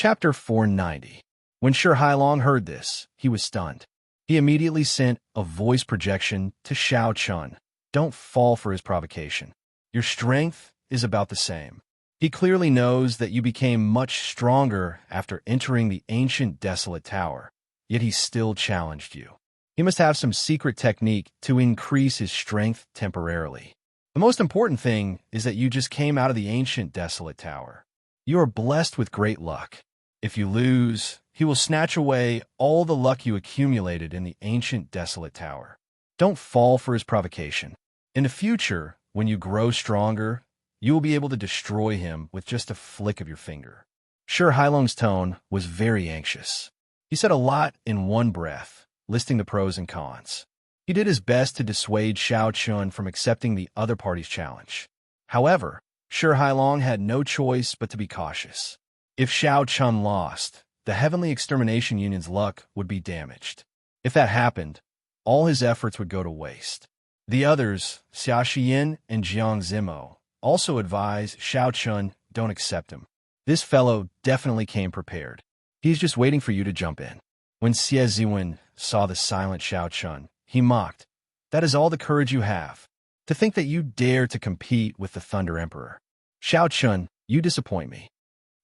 Chapter 490. When Shi Hailong heard this, he was stunned. He immediately sent a voice projection to Xiao Chun. Don't fall for his provocation. Your strength is about the same. He clearly knows that you became much stronger after entering the ancient desolate tower, yet he still challenged you. He must have some secret technique to increase his strength temporarily. The most important thing is that you just came out of the ancient desolate tower. You are blessed with great luck. If you lose, he will snatch away all the luck you accumulated in the ancient desolate tower. Don't fall for his provocation. In the future, when you grow stronger, you will be able to destroy him with just a flick of your finger. Shi Hailong's tone was very anxious. He said a lot in one breath, listing the pros and cons. He did his best to dissuade Xiao Chun from accepting the other party's challenge. However, Shi Hailong had no choice but to be cautious. If Xiao Chun lost, the Heavenly Extermination Union's luck would be damaged. If that happened, all his efforts would go to waste. The others, Xia Xiyin and Jiang Zimo, also advised Xiao Chun don't accept him. This fellow definitely came prepared. He's just waiting for you to jump in. When Xie Ziwen saw the silent Xiao Chun, he mocked. That is all the courage you have. To think that you dare to compete with the Thunder Emperor. Xiao Chun, you disappoint me.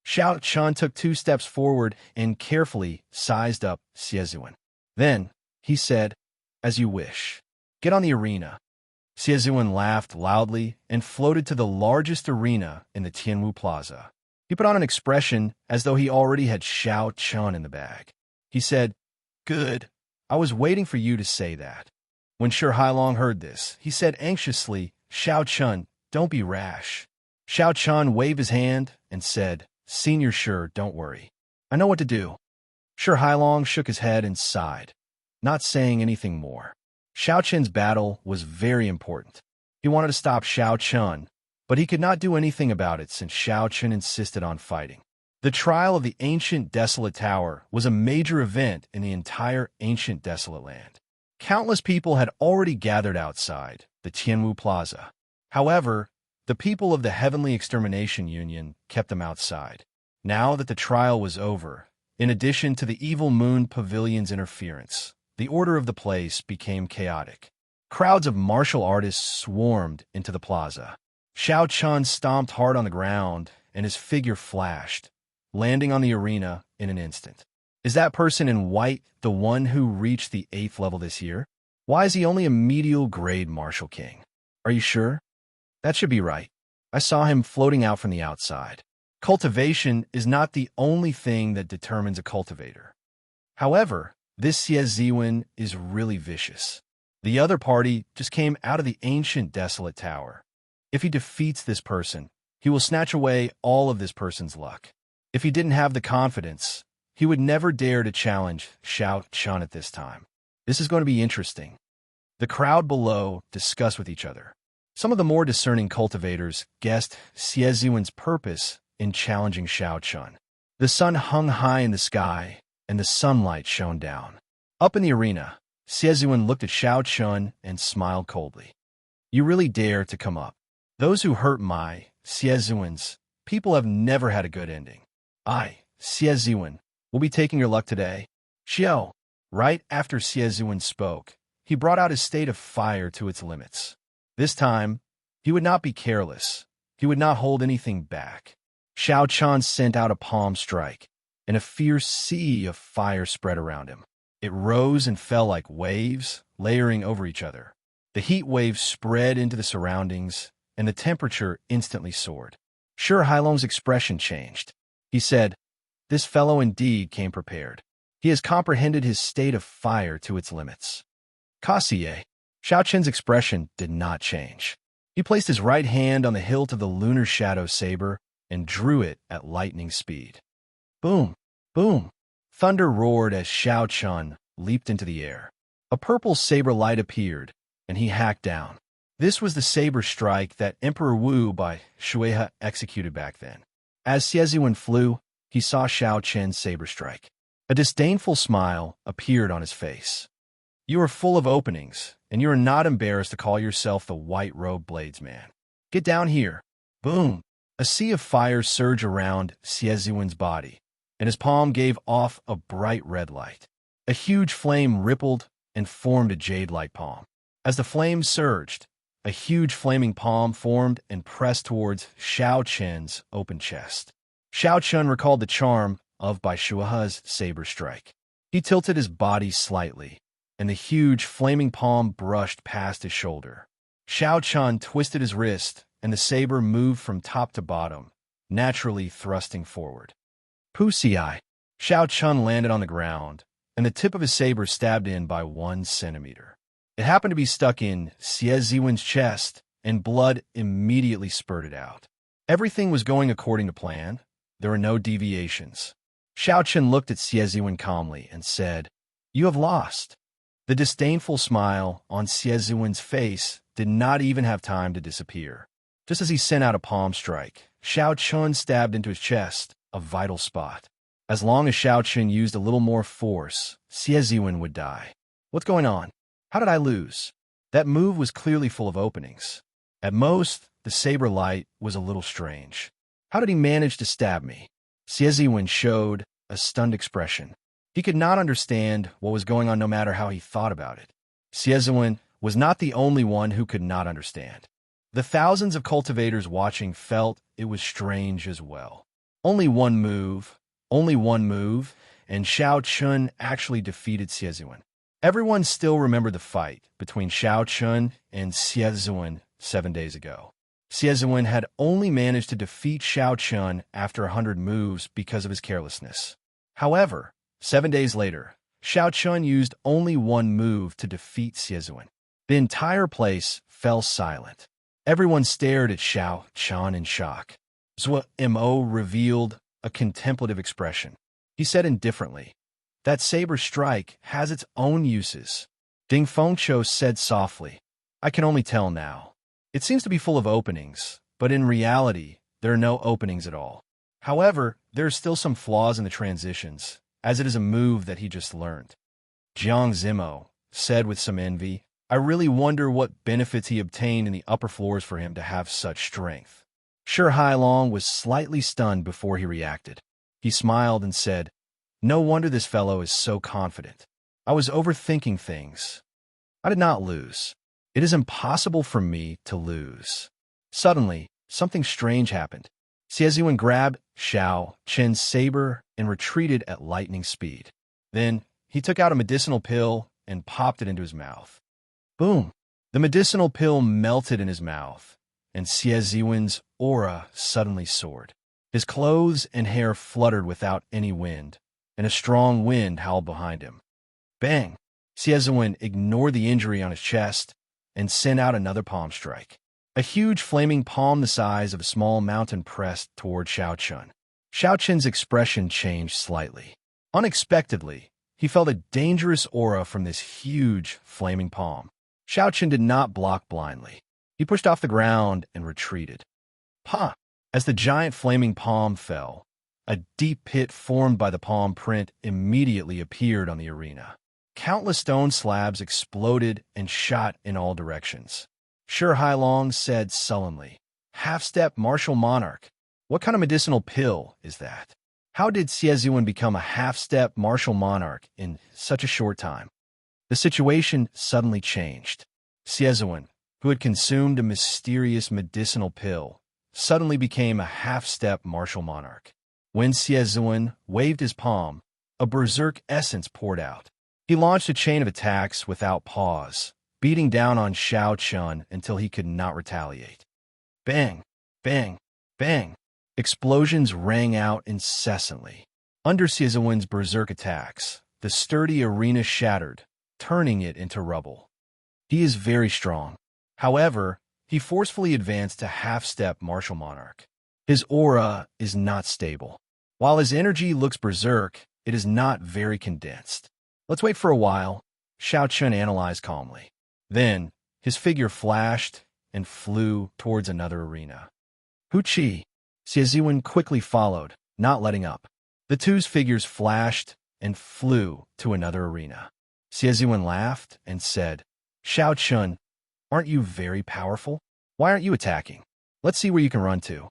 Xiao Chun took 2 steps forward and carefully sized up Xie Ziwen. Then, he said, as you wish. Get on the arena. Xie Ziwen laughed loudly and floated to the largest arena in the Tianwu Plaza. He put on an expression as though he already had Xiao Chun in the bag. He said, Good. I was waiting for you to say that. When Shi Hailong heard this, he said anxiously, Xiao Chun, don't be rash. Xiao Chun waved his hand and said, Senior Shi, don't worry. I know what to do. Shi Hailong shook his head and sighed, not saying anything more. Xiao Chun's battle was very important. He wanted to stop Xiao Chun, but he could not do anything about it since Xiao Chun insisted on fighting. The trial of the ancient desolate tower was a major event in the entire ancient desolate land. Countless people had already gathered outside the Tianwu Plaza. However, the people of the Heavenly Extermination Union kept them outside. Now that the trial was over, in addition to the Evil Moon Pavilion's interference, the order of the place became chaotic. Crowds of martial artists swarmed into the plaza. Xiao Chun stomped hard on the ground, and his figure flashed, landing on the arena in an instant. Is that person in white the one who reached the 8th level this year? Why is he only a medial grade martial king? Are you sure? That should be right. I saw him floating out from the outside. Cultivation is not the only thing that determines a cultivator. However, this Xie Ziwen is really vicious. The other party just came out of the ancient desolate tower. If he defeats this person, he will snatch away all of this person's luck. If he didn't have the confidence, he would never dare to challenge Xiao Chun at this time. This is going to be interesting. The crowd below discussed with each other. Some of the more discerning cultivators guessed Xie Ziwen's purpose in challenging Xiao Chun. The sun hung high in the sky, and the sunlight shone down. Up in the arena, Xie Ziwen looked at Xiao Chun and smiled coldly. You really dare to come up. Those who hurt my, Xie Ziwen's, people have never had a good ending. I, Xie Ziwen, will be taking your luck today. Xiao. Right after Xie Ziwen spoke, he brought out his state of fire to its limits. This time, he would not be careless. He would not hold anything back. Xiao Chun sent out a palm strike, and a fierce sea of fire spread around him. It rose and fell like waves, layering over each other. The heat waves spread into the surroundings, and the temperature instantly soared. Shi Hailong's expression changed. He said, This fellow indeed came prepared. He has comprehended his state of fire to its limits. Kassiye. Xiao Chun's expression did not change. He placed his right hand on the hilt of the lunar shadow saber and drew it at lightning speed. Boom! Boom! Thunder roared as Xiao Chun leaped into the air. A purple saber light appeared, and he hacked down. This was the saber strike that Emperor Wu by Shueha executed back then. As Xie Ziwen flew, he saw Xiao Chun's saber strike. A disdainful smile appeared on his face. You are full of openings, and you are not embarrassed to call yourself the white-robed bladesman. Get down here. Boom! A sea of fire surged around Xie Ziwen's body, and his palm gave off a bright red light. A huge flame rippled and formed a jade-like palm. As the flames surged, a huge flaming palm formed and pressed towards Xiao Chen's open chest. Xiao Chen recalled the charm of Bai Shuahe's saber strike. He tilted his body slightly, and the huge flaming palm brushed past his shoulder. Xiao Chen twisted his wrist, and the saber moved from top to bottom, naturally thrusting forward. Pusiai! Xiao Chen landed on the ground, and the tip of his saber stabbed in by 1 centimeter. It happened to be stuck in Xie Ziwen's chest, and blood immediately spurted out. Everything was going according to plan. There were no deviations. Xiao Chen looked at Xie Ziwen calmly and said, "You have lost." The disdainful smile on Xie Ziwen's face did not even have time to disappear. Just as he sent out a palm strike, Xiao Chen stabbed into his chest, a vital spot. As long as Xiao Chen used a little more force, Xie Ziwen would die. What's going on? How did I lose? That move was clearly full of openings. At most, the saber light was a little strange. How did he manage to stab me? Xie Ziwen showed a stunned expression. He could not understand what was going on no matter how he thought about it. Xie Ziwen was not the only one who could not understand. The thousands of cultivators watching felt it was strange as well. Only one move, and Xiao Chen actually defeated Xie Ziwen. Everyone still remembered the fight between Xiao Chen and Xie Ziwen 7 days ago. Xie Ziwen had only managed to defeat Xiao Chen after 100 moves because of his carelessness. However, 7 days later, Xiao Chen used only one move to defeat Xie Ziwen. The entire place fell silent. Everyone stared at Xiao Chen in shock. Zhuo Mo revealed a contemplative expression. He said indifferently, "That saber strike has its own uses." Ding Fengqiu said softly, "I can only tell now. It seems to be full of openings, but in reality, there are no openings at all. However, there are still some flaws in the transitions, as it is a move that he just learned." Jiang Zimo said with some envy, "I really wonder what benefits he obtained in the upper floors for him to have such strength." Shi Hailong was slightly stunned before he reacted. He smiled and said, "No wonder this fellow is so confident. I was overthinking things. I did not lose. It is impossible for me to lose." Suddenly, something strange happened. Xie Ziwen grabbed Xiao Chen's saber and retreated at lightning speed. Then, he took out a medicinal pill and popped it into his mouth. Boom! The medicinal pill melted in his mouth, and Xie Ziwen's aura suddenly soared. His clothes and hair fluttered without any wind, and a strong wind howled behind him. Bang! Xie Ziwen ignored the injury on his chest and sent out another palm strike. A huge flaming palm the size of a small mountain pressed toward Xiao Chen. Xiao Chen's expression changed slightly. Unexpectedly, he felt a dangerous aura from this huge flaming palm. Xiao Chen did not block blindly. He pushed off the ground and retreated. Pa! As the giant flaming palm fell, a deep pit formed by the palm print immediately appeared on the arena. Countless stone slabs exploded and shot in all directions. Shi Hailong said sullenly, "Half-step martial monarch. What kind of medicinal pill is that? How did Xie Ziwen become a half-step martial monarch in such a short time?" The situation suddenly changed. Xie Ziwen, who had consumed a mysterious medicinal pill, suddenly became a half-step martial monarch. When Xie Ziwen waved his palm, a berserk essence poured out. He launched a chain of attacks without pause, beating down on Xiao Chen until he could not retaliate. Bang! Bang! Bang! Explosions rang out incessantly. Under Xie Ziwen's berserk attacks, the sturdy arena shattered, turning it into rubble. He is very strong. However, he forcefully advanced to half-step martial monarch. His aura is not stable. While his energy looks berserk, it is not very condensed. Let's wait for a while, Xiao Chen analyzed calmly. Then, his figure flashed and flew towards another arena. Hu Qi! Xie Ziwen quickly followed, not letting up. The two's figures flashed and flew to another arena. Xie Ziwen laughed and said, "Xiao Chen, aren't you very powerful? Why aren't you attacking? Let's see where you can run to."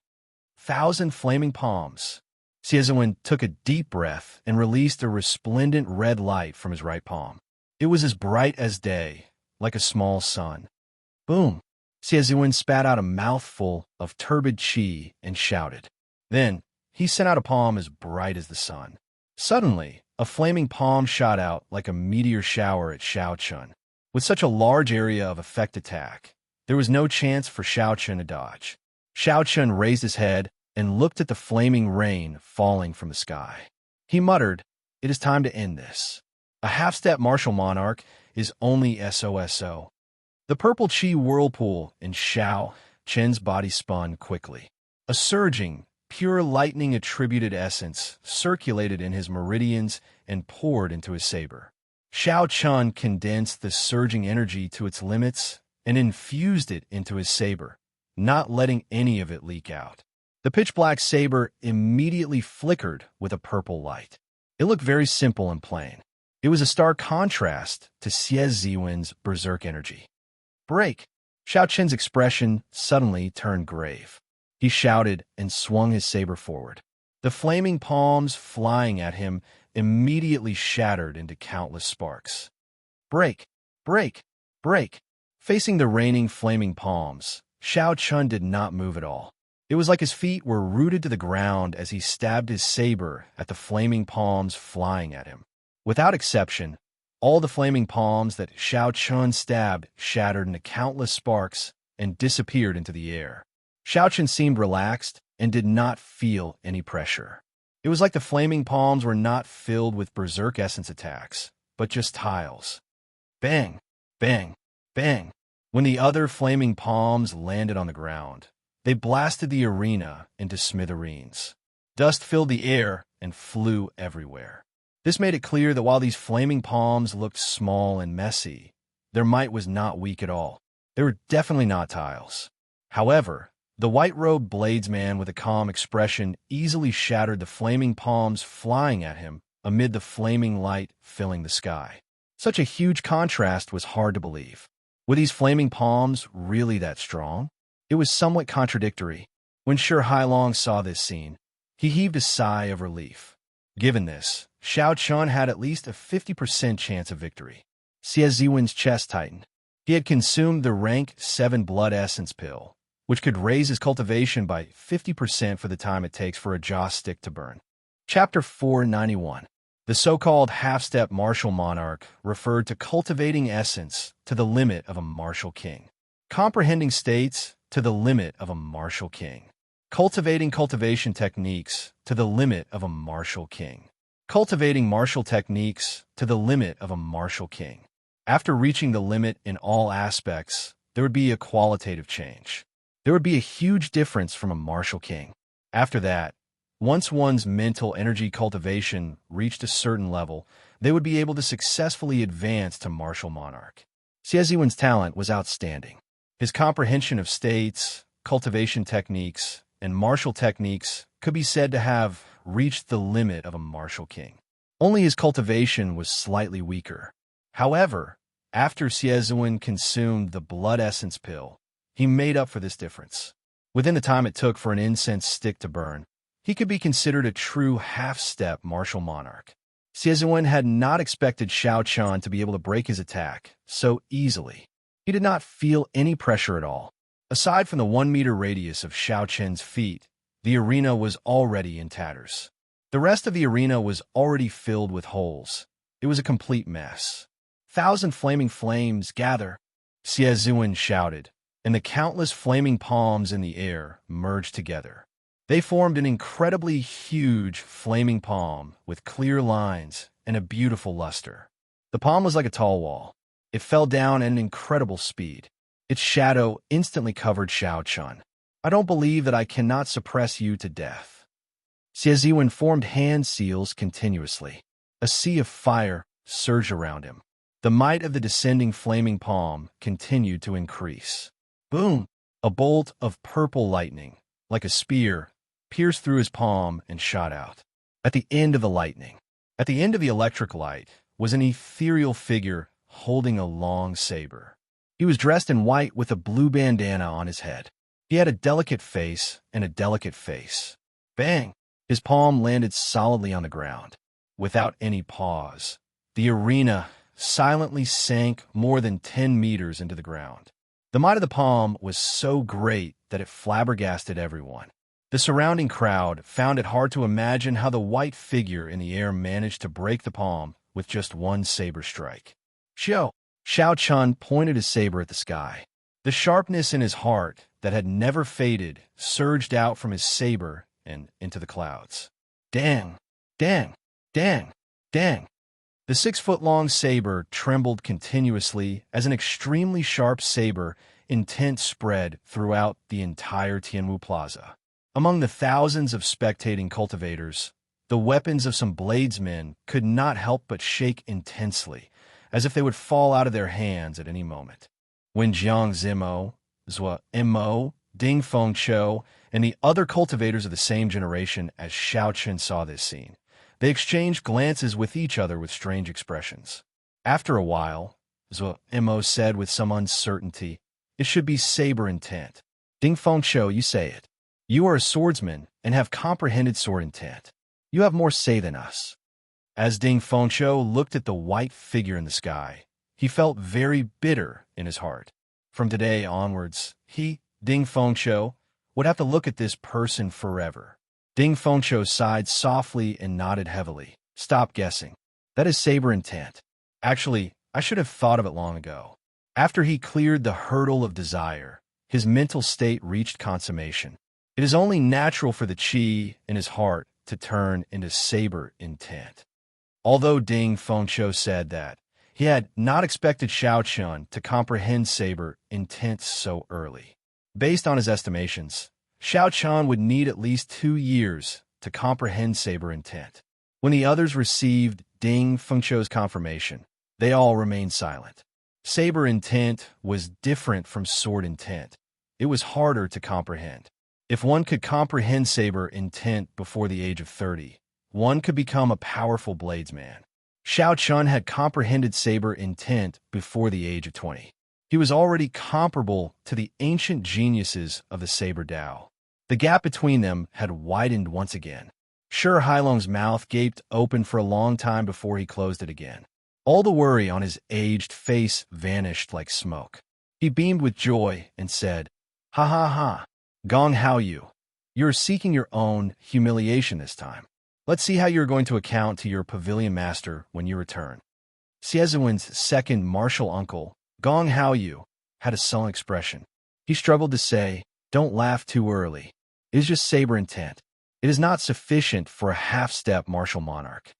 1,000 flaming palms. Xie took a deep breath and released a resplendent red light from his right palm. It was as bright as day, like a small sun. Boom! Xie spat out a mouthful of turbid qi and shouted. Then, he sent out a palm as bright as the sun. Suddenly, a flaming palm shot out like a meteor shower at Xiao Chun. With such a large area of effect attack, there was no chance for Xiao Chun to dodge. Xiao Chun raised his head and looked at the flaming rain falling from the sky. He muttered, "It is time to end this. A half-step martial monarch is only SOSO. The purple chi whirlpool in Xiao Chen's body spun quickly. A surging, pure lightning-attributed essence circulated in his meridians and poured into his saber. Xiao Chun condensed the surging energy to its limits and infused it into his saber, not letting any of it leak out. The pitch-black saber immediately flickered with a purple light. It looked very simple and plain. It was a stark contrast to Xie Ziwen's berserk energy. "Break!" Xiao Chen's expression suddenly turned grave. He shouted and swung his saber forward. The flaming palms flying at him immediately shattered into countless sparks. "Break! Break! Break!" Facing the raining flaming palms, Xiao Chun did not move at all. It was like his feet were rooted to the ground as he stabbed his saber at the flaming palms flying at him. Without exception, all the flaming palms that Xiao Chun stabbed shattered into countless sparks and disappeared into the air. Xiao Chun seemed relaxed and did not feel any pressure. It was like the flaming palms were not filled with berserk essence attacks, but just tiles. Bang! Bang! Bang! When the other flaming palms landed on the ground, they blasted the arena into smithereens. Dust filled the air and flew everywhere. This made it clear that while these flaming palms looked small and messy, their might was not weak at all. They were definitely not tiles. However, the white-robed bladesman with a calm expression easily shattered the flaming palms flying at him amid the flaming light filling the sky. Such a huge contrast was hard to believe. Were these flaming palms really that strong? It was somewhat contradictory. When Shi Hailong saw this scene, he heaved a sigh of relief. Given this, Xiao Chun had at least a 50% chance of victory. Xie Ziwen's chest tightened. He had consumed the rank 7 blood essence pill, which could raise his cultivation by 50% for the time it takes for a jaw stick to burn. Chapter 491. The so-called half-step martial monarch referred to cultivating essence to the limit of a martial king. Comprehending states to the limit of a martial king. Cultivating cultivation techniques to the limit of a martial king. Cultivating martial techniques to the limit of a martial king. After reaching the limit in all aspects, there would be a qualitative change. There would be a huge difference from a martial king. After that, once one's mental energy cultivation reached a certain level, they would be able to successfully advance to martial monarch. Xie Ziwen's talent was outstanding. His comprehension of states, cultivation techniques, and martial techniques could be said to have reached the limit of a martial king. Only his cultivation was slightly weaker. However, after Xie Ziwen consumed the blood essence pill, he made up for this difference. Within the time it took for an incense stick to burn, he could be considered a true half-step martial monarch. Xie Ziwen had not expected Xiao Chun to be able to break his attack so easily. He did not feel any pressure at all. Aside from the 1-meter radius of Xiao Chen's feet, the arena was already in tatters. The rest of the arena was already filled with holes. It was a complete mess. 1,000 flaming flames gather, Xie Ziwen shouted, and the countless flaming palms in the air merged together. They formed an incredibly huge flaming palm with clear lines and a beautiful luster. The palm was like a tall wall. It fell down at an incredible speed. Its shadow instantly covered Xiao Chun. "I don't believe that I cannot suppress you to death." Xie Ziwen formed hand seals continuously. A sea of fire surged around him. The might of the descending flaming palm continued to increase. Boom! A bolt of purple lightning, like a spear, pierced through his palm and shot out. At the end of the lightning, at the end of the electric light, was an ethereal figure holding a long saber. He was dressed in white with a blue bandana on his head. He had a delicate face and a delicate face. Bang! His palm landed solidly on the ground. Without any pause, the arena silently sank more than 10 meters into the ground. The might of the palm was so great that it flabbergasted everyone. The surrounding crowd found it hard to imagine how the white figure in the air managed to break the palm with just one saber strike. Xiao Chun pointed his saber at the sky. The sharpness in his heart that had never faded surged out from his saber and into the clouds. Dang! Dang! Dang! Dang! The 6-foot-long saber trembled continuously as an extremely sharp saber intent spread throughout the entire Tianwu Plaza. Among the thousands of spectating cultivators, the weapons of some bladesmen could not help but shake intensely, as if they would fall out of their hands at any moment. When Jiang Zimo, Zhua Mo, Ding Fengqiu, and the other cultivators of the same generation as Xiao Chen saw this scene, they exchanged glances with each other with strange expressions. After a while, Zhua Mo said with some uncertainty, "It should be saber intent. Ding Fengqiu, you say it. You are a swordsman and have comprehended sword intent. You have more say than us." As Ding Fengqiu looked at the white figure in the sky, he felt very bitter in his heart. From today onwards, he, Ding Fengqiu, would have to look at this person forever. Ding Fengqiu sighed softly and nodded heavily. "Stop guessing. That is saber intent. Actually, I should have thought of it long ago." After he cleared the hurdle of desire, his mental state reached consummation. It is only natural for the qi in his heart to turn into saber intent. Although Ding Fengqiu said that he had not expected Xiao Chun to comprehend saber intent so early. Based on his estimations, Xiao Chun would need at least 2 years to comprehend saber intent. When the others received Ding Fengqiu's confirmation, they all remained silent. Saber intent was different from sword intent. It was harder to comprehend. If one could comprehend saber intent before the age of 30, one could become a powerful bladesman. Xiao Chun had comprehended saber intent before the age of 20. He was already comparable to the ancient geniuses of the saber Dao. The gap between them had widened once again. Sure, Hailong's mouth gaped open for a long time before he closed it again. All the worry on his aged face vanished like smoke. He beamed with joy and said, "Ha ha ha. Gong Hao Yu. You're seeking your own humiliation this time. Let's see how you're going to account to your pavilion master when you return." Xieziwen's second martial uncle, Gong Hao Yu, had a sullen expression. He struggled to say, "Don't laugh too early. It is just saber intent. It is not sufficient for a half-step martial monarch."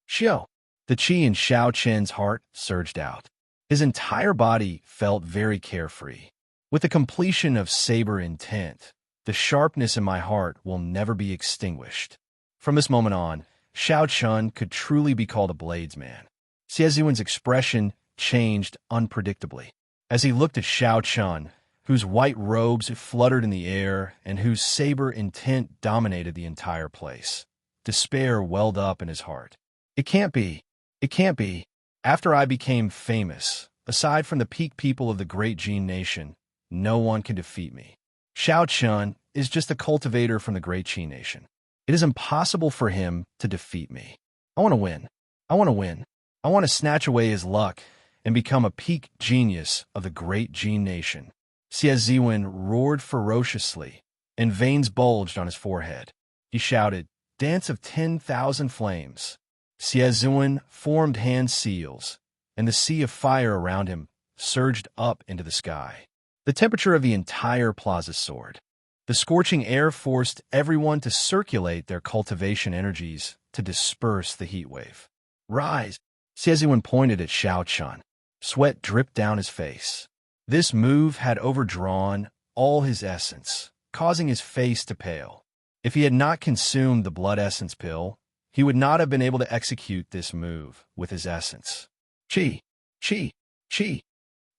Xiao. The qi in Xiao Chen's heart surged out. His entire body felt very carefree. With the completion of saber intent, the sharpness in my heart will never be extinguished. From this moment on, Xiao Chun could truly be called a bladesman. Xieziwen's expression changed unpredictably. As he looked at Xiao Chun, whose white robes fluttered in the air and whose saber intent dominated the entire place, despair welled up in his heart. It can't be. It can't be. After I became famous, aside from the peak people of the great Jin nation, no one can defeat me. Xiao Chun is just a cultivator from the great Qi nation. It is impossible for him to defeat me. I want to win. I want to win. I want to snatch away his luck and become a peak genius of the great Jin nation. Xieziwen roared ferociously, and veins bulged on his forehead. He shouted, "Dance of 10,000 flames." Xieziwen formed hand seals, and the sea of fire around him surged up into the sky. The temperature of the entire plaza soared. The scorching air forced everyone to circulate their cultivation energies to disperse the heat wave. "Rise!" Xieziwen pointed at Xiao Chun. Sweat dripped down his face. This move had overdrawn all his essence, causing his face to pale. If he had not consumed the blood essence pill, he would not have been able to execute this move with his essence. Qi, qi, qi.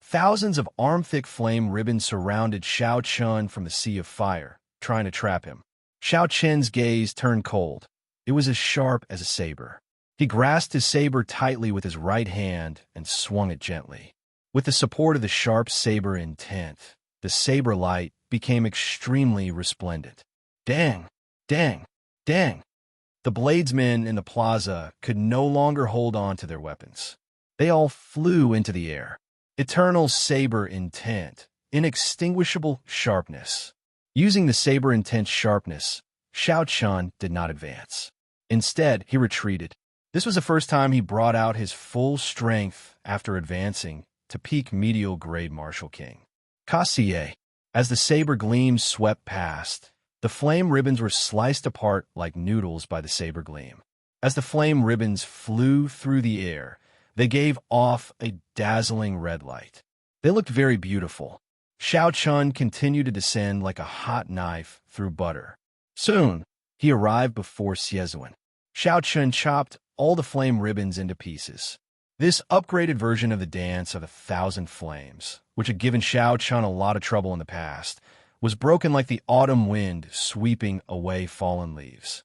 Thousands of arm-thick flame ribbons surrounded Xiao Chun from the sea of fire, trying to trap him. Xiao Chen's gaze turned cold. It was as sharp as a saber. He grasped his saber tightly with his right hand and swung it gently. With the support of the sharp saber intent, the saber light became extremely resplendent. Dang! Dang! Dang! The bladesmen in the plaza could no longer hold on to their weapons. They all flew into the air. Eternal saber intent, inextinguishable sharpness. Using the saber intense sharpness, Xiao Chun did not advance. Instead, he retreated. This was the first time he brought out his full strength after advancing to peak medial grade Martial King. Kassier. As the saber gleams swept past, the flame ribbons were sliced apart like noodles by the saber gleam. As the flame ribbons flew through the air, they gave off a dazzling red light. They looked very beautiful. Xiao Chun continued to descend like a hot knife through butter. Soon, he arrived before Xiezuan. Xiao Chun chopped all the flame ribbons into pieces. This upgraded version of the Dance of 1,000 Flames, which had given Xiao Chun a lot of trouble in the past, was broken like the autumn wind sweeping away fallen leaves.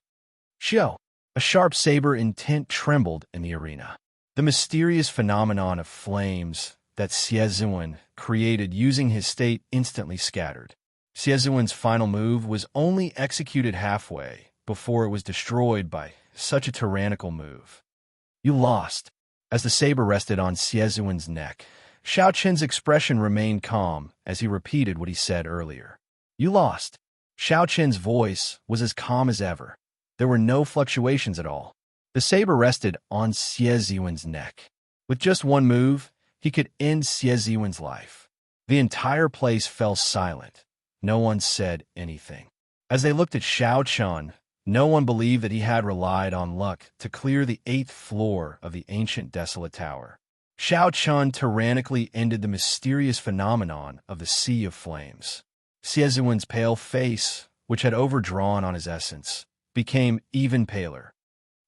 Xiao, a sharp saber intent trembled in the arena. The mysterious phenomenon of flames that Xiezuan created using his state instantly scattered. Xiezuan's final move was only executed halfway before it was destroyed by such a tyrannical move. You lost. As the saber rested on Xiezuan's neck, Xiao Chen's expression remained calm as he repeated what he said earlier. You lost. Xiao Chen's voice was as calm as ever. There were no fluctuations at all. The saber rested on Xiezuan's neck. With just one move, he could end Xiezuan's life. The entire place fell silent. No one said anything. As they looked at Xiao Chun, no one believed that he had relied on luck to clear the 8th floor of the ancient desolate tower. Xiao Chun tyrannically ended the mysterious phenomenon of the Sea of Flames. Xiezuan's pale face, which had overdrawn on his essence, became even paler.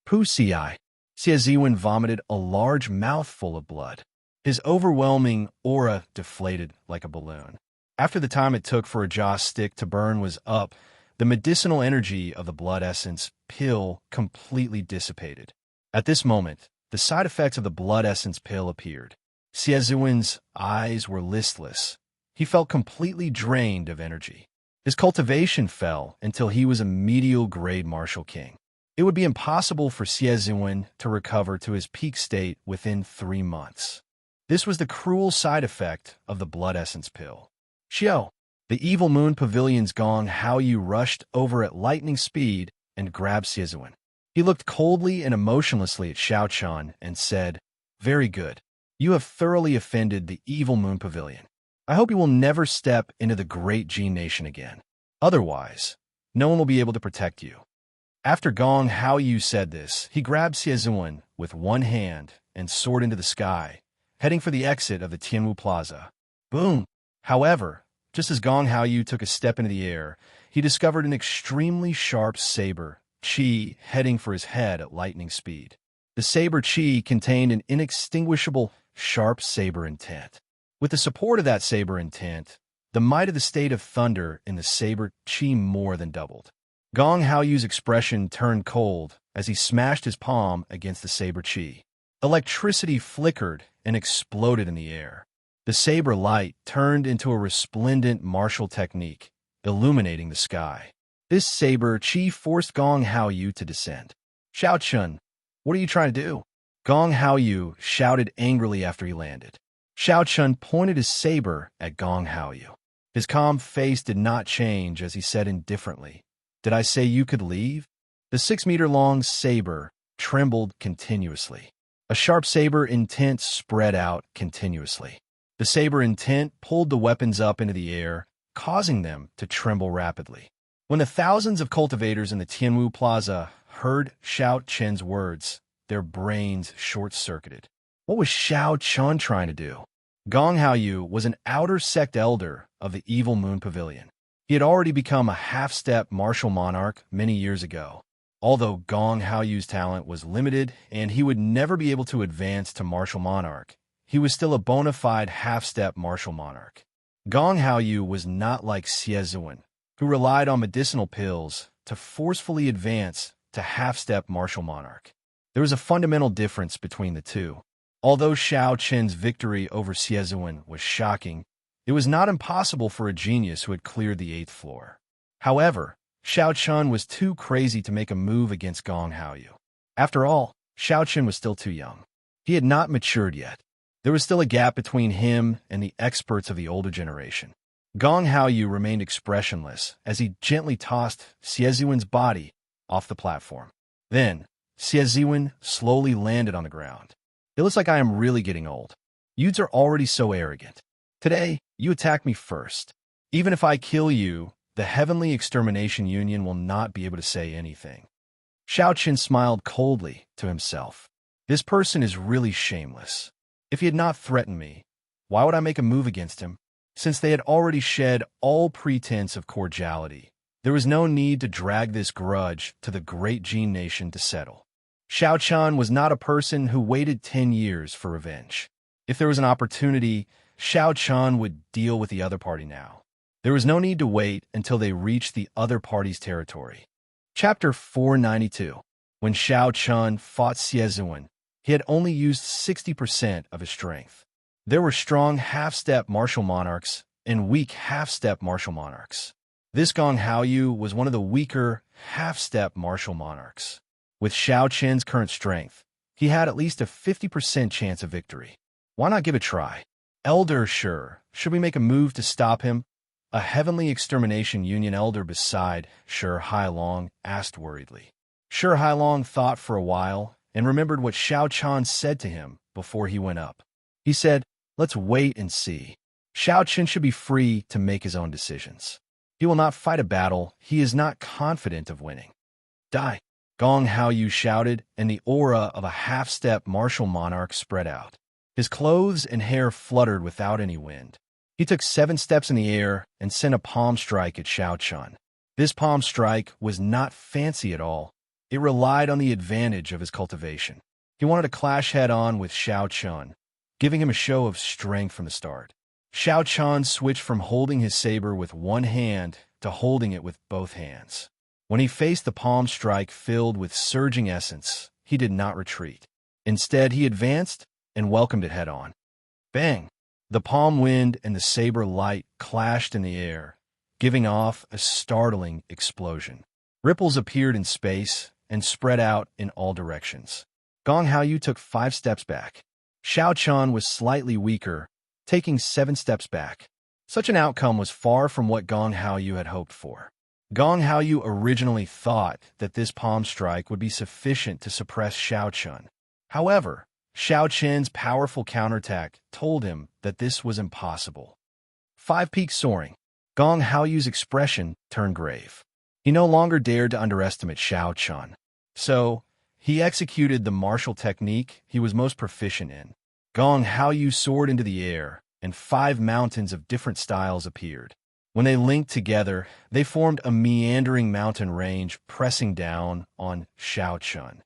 Puxi. Xiezuan vomited a large mouthful of blood. His overwhelming aura deflated like a balloon. After the time it took for a jaw stick to burn was up, the medicinal energy of the blood essence pill completely dissipated. At this moment, the side effects of the blood essence pill appeared. Xiezuan's eyes were listless. He felt completely drained of energy. His cultivation fell until he was a medial grade Martial King. It would be impossible for Xiezuan to recover to his peak state within 3 months. This was the cruel side effect of the blood essence pill. Xiao, the evil moon pavilion's Gong Haoyu rushed over at lightning speed and grabbed Xiezuan. He looked coldly and emotionlessly at Xiao Chun and said, Very good. You have thoroughly offended the evil moon pavilion. I hope you will never step into the great Jin Nation again. Otherwise, no one will be able to protect you. After Gong Haoyu said this, he grabbed Xiezuan with one hand and soared into the sky, heading for the exit of the Tianwu Plaza. Boom! However, just as Gong Haoyu took a step into the air, he discovered an extremely sharp saber, Qi, heading for his head at lightning speed. The saber Qi contained an inextinguishable, sharp saber intent. With the support of that saber intent, the might of the state of thunder in the saber Qi more than doubled. Gong Haoyu's expression turned cold as he smashed his palm against the saber Qi. Electricity flickered and exploded in the air. The saber light turned into a resplendent martial technique, illuminating the sky. This saber Qi forced Gong Haoyu to descend. Xiao Chun, what are you trying to do? Gong Haoyu shouted angrily after he landed. Xiao Chun pointed his saber at Gong Haoyu. His calm face did not change as he said indifferently, Did I say you could leave? The 6-meter-long saber trembled continuously. A sharp saber intent spread out continuously. The saber intent pulled the weapons up into the air, causing them to tremble rapidly. When the thousands of cultivators in the Tianwu Plaza heard Xiao Chen's words, their brains short-circuited. What was Xiao Chun trying to do? Gong Haoyu was an outer sect elder of the Evil Moon Pavilion. He had already become a half-step martial monarch many years ago. Although Gong Haoyu's talent was limited and he would never be able to advance to martial monarch, he was still a bona fide half-step martial monarch. Gong Haoyu was not like Xiezuan, who relied on medicinal pills to forcefully advance to half-step martial monarch. There was a fundamental difference between the two. Although Xiao Chen's victory over Xiezuan was shocking, it was not impossible for a genius who had cleared the 8th floor. However, Xiao Chun was too crazy to make a move against Gong Haoyu. After all, Xiao Chun was still too young. He had not matured yet. There was still a gap between him and the experts of the older generation. Gong Haoyu remained expressionless as he gently tossed Xie Ziwen's body off the platform. Then, Xie Ziwen slowly landed on the ground. It looks like I am really getting old. Youths are already so arrogant. Today, you attack me first. Even if I kill you, the Heavenly Extermination Union will not be able to say anything. Xiao Qin smiled coldly to himself. This person is really shameless. If he had not threatened me, why would I make a move against him? Since they had already shed all pretense of cordiality, there was no need to drag this grudge to the great Jin nation to settle. Xiao Chan was not a person who waited 10 years for revenge. If there was an opportunity, Xiao Chan would deal with the other party now. There was no need to wait until they reached the other party's territory. Chapter 492. When Xiao Chun fought Xie Ziwen, he had only used 60% of his strength. There were strong half-step martial monarchs and weak half-step martial monarchs. This Gong Haoyu was one of the weaker half-step martial monarchs. With Xiao Chen's current strength, he had at least a 50% chance of victory. Why not give it a try? Elder, sure. Should we make a move to stop him? A Heavenly Extermination Union elder beside Shi Hailong asked worriedly. Shi Hailong thought for a while and remembered what Xiao Chan said to him before he went up. He said, "Let's wait and see. Xiao Chen should be free to make his own decisions. He will not fight a battle he is not confident of winning." Die! Gong Haoyu shouted, and the aura of a half-step martial monarch spread out. His clothes and hair fluttered without any wind. He took 7 steps in the air and sent a palm strike at Xiao Chun. This palm strike was not fancy at all. It relied on the advantage of his cultivation. He wanted to clash head-on with Xiao Chun, giving him a show of strength from the start. Xiao Chun switched from holding his saber with one hand to holding it with both hands. When he faced the palm strike filled with surging essence, he did not retreat. Instead, he advanced and welcomed it head-on. Bang! The palm wind and the saber light clashed in the air, giving off a startling explosion. Ripples appeared in space and spread out in all directions. Gong Haoyu took 5 steps back. Xiao Chun was slightly weaker, taking 7 steps back. Such an outcome was far from what Gong Haoyu had hoped for. Gong Haoyu originally thought that this palm strike would be sufficient to suppress Xiao Chun. However, Xiao Chen's powerful counterattack told him that this was impossible. 5 peaks soaring. Gong Haoyu's expression turned grave. He no longer dared to underestimate Xiao Chun. So, he executed the martial technique he was most proficient in. Gong Haoyu soared into the air, and 5 mountains of different styles appeared. When they linked together, they formed a meandering mountain range pressing down on Xiao Chun.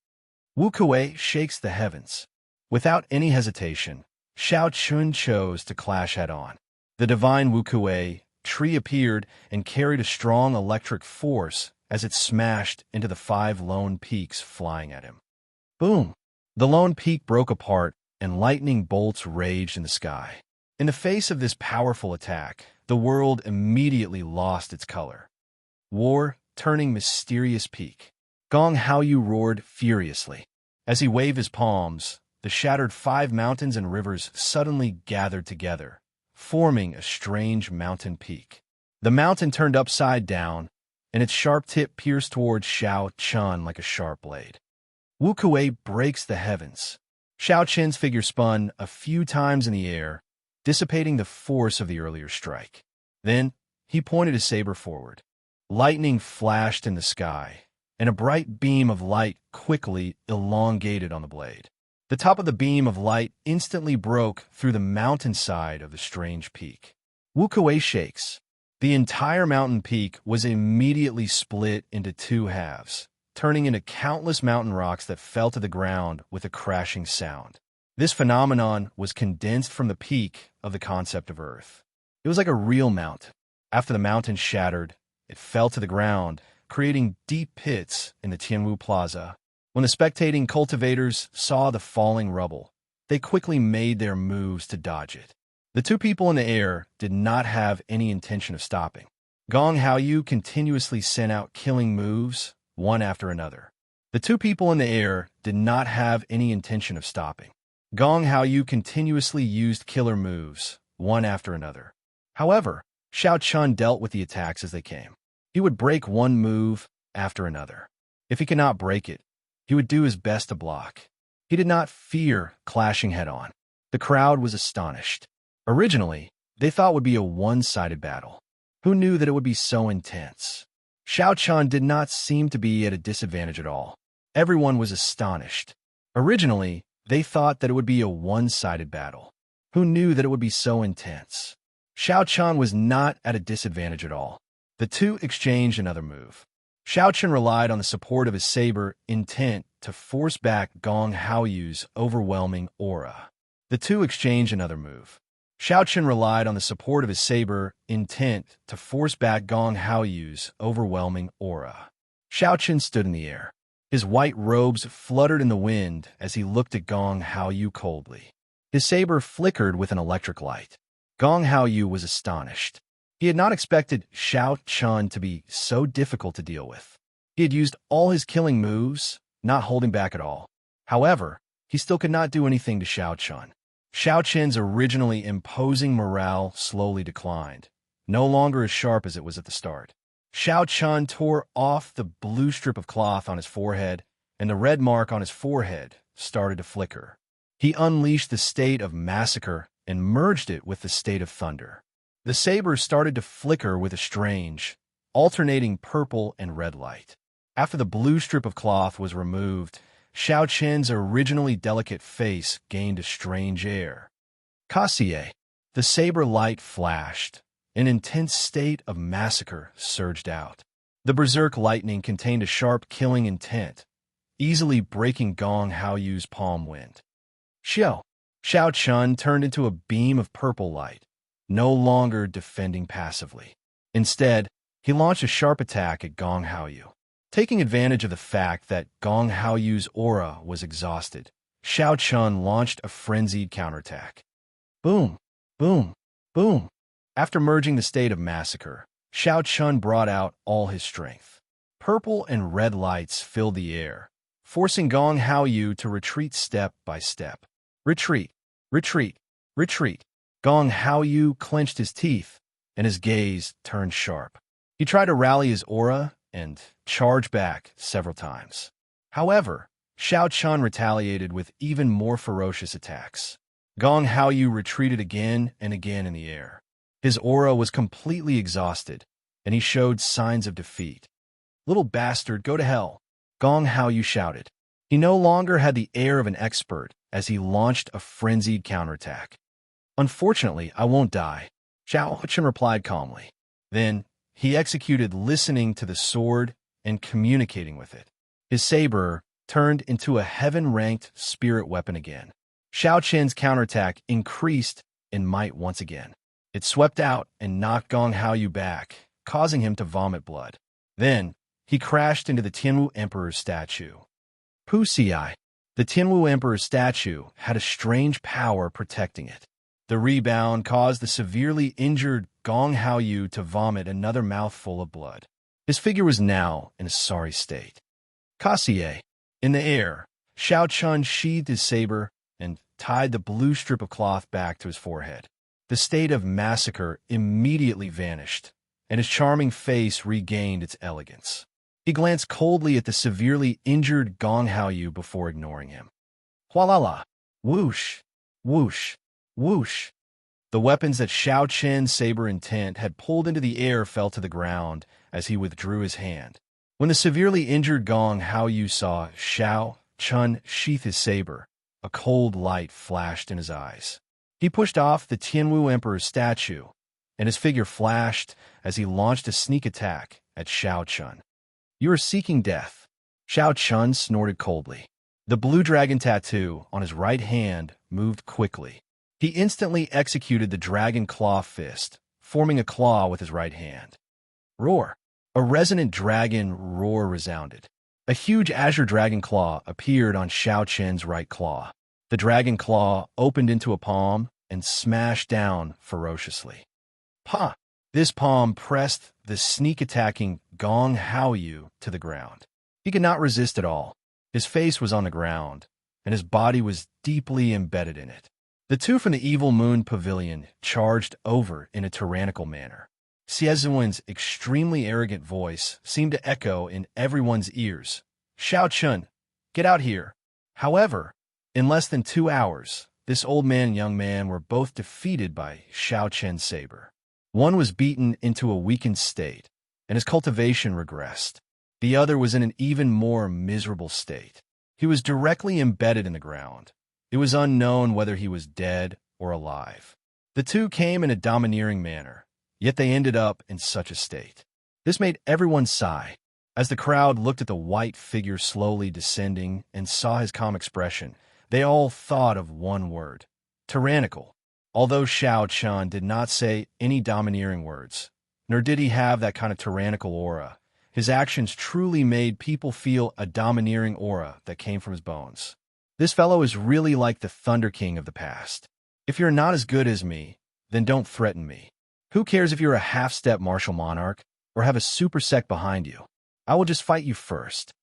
Wu Kuei shakes the heavens. Without any hesitation, Xiao Chun chose to clash head-on. The divine Wu Kuei tree appeared and carried a strong electric force as it smashed into the 5 lone peaks flying at him. Boom! The lone peak broke apart and lightning bolts raged in the sky. In the face of this powerful attack, the world immediately lost its color. War turning mysterious peak. Gong Haoyu roared furiously. As he waved his palms, the shattered 5 mountains and rivers suddenly gathered together, forming a strange mountain peak. The mountain turned upside down, and its sharp tip pierced towards Xiao Chun like a sharp blade. Wu Kuei breaks the heavens. Xiao Chen's figure spun a few times in the air, dissipating the force of the earlier strike. Then, he pointed his saber forward. Lightning flashed in the sky, and a bright beam of light quickly elongated on the blade. The top of the beam of light instantly broke through the mountainside of the strange peak. Wu Kuei shakes. The entire mountain peak was immediately split into 2 halves, turning into countless mountain rocks that fell to the ground with a crashing sound. This phenomenon was condensed from the peak of the concept of Earth. It was like a real mountain. After the mountain shattered, it fell to the ground, creating deep pits in the Tianwu Plaza. When the spectating cultivators saw the falling rubble, they quickly made their moves to dodge it. The 2 people in the air did not have any intention of stopping. Gong Haoyu continuously sent out killing moves, one after another. The two people in the air did not have any intention of stopping. Gong Haoyu continuously used killer moves, one after another. However, Xiao Chun dealt with the attacks as they came. He would break one move after another. If he could not break it, he would do his best to block. He did not fear clashing head-on. The crowd was astonished. Originally, they thought it would be a one-sided battle. Who knew that it would be so intense? Xiao Chun did not seem to be at a disadvantage at all. Everyone was astonished. Originally, they thought that it would be a one-sided battle. Who knew that it would be so intense? Xiao Chun was not at a disadvantage at all. The two exchanged another move. Xiao Chun relied on the support of his saber, intent to force back Gong Haoyu's overwhelming aura. The two exchanged another move. Xiao Chun relied on the support of his saber, intent to force back Gong Haoyu's overwhelming aura. Xiao Chun stood in the air. His white robes fluttered in the wind as he looked at Gong Haoyu coldly. His saber flickered with an electric light. Gong Haoyu was astonished. He had not expected Xiao Chun to be so difficult to deal with. He had used all his killing moves, not holding back at all. However, he still could not do anything to Xiao Chun. Xiao Chun's originally imposing morale slowly declined, no longer as sharp as it was at the start. Xiao Chun tore off the blue strip of cloth on his forehead, and the red mark on his forehead started to flicker. He unleashed the state of massacre and merged it with the state of thunder. The saber started to flicker with a strange, alternating purple and red light. After the blue strip of cloth was removed, Xiao Chen's originally delicate face gained a strange air. Kasie, the saber light flashed. An intense state of massacre surged out. The berserk lightning contained a sharp killing intent, easily breaking Gong Haoyu's palm wind. Xiao Chun turned into a beam of purple light, no longer defending passively. Instead, he launched a sharp attack at Gong Haoyu. Taking advantage of the fact that Gong Haoyu's aura was exhausted, Xiao Chun launched a frenzied counterattack. Boom! Boom! Boom! After merging the state of massacre, Xiao Chun brought out all his strength. Purple and red lights filled the air, forcing Gong Haoyu to retreat step by step. Retreat! Retreat! Retreat! Gong Haoyu clenched his teeth, and his gaze turned sharp. He tried to rally his aura and charge back several times. However, Xiao Chun retaliated with even more ferocious attacks. Gong Haoyu retreated again and again in the air. His aura was completely exhausted, and he showed signs of defeat. "Little bastard, go to hell," Gong Haoyu shouted. He no longer had the air of an expert as he launched a frenzied counterattack. "Unfortunately, I won't die," Xiao Chun replied calmly. Then, he executed listening to the sword and communicating with it. His saber turned into a heaven-ranked spirit weapon again. Xiao Chen's counterattack increased in might once again. It swept out and knocked Gong Haoyu back, causing him to vomit blood. Then, he crashed into the Tianwu Emperor's statue. Puxi, the Tianwu Emperor's statue had a strange power protecting it. The rebound caused the severely injured Gong Haoyu to vomit another mouthful of blood. His figure was now in a sorry state. Kasie, in the air, Xiao Chun sheathed his saber and tied the blue strip of cloth back to his forehead. The state of massacre immediately vanished, and his charming face regained its elegance. He glanced coldly at the severely injured Gong Haoyu before ignoring him. Hualala! Whoosh! Whoosh! Whoosh! The weapons that Xiao Chen's saber intent had pulled into the air fell to the ground as he withdrew his hand. When the severely injured Gong Haoyu saw Xiao Chun sheath his saber, a cold light flashed in his eyes. He pushed off the Tianwu Emperor's statue, and his figure flashed as he launched a sneak attack at Xiao Chun. "You are seeking death," Xiao Chun snorted coldly. The blue dragon tattoo on his right hand moved quickly. He instantly executed the dragon claw fist, forming a claw with his right hand. Roar! A resonant dragon roar resounded. A huge azure dragon claw appeared on Xiao Chen's right claw. The dragon claw opened into a palm and smashed down ferociously. Pa! This palm pressed the sneak-attacking Gong Haoyu to the ground. He could not resist at all. His face was on the ground, and his body was deeply embedded in it. The two from the Evil Moon Pavilion charged over in a tyrannical manner. Xiezuan's extremely arrogant voice seemed to echo in everyone's ears. "Xiao Chun, get out here." However, in less than 2 hours, this old man and young man were both defeated by Xiao Chen's saber. One was beaten into a weakened state, and his cultivation regressed. The other was in an even more miserable state. He was directly embedded in the ground. It was unknown whether he was dead or alive. The two came in a domineering manner, yet they ended up in such a state. This made everyone sigh. As the crowd looked at the white figure slowly descending and saw his calm expression, they all thought of one word: tyrannical. Although Xiao Chun did not say any domineering words, nor did he have that kind of tyrannical aura, his actions truly made people feel a domineering aura that came from his bones. This fellow is really like the Thunder King of the past. If you're not as good as me, then don't threaten me. Who cares if you're a half-step martial monarch or have a super sect behind you? I will just fight you first.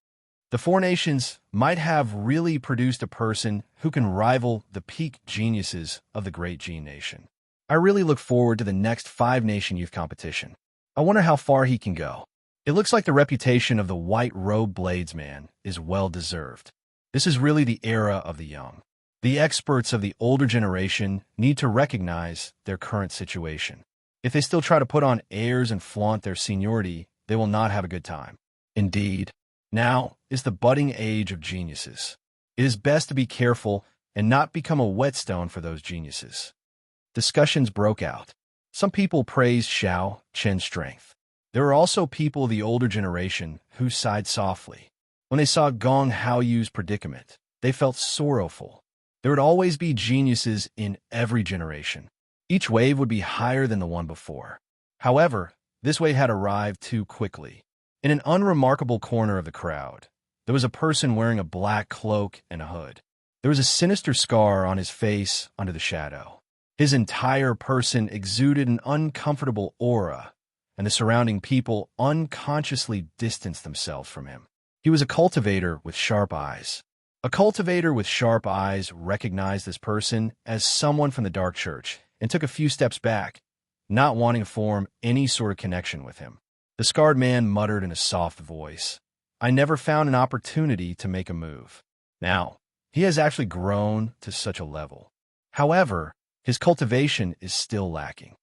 The four nations might have really produced a person who can rival the peak geniuses of the great Gene Nation. I really look forward to the next 5-nation youth competition. I wonder how far he can go. It looks like the reputation of the white-robed bladesman is well-deserved. This is really the era of the young. The experts of the older generation need to recognize their current situation. If they still try to put on airs and flaunt their seniority, they will not have a good time. Indeed, now is the budding age of geniuses. It is best to be careful and not become a whetstone for those geniuses. Discussions broke out. Some people praised Xiao Chen's strength. There were also people of the older generation who sighed softly. When they saw Gong Haoyu's predicament, they felt sorrowful. There would always be geniuses in every generation. Each wave would be higher than the one before. However, this wave had arrived too quickly. In an unremarkable corner of the crowd, there was a person wearing a black cloak and a hood. There was a sinister scar on his face under the shadow. His entire person exuded an uncomfortable aura, and the surrounding people unconsciously distanced themselves from him. He was a cultivator with sharp eyes. A cultivator with sharp eyes recognized this person as someone from the Dark Church and took a few steps back, not wanting to form any sort of connection with him. The scarred man muttered in a soft voice, "I never found an opportunity to make a move." Now, he has actually grown to such a level. However, his cultivation is still lacking.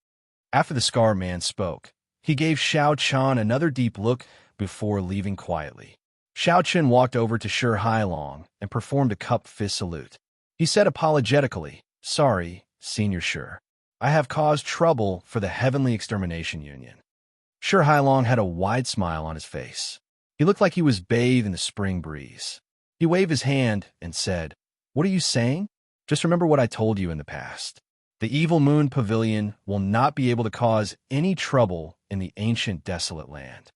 After the scarred man spoke, he gave Xiao Chun another deep look before leaving quietly. Xiao Chun walked over to Shi Hailong and performed a cupped fist salute. He said apologetically, "Sorry, Senior Shi. I have caused trouble for the Heavenly Extermination Union." Shi Hailong had a wide smile on his face. He looked like he was bathed in the spring breeze. He waved his hand and said, "What are you saying? Just remember what I told you in the past. The Evil Moon Pavilion will not be able to cause any trouble in the ancient desolate land.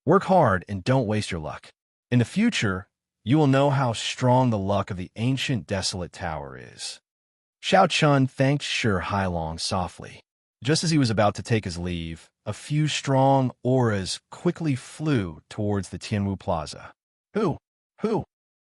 Work hard and don't waste your luck. In the future, you will know how strong the luck of the ancient desolate tower is." Xiao Chun thanked Shi Hailong softly. Just as he was about to take his leave, a few strong auras quickly flew towards the Tianwu Plaza. Who?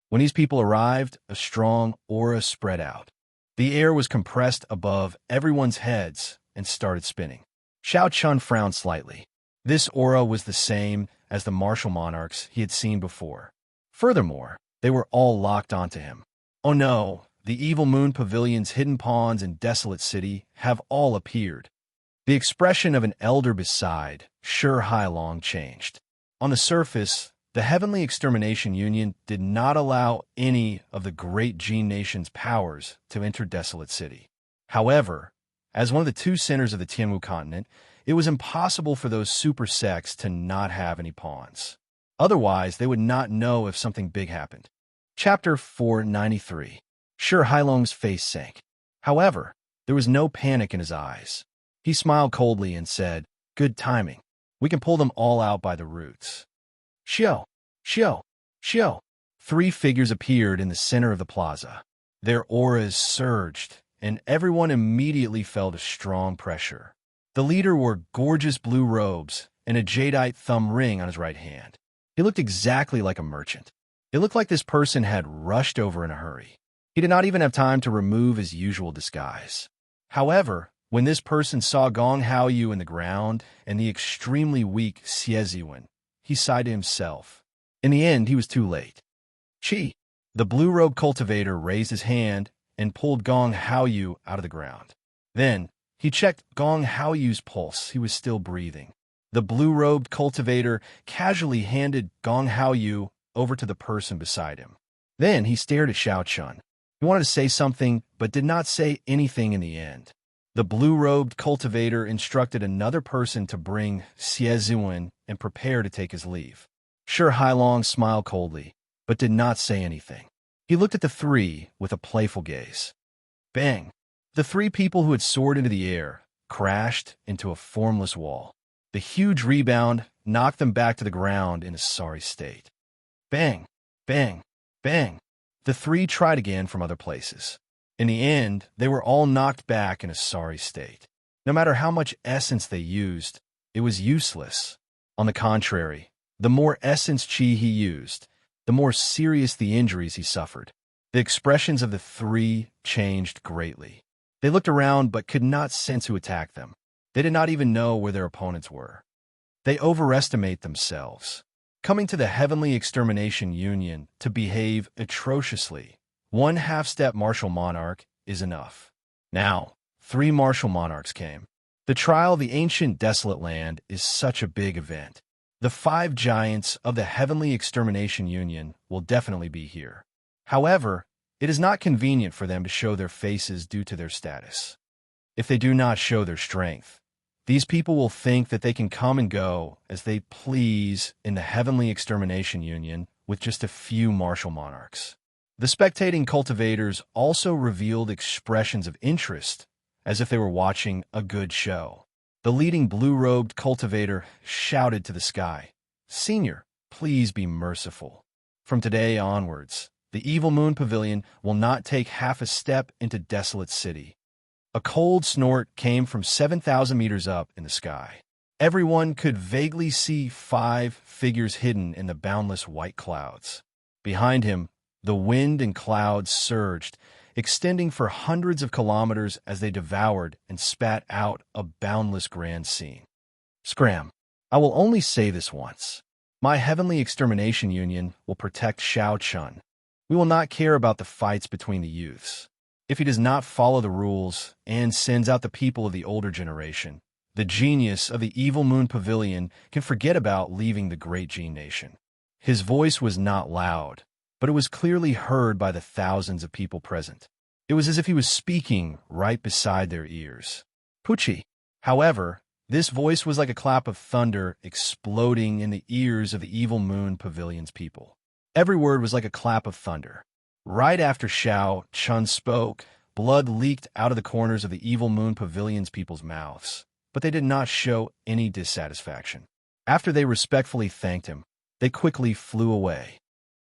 When these people arrived, a strong aura spread out. The air was compressed above everyone's heads and started spinning. Xiao Chun frowned slightly. This aura was the same as the martial monarchs he had seen before. Furthermore, they were all locked onto him. Oh no, the Evil Moon Pavilion's hidden pawns in Desolate City have all appeared. The expression of an elder beside Shi Hailong changed. On the surface, the Heavenly Extermination Union did not allow any of the great Gene Nation's powers to enter Desolate City. However, as one of the two centers of the Tianwu continent, it was impossible for those super sects to not have any pawns. Otherwise, they would not know if something big happened. Chapter 493. Shi Hailong's face sank. However, there was no panic in his eyes. He smiled coldly and said, "Good timing. We can pull them all out by the roots." Xiao! 3 figures appeared in the center of the plaza. Their auras surged, and everyone immediately felt a strong pressure. The leader wore gorgeous blue robes and a jadeite thumb ring on his right hand. He looked exactly like a merchant. It looked like this person had rushed over in a hurry. He did not even have time to remove his usual disguise. However, when this person saw Gong Haoyu in the ground and the extremely weak Xie, he sighed to himself. In the end, he was too late. Chi. The blue-robe cultivator raised his hand and pulled Gong Haoyu out of the ground. Then, he checked Gong Haoyu's pulse. He was still breathing. The blue-robed cultivator casually handed Gong Haoyu over to the person beside him. Then he stared at Xiao Chun. He wanted to say something, but did not say anything in the end. The blue-robed cultivator instructed another person to bring Xie and prepare to take his leave. Shi Hailong smiled coldly, but did not say anything. He looked at the three with a playful gaze. Bang! The three people who had soared into the air crashed into a formless wall. The huge rebound knocked them back to the ground in a sorry state. Bang! Bang! Bang! The three tried again from other places. In the end, they were all knocked back in a sorry state. No matter how much essence they used, it was useless. On the contrary, the more essence chi he used, the more serious the injuries he suffered. The expressions of the three changed greatly. They looked around but could not sense who attacked them. They did not even know where their opponents were. They overestimate themselves. Coming to the Heavenly Extermination Union to behave atrociously, one half-step martial monarch is enough. Now, 3 martial monarchs came. The trial of the ancient desolate land is such a big event. The 5 giants of the Heavenly Extermination Union will definitely be here. However, it is not convenient for them to show their faces due to their status. If they do not show their strength, these people will think that they can come and go as they please in the Heavenly Extermination Union with just a few martial monarchs. The spectating cultivators also revealed expressions of interest, as if they were watching a good show. The leading blue-robed cultivator shouted to the sky, "Senior, please be merciful. From today onwards, the Evil Moon Pavilion will not take half a step into Desolate City." A cold snort came from 7,000 meters up in the sky. Everyone could vaguely see 5 figures hidden in the boundless white clouds. Behind him, the wind and clouds surged, extending for hundreds of kilometers as they devoured and spat out a boundless grand scene. Scram! I will only say this once. My Heavenly Extermination Union will protect Xiao Chun. We will not care about the fights between the youths. If he does not follow the rules and sends out the people of the older generation, the genius of the Evil Moon Pavilion can forget about leaving the Great Gene Nation. His voice was not loud, but it was clearly heard by the thousands of people present. It was as if he was speaking right beside their ears. Pucci. However, this voice was like a clap of thunder exploding in the ears of the Evil Moon Pavilion's people. Every word was like a clap of thunder. Right after Xiao Chun spoke, blood leaked out of the corners of the Evil Moon Pavilion's people's mouths, but they did not show any dissatisfaction. After they respectfully thanked him, they quickly flew away.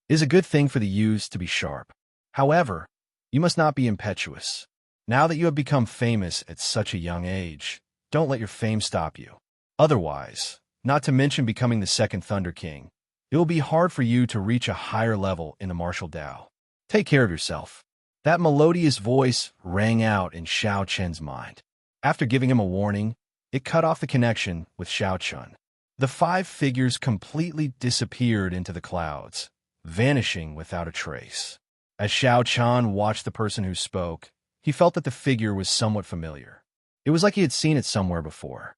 It is a good thing for the youths to be sharp. However, you must not be impetuous. Now that you have become famous at such a young age, don't let your fame stop you. Otherwise, not to mention becoming the second Thunder King, it will be hard for you to reach a higher level in the martial Tao. Take care of yourself. That melodious voice rang out in Xiao Chen's mind. After giving him a warning, it cut off the connection with Xiao Chun. The 5 figures completely disappeared into the clouds, vanishing without a trace. As Xiao Chun watched the person who spoke, he felt that the figure was somewhat familiar. It was like he had seen it somewhere before.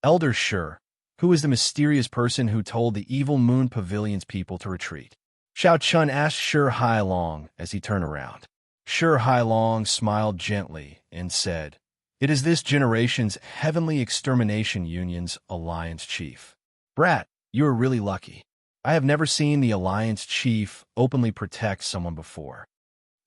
Elder Shi, who was the mysterious person who told the Evil Moon Pavilion's people to retreat. Xiao Chun asked Shi Hailong as he turned around. Shi Hailong smiled gently and said, "It is this generation's Heavenly Extermination Union's Alliance Chief. Brat, you are really lucky. I have never seen the Alliance Chief openly protect someone before."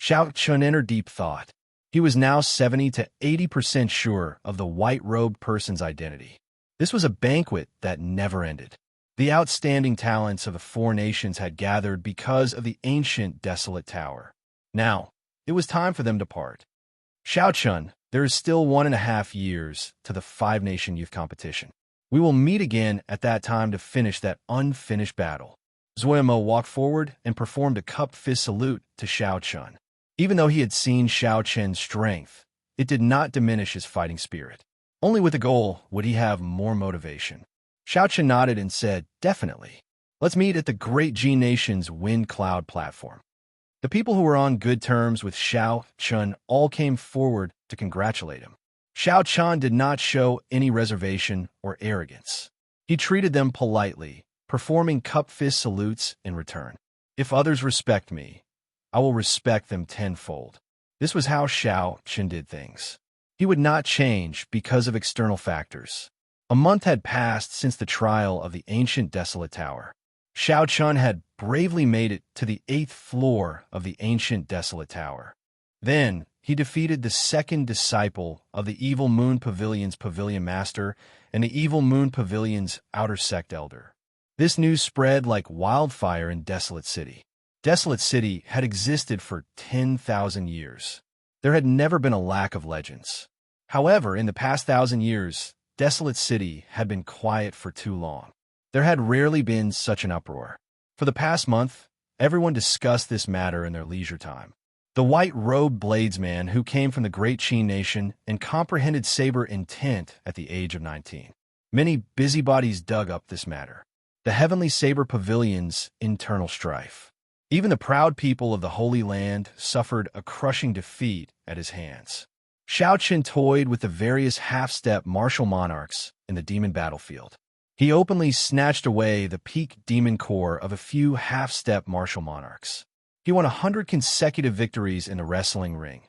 Xiao Chun entered deep thought. He was now 70 to 80% sure of the white-robed person's identity. This was a banquet that never ended. The outstanding talents of the 4 nations had gathered because of the ancient desolate tower. Now, it was time for them to part. Xiao Chun, there is still 1.5 years to the five-nation youth competition. We will meet again at that time to finish that unfinished battle. Zuomo walked forward and performed a cupped fist salute to Xiao Chun. Even though he had seen Xiao Chen's strength, it did not diminish his fighting spirit. Only with the goal would he have more motivation. Xiao Chun nodded and said, "Definitely. Let's meet at the Great G Nation's Wind Cloud platform." The people who were on good terms with Xiao Chun all came forward to congratulate him. Xiao Chun did not show any reservation or arrogance. He treated them politely, performing cup fist salutes in return. "If others respect me, I will respect them tenfold." This was how Xiao Chun did things. He would not change because of external factors. A month had passed since the trial of the ancient desolate tower. Xiao Chun had bravely made it to the 8th floor of the ancient desolate tower. Then he defeated the second disciple of the Evil Moon Pavilion's pavilion master and the Evil Moon Pavilion's outer sect elder. This news spread like wildfire in Desolate City. Desolate City had existed for 10,000 years. There had never been a lack of legends. However, in the past 1,000 years, Desolate City had been quiet for too long. There had rarely been such an uproar. For the past month, everyone discussed this matter in their leisure time. The white-robed bladesman who came from the Great Qi Nation and comprehended saber intent at the age of 19. Many busybodies dug up this matter. The Heavenly Saber Pavilion's internal strife. Even the proud people of the Holy Land suffered a crushing defeat at his hands. Xiao Chun toyed with the various half-step martial monarchs in the demon battlefield. He openly snatched away the peak demon core of a few half-step martial monarchs. He won 100 consecutive victories in the wrestling ring,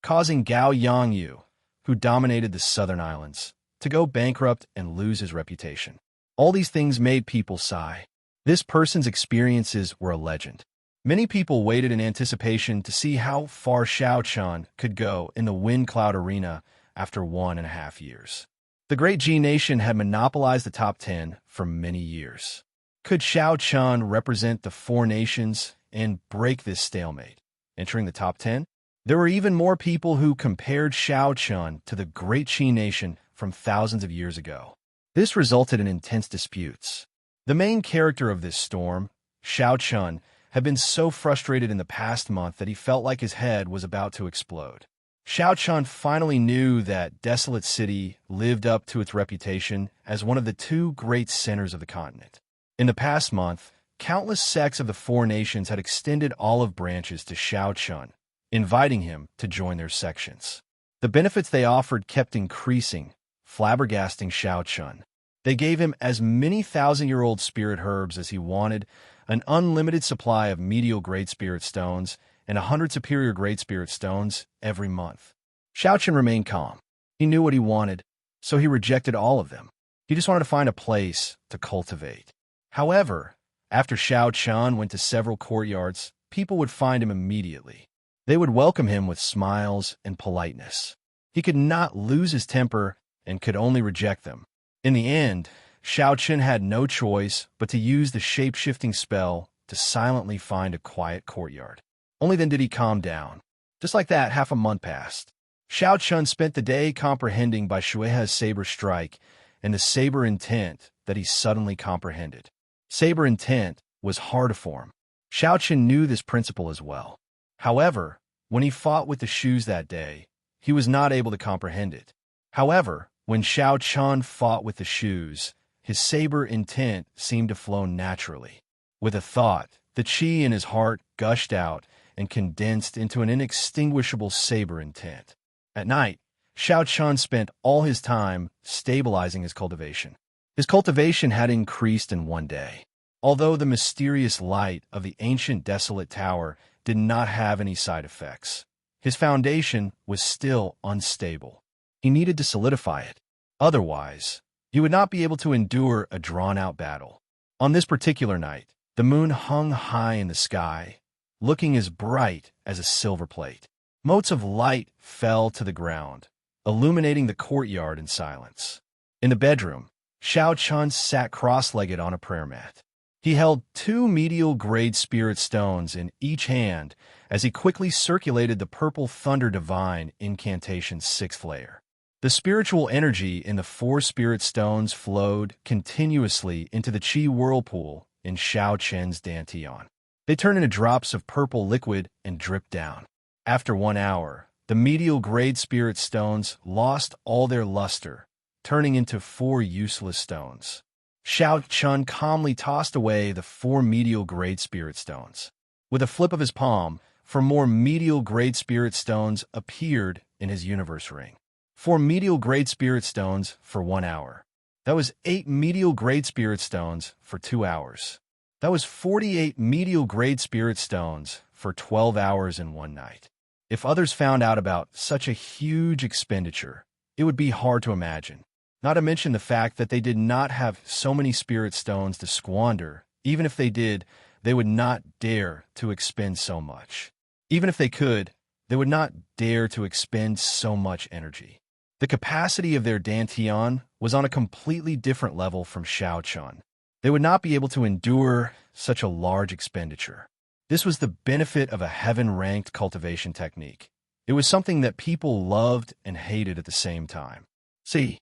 causing Gao Yangyu, who dominated the southern islands, to go bankrupt and lose his reputation. All these things made people sigh. This person's experiences were a legend. Many people waited in anticipation to see how far Xiao Chun could go in the Wind Cloud Arena after 1.5 years. The Great G Nation had monopolized the top 10 for many years. Could Xiao Chun represent the 4 nations and break this stalemate, entering the top 10? There were even more people who compared Xiao Chun to the Great Qi Nation from thousands of years ago. This resulted in intense disputes. The main character of this storm, Xiao Chun, had been so frustrated in the past month that he felt like his head was about to explode. Xiao Chun finally knew that Desolate City lived up to its reputation as one of the 2 great centers of the continent. In the past month, countless sects of the 4 nations had extended olive branches to Xiao Chun, inviting him to join their sections. The benefits they offered kept increasing, flabbergasting Xiao Chun. They gave him as many 1,000-year-old spirit herbs as he wanted, an unlimited supply of medial great spirit stones, and 100 superior great spirit stones every month. Xiao Chun remained calm. He knew what he wanted, so he rejected all of them. He just wanted to find a place to cultivate. However, after Xiao Chun went to several courtyards, people would find him immediately. They would welcome him with smiles and politeness. He could not lose his temper and could only reject them. In the end, Xiao Chun had no choice but to use the shape-shifting spell to silently find a quiet courtyard. Only then did he calm down. Just like that, half a month passed. Xiao Chun spent the day comprehending by Shuehe's saber strike and the saber intent that he suddenly comprehended. Saber intent was hard to form. Xiao Chun knew this principle as well. However, when he fought with the shoes that day, he was not able to comprehend it. However, when Xiao Chun fought with the shoes, his saber intent seemed to flow naturally. With a thought, the qi in his heart gushed out and condensed into an inextinguishable saber intent. At night, Xiao Chun spent all his time stabilizing his cultivation. His cultivation had increased in one day. Although the mysterious light of the ancient desolate tower did not have any side effects, his foundation was still unstable. He needed to solidify it. Otherwise, he would not be able to endure a drawn-out battle. On this particular night, the moon hung high in the sky, looking as bright as a silver plate. Motes of light fell to the ground, illuminating the courtyard in silence. In the bedroom, Xiao Chun sat cross-legged on a prayer mat. He held 2 medial-grade spirit stones in each hand as he quickly circulated the purple thunder divine incantation's 6th layer. The spiritual energy in the 4 spirit stones flowed continuously into the Qi whirlpool in Xiao Chen's dantian. They turned into drops of purple liquid and dripped down. After 1 hour, the medial-grade spirit stones lost all their luster, turning into 4 useless stones. Xiao Chun calmly tossed away the 4 medial-grade spirit stones. With a flip of his palm, 4 more medial-grade spirit stones appeared in his universe ring. 4 medial-grade spirit stones for 1 hour. That was 8 medial-grade spirit stones for 2 hours. That was 48 medial-grade spirit stones for 12 hours and 1 night. If others found out about such a huge expenditure, it would be hard to imagine. Not to mention the fact that they did not have so many spirit stones to squander. Even if they did, they would not dare to expend so much. Even if they could, they would not dare to expend so much energy. The capacity of their dantian was on a completely different level from Xiao Chun. They would not be able to endure such a large expenditure. This was the benefit of a heaven-ranked cultivation technique. It was something that people loved and hated at the same time. See.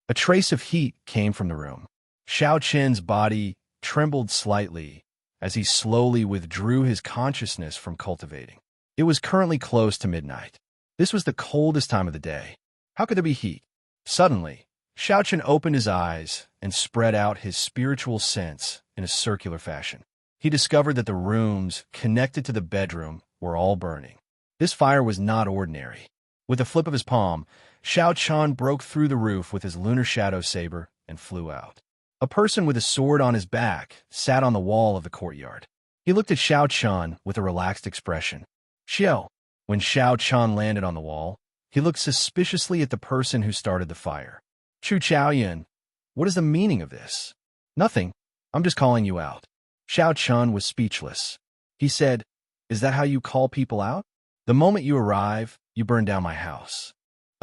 A trace of heat came from the room. Xiao Chen's body trembled slightly as he slowly withdrew his consciousness from cultivating. It was currently close to midnight. This was the coldest time of the day. How could there be heat? Suddenly, Xiao Chen opened his eyes and spread out his spiritual sense in a circular fashion. He discovered that the rooms connected to the bedroom were all burning. This fire was not ordinary. With a flip of his palm, Xiao Chen broke through the roof with his lunar shadow saber and flew out. A person with a sword on his back sat on the wall of the courtyard. He looked at Xiao Chen with a relaxed expression. Xiao. When Xiao Chen landed on the wall, he looked suspiciously at the person who started the fire. Chu Chaoyan, what is the meaning of this? Nothing. I'm just calling you out. Xiao Chen was speechless. He said, Is that how you call people out? The moment you arrive, you burn down my house.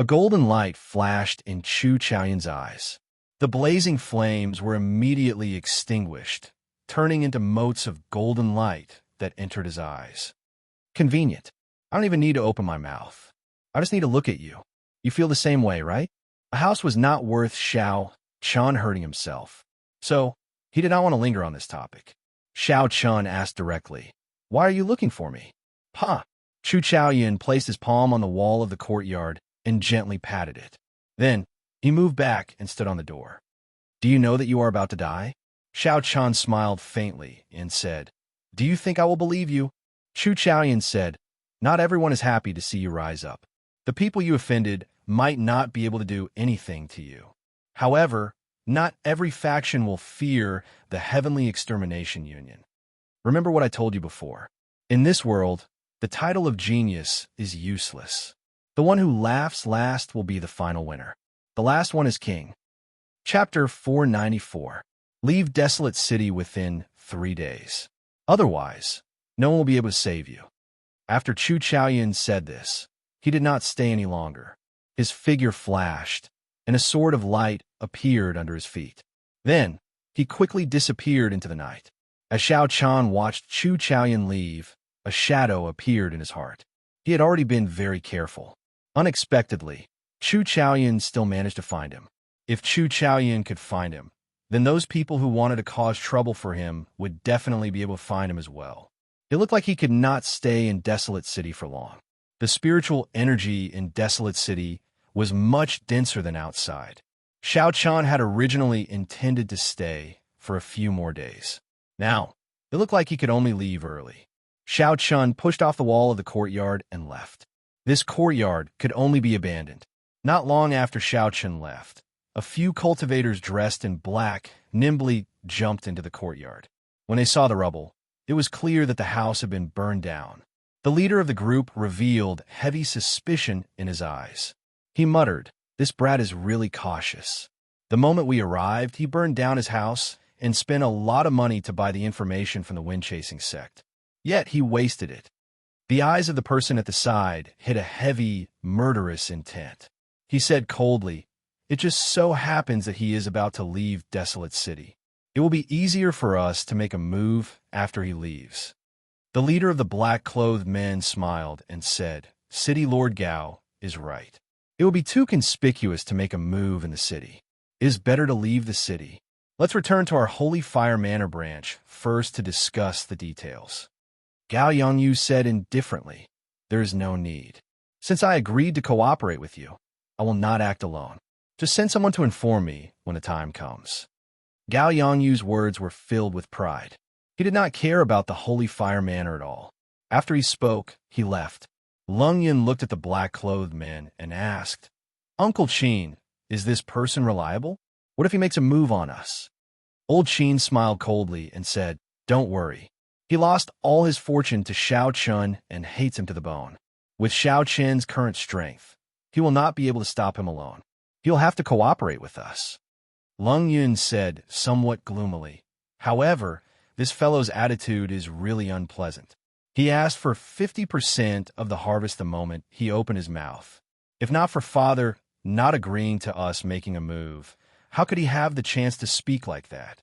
A golden light flashed in Chu Chaoyan's eyes. The blazing flames were immediately extinguished, turning into motes of golden light that entered his eyes. Convenient. I don't even need to open my mouth. I just need to look at you. You feel the same way, right? A house was not worth Xiao Chen hurting himself. So, he did not want to linger on this topic. Xiao Chen asked directly, Why are you looking for me? Ha! Chu Chaoyan placed his palm on the wall of the courtyard and gently patted it. Then, he moved back and stood on the door. Do you know that you are about to die? Xiao Chen smiled faintly and said, Do you think I will believe you? Chu Chaoyan said, Not everyone is happy to see you rise up. The people you offended might not be able to do anything to you. However, not every faction will fear the Heavenly Extermination Union. Remember what I told you before. In this world, the title of genius is useless. The one who laughs last will be the final winner. The last one is king. Chapter 494. Leave desolate city within 3 days. Otherwise, no one will be able to save you. After Chu Chaoyan said this, he did not stay any longer. His figure flashed, and a sword of light appeared under his feet. Then, he quickly disappeared into the night. As Xiao Chen watched Chu Chaoyan leave, a shadow appeared in his heart. He had already been very careful. Unexpectedly, Chu Chaoyan still managed to find him. If Chu Chaoyan could find him, then those people who wanted to cause trouble for him would definitely be able to find him as well. It looked like he could not stay in Desolate City for long. The spiritual energy in Desolate City was much denser than outside. Xiao Chen had originally intended to stay for a few more days. Now, it looked like he could only leave early. Xiao Chen pushed off the wall of the courtyard and left. This courtyard could only be abandoned. Not long after Xiao Chen left, a few cultivators dressed in black nimbly jumped into the courtyard. When they saw the rubble, it was clear that the house had been burned down. The leader of the group revealed heavy suspicion in his eyes. He muttered, This brat is really cautious. The moment we arrived, he burned down his house and spent a lot of money to buy the information from the wind-chasing sect. Yet he wasted it. The eyes of the person at the side hid a heavy, murderous intent. He said coldly, It just so happens that he is about to leave Desolate City. It will be easier for us to make a move after he leaves. The leader of the black-clothed men smiled and said, City Lord Gao is right. It will be too conspicuous to make a move in the city. It is better to leave the city. Let's return to our Holy Fire Manor branch first to discuss the details. Gao Yongyu said indifferently, There is no need. Since I agreed to cooperate with you, I will not act alone. Just send someone to inform me when the time comes. Gao Yongyu's words were filled with pride. He did not care about the Holy Fire Manor at all. After he spoke, he left. Lung Yin looked at the black-clothed man and asked, Uncle Qin, is this person reliable? What if he makes a move on us? Old Qin smiled coldly and said, Don't worry. He lost all his fortune to Xiao Chun and hates him to the bone. With Xiao Chen's current strength, he will not be able to stop him alone. He'll have to cooperate with us. Lung Yun said, somewhat gloomily. However, this fellow's attitude is really unpleasant. He asked for 50% of the harvest the moment he opened his mouth. If not for Father not agreeing to us making a move, how could he have the chance to speak like that?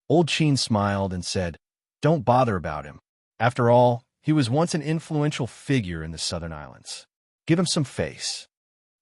Old Qin smiled and said, Don't bother about him. After all, he was once an influential figure in the Southern Islands. Give him some face.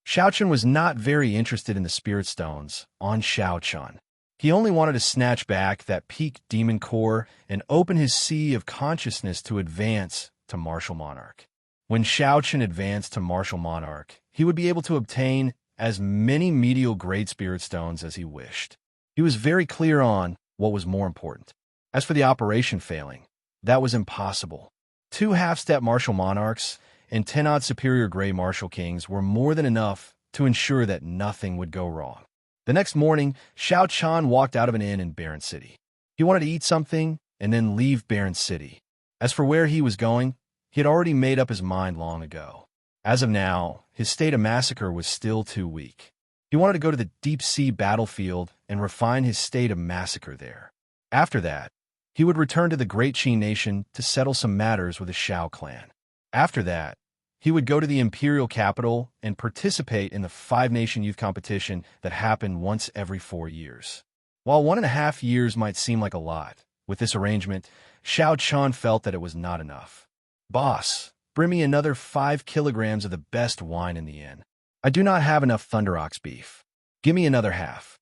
Xiao Chun was not very interested in the spirit stones on Xiao Chun. He only wanted to snatch back that peak demon core and open his sea of consciousness to advance to Martial Monarch. When Xiao Chun advanced to Martial Monarch, he would be able to obtain as many medial great spirit stones as he wished. He was very clear on what was more important. As for the operation failing, that was impossible. 2 half-step Martial Monarchs and 10-odd superior gray Martial Kings were more than enough to ensure that nothing would go wrong. The next morning, Xiao Chan walked out of an inn in Barren City. He wanted to eat something and then leave Barren City. As for where he was going, he had already made up his mind long ago. As of now, his state of massacre was still too weak. He wanted to go to the deep-sea battlefield and refine his state of massacre there. After that, he would return to the Great Qin Nation to settle some matters with the Shao clan. After that, he would go to the imperial capital and participate in the 5-nation youth competition that happened once every 4 years. While 1.5 years might seem like a lot, with this arrangement, Xiao Chun felt that it was not enough. Boss, bring me another 5 kilograms of the best wine in the inn. I do not have enough Thunder Ox beef. Give me another half.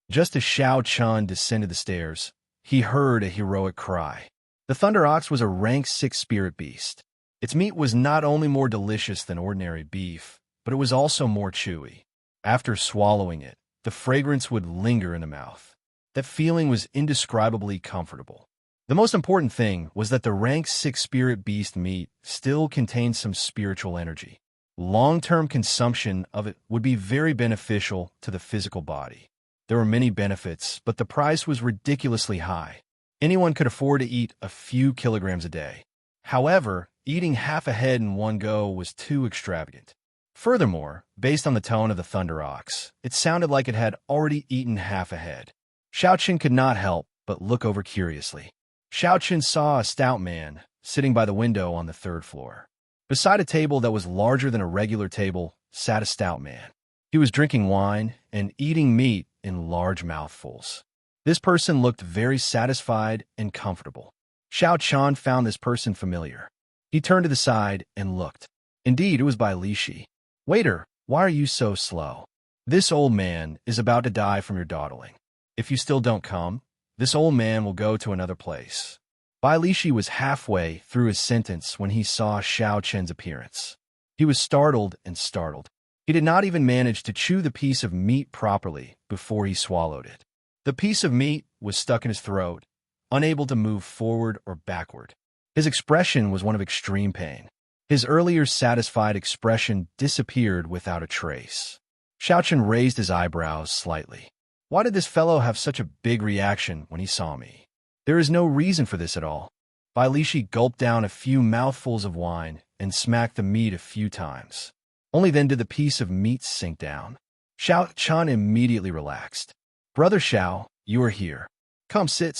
Just as Xiao Chun descended the stairs, he heard a heroic cry. The Thunder Ox was a rank 6 spirit beast. Its meat was not only more delicious than ordinary beef, but it was also more chewy. After swallowing it, the fragrance would linger in the mouth. That feeling was indescribably comfortable. The most important thing was that the rank 6 spirit beast meat still contained some spiritual energy. Long-term consumption of it would be very beneficial to the physical body. There were many benefits, but the price was ridiculously high. Anyone could afford to eat a few kilograms a day. However, eating half a head in one go was too extravagant. Furthermore, based on the tone of the Thunder Ox, it sounded like it had already eaten half a head. Xiao Qin could not help but look over curiously. Xiao Qin saw a stout man sitting by the window on the 3rd floor. Beside a table that was larger than a regular table sat a stout man. He was drinking wine and eating meat in large mouthfuls. This person looked very satisfied and comfortable. Xiao Chun found this person familiar. He turned to the side and looked. Indeed, it was Bai Lishi. Waiter, why are you so slow? This old man is about to die from your dawdling. If you still don't come, this old man will go to another place. Bai Lishi was halfway through his sentence when he saw Xiao Chen's appearance. He was startled and startled. He did not even manage to chew the piece of meat properly before he swallowed it. The piece of meat was stuck in his throat, unable to move forward or backward. His expression was one of extreme pain. His earlier satisfied expression disappeared without a trace. Xiao Chen raised his eyebrows slightly. Why did this fellow have such a big reaction when he saw me? There is no reason for this at all. Bai Lishi gulped down a few mouthfuls of wine and smacked the meat a few times. Only then did the piece of meat sink down. Xiao Chen immediately relaxed. Brother Xiao, you are here. Come sit.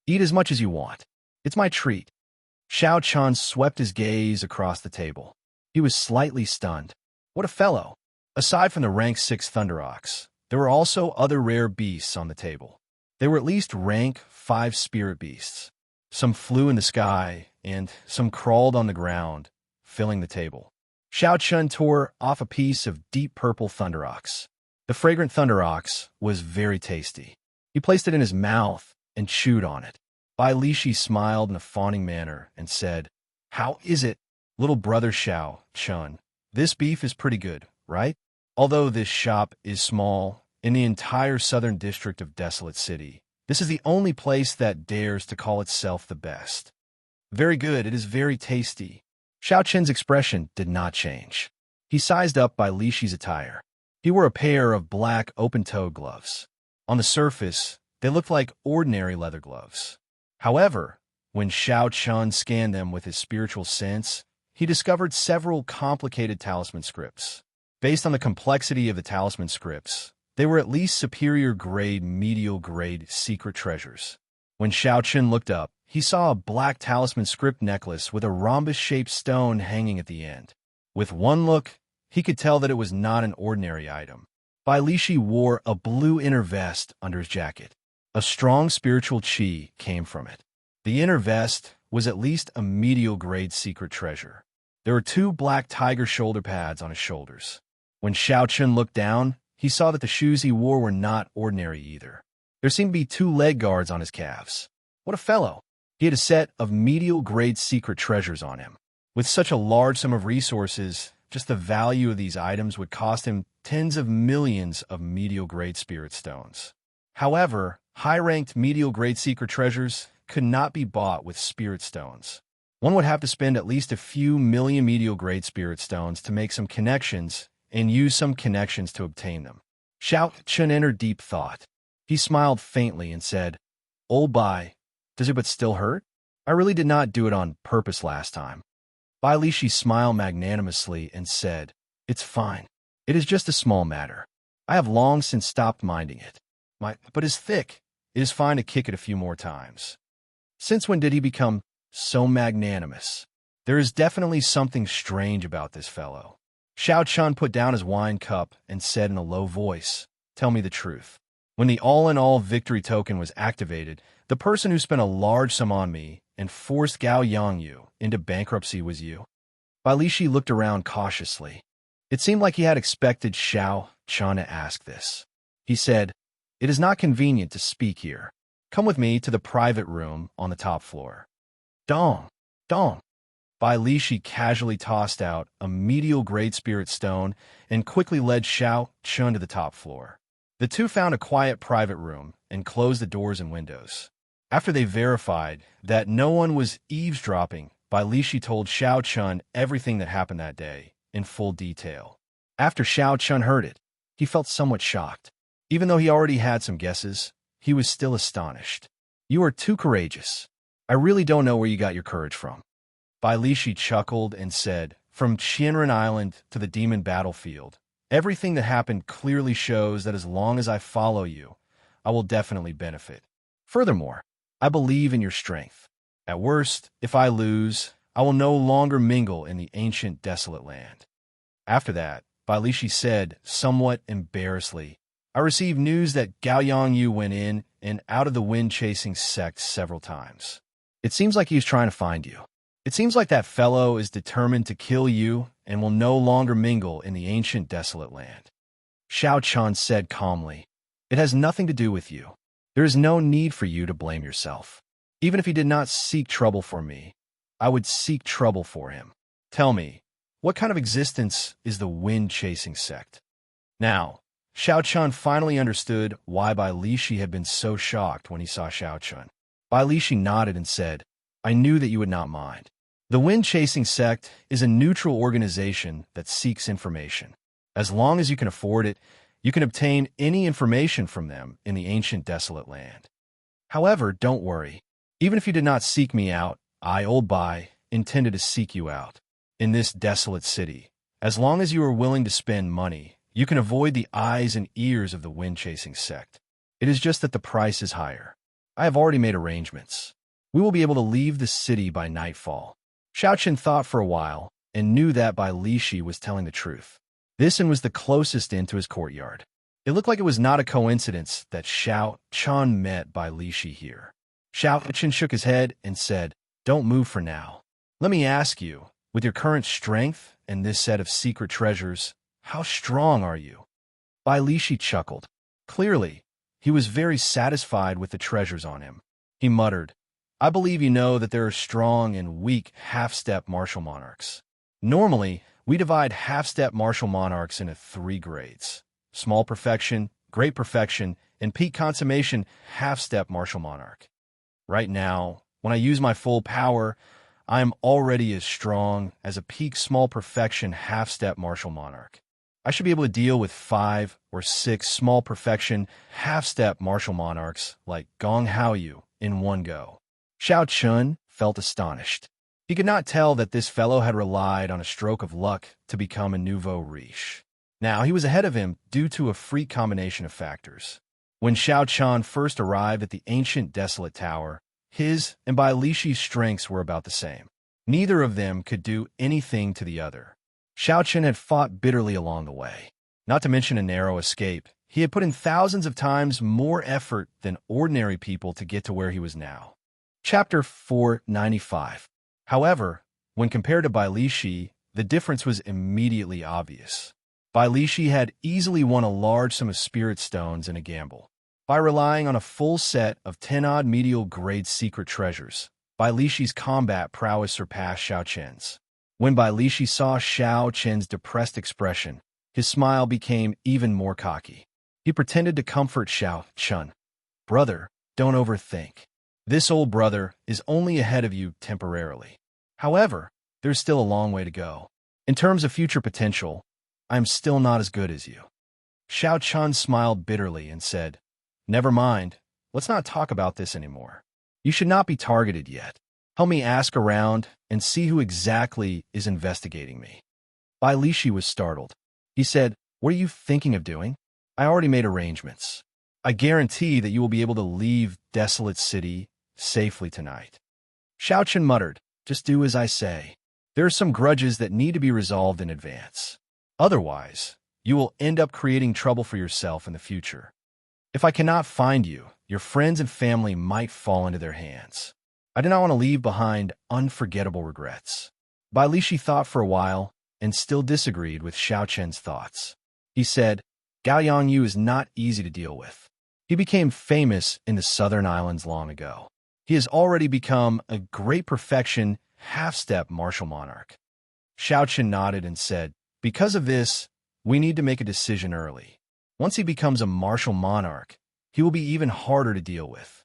Eat as much as you want. It's my treat. Xiao Chen swept his gaze across the table. He was slightly stunned. What a fellow! Aside from the rank 6 Thunder Ox, there were also other rare beasts on the table. They were at least rank 5 spirit beasts. Some flew in the sky, and some crawled on the ground, filling the table. Xiao Chun tore off a piece of deep purple thunder ox. The fragrant thunder ox was very tasty. He placed it in his mouth and chewed on it. Bai Lishi smiled in a fawning manner and said, "How is it, little brother Xiao Chun? This beef is pretty good, right? Although this shop is small, in the entire southern district of Desolate City, this is the only place that dares to call itself the best." "Very good, it is very tasty." Xiao Chen's expression did not change. He sized up Bai Lishi's attire. He wore a pair of black open-toed gloves. On the surface, they looked like ordinary leather gloves. However, when Xiao Chun scanned them with his spiritual sense, he discovered several complicated talisman scripts. Based on the complexity of the talisman scripts, they were at least superior-grade, medial-grade secret treasures. When Xiao Chun looked up, he saw a black talisman script necklace with a rhombus-shaped stone hanging at the end. With one look, he could tell that it was not an ordinary item. Bai Lishi wore a blue inner vest under his jacket. A strong spiritual qi came from it. The inner vest was at least a medial-grade secret treasure. There were 2 black tiger shoulder pads on his shoulders. When Xiao Chun looked down, he saw that the shoes he wore were not ordinary either. There seemed to be 2 leg guards on his calves. What a fellow! He had a set of medial-grade secret treasures on him. With such a large sum of resources, just the value of these items would cost him tens of millions of medial-grade spirit stones. However, high-ranked medial-grade secret treasures could not be bought with spirit stones. One would have to spend at least a few million medial-grade spirit stones to make some connections and use some connections to obtain them. Xiao Chun entered deep thought. He smiled faintly and said, "Old Bai, does it but still hurt? I really did not do it on purpose last time." Bai Lishi smiled magnanimously and said, "It's fine. It is just a small matter. I have long since stopped minding it. But it's thick. It is fine to kick it a few more times." Since when did he become so magnanimous? There is definitely something strange about this fellow. Xiao Chun put down his wine cup and said in a low voice, "Tell me the truth. When the all-in-all victory token was activated, the person who spent a large sum on me and forced Gao Yangyu into bankruptcy was you?" Bai Lishi looked around cautiously. It seemed like he had expected Xiao Chun to ask this. He said, "It is not convenient to speak here. Come with me to the private room on the top floor." Dong! Dong! Bai Lishi casually tossed out a medial-grade spirit stone and quickly led Xiao Chun to the top floor. The two found a quiet private room and closed the doors and windows. After they verified that no one was eavesdropping, Bai Lishi told Xiao Chun everything that happened that day, in full detail. After Xiao Chun heard it, he felt somewhat shocked. Even though he already had some guesses, he was still astonished. "You are too courageous. I really don't know where you got your courage from." Bai Lishi chuckled and said, "From Qianren Island to the demon battlefield, everything that happened clearly shows that as long as I follow you, I will definitely benefit. Furthermore, I believe in your strength. At worst, if I lose, I will no longer mingle in the ancient desolate land." After that, Bai Lishi said, somewhat embarrassedly, "I received news that Gao Yangyu went in and out of the wind-chasing sect several times. It seems like he's trying to find you. It seems like that fellow is determined to kill you and will no longer mingle in the ancient desolate land." Xiao Chun said calmly, "It has nothing to do with you. There is no need for you to blame yourself. Even if he did not seek trouble for me, I would seek trouble for him. Tell me, what kind of existence is the wind-chasing sect?" Now, Xiao Chun finally understood why Bai Lishi had been so shocked when he saw Xiao Chun. Bai Lishi nodded and said, "I knew that you would not mind. The wind-chasing sect is a neutral organization that seeks information. As long as you can afford it, you can obtain any information from them in the ancient desolate land. However, don't worry. Even if you did not seek me out, I, Old Bai, intended to seek you out. In this desolate city, as long as you are willing to spend money, you can avoid the eyes and ears of the wind-chasing sect. It is just that the price is higher. I have already made arrangements. We will be able to leave the city by nightfall." Xiao Chun thought for a while and knew that Bai Lishi was telling the truth. This inn was the closest inn to his courtyard. It looked like it was not a coincidence that Xiao Chun met Bai Lishi here. Xiao Chun shook his head and said, "Don't move for now. Let me ask you, with your current strength and this set of secret treasures, how strong are you?" Bai Lishi chuckled. Clearly, he was very satisfied with the treasures on him. He muttered, "I believe you know that there are strong and weak half-step martial monarchs. Normally, we divide half-step martial monarchs into 3 grades: small perfection, great perfection, and peak consummation half-step martial monarch. Right now, when I use my full power, I am already as strong as a peak small perfection half-step martial monarch. I should be able to deal with 5 or 6 small perfection half-step martial monarchs like Gong Haoyu in one go." Xiao Chun felt astonished. He could not tell that this fellow had relied on a stroke of luck to become a nouveau riche. Now he was ahead of him due to a freak combination of factors. When Xiao Chun first arrived at the ancient desolate tower, his and Bai Lishi's strengths were about the same. Neither of them could do anything to the other. Xiao Chun had fought bitterly along the way. Not to mention a narrow escape, he had put in thousands of times more effort than ordinary people to get to where he was now. Chapter 495. However, when compared to Bai Lishi, the difference was immediately obvious. Bai Lishi had easily won a large sum of spirit stones in a gamble. By relying on a full set of 10-odd medial grade secret treasures, Bai Lishi's combat prowess surpassed Xiao Chen's. When Bai Lishi saw Xiao Chen's depressed expression, his smile became even more cocky. He pretended to comfort Xiao Chun. "Brother, don't overthink. This old brother is only ahead of you temporarily. However, there's still a long way to go. In terms of future potential, I'm still not as good as you." Xiao Chun smiled bitterly and said, "Never mind. Let's not talk about this anymore. You should not be targeted yet. Help me ask around and see who exactly is investigating me." Bai Lishi was startled. He said, "What are you thinking of doing? I already made arrangements. I guarantee that you will be able to leave Desolate City safely tonight." Xiao Chun muttered, "Just do as I say. There are some grudges that need to be resolved in advance. Otherwise, you will end up creating trouble for yourself in the future. If I cannot find you, your friends and family might fall into their hands. I do not want to leave behind unforgettable regrets." Bai Lishi thought for a while and still disagreed with Xiao Chen's thoughts. He said, "Gao Yongyu is not easy to deal with. He became famous in the southern islands long ago. He has already become a great perfection half-step martial monarch." Xiao Chen nodded and said, "Because of this, we need to make a decision early. Once he becomes a martial monarch, he will be even harder to deal with."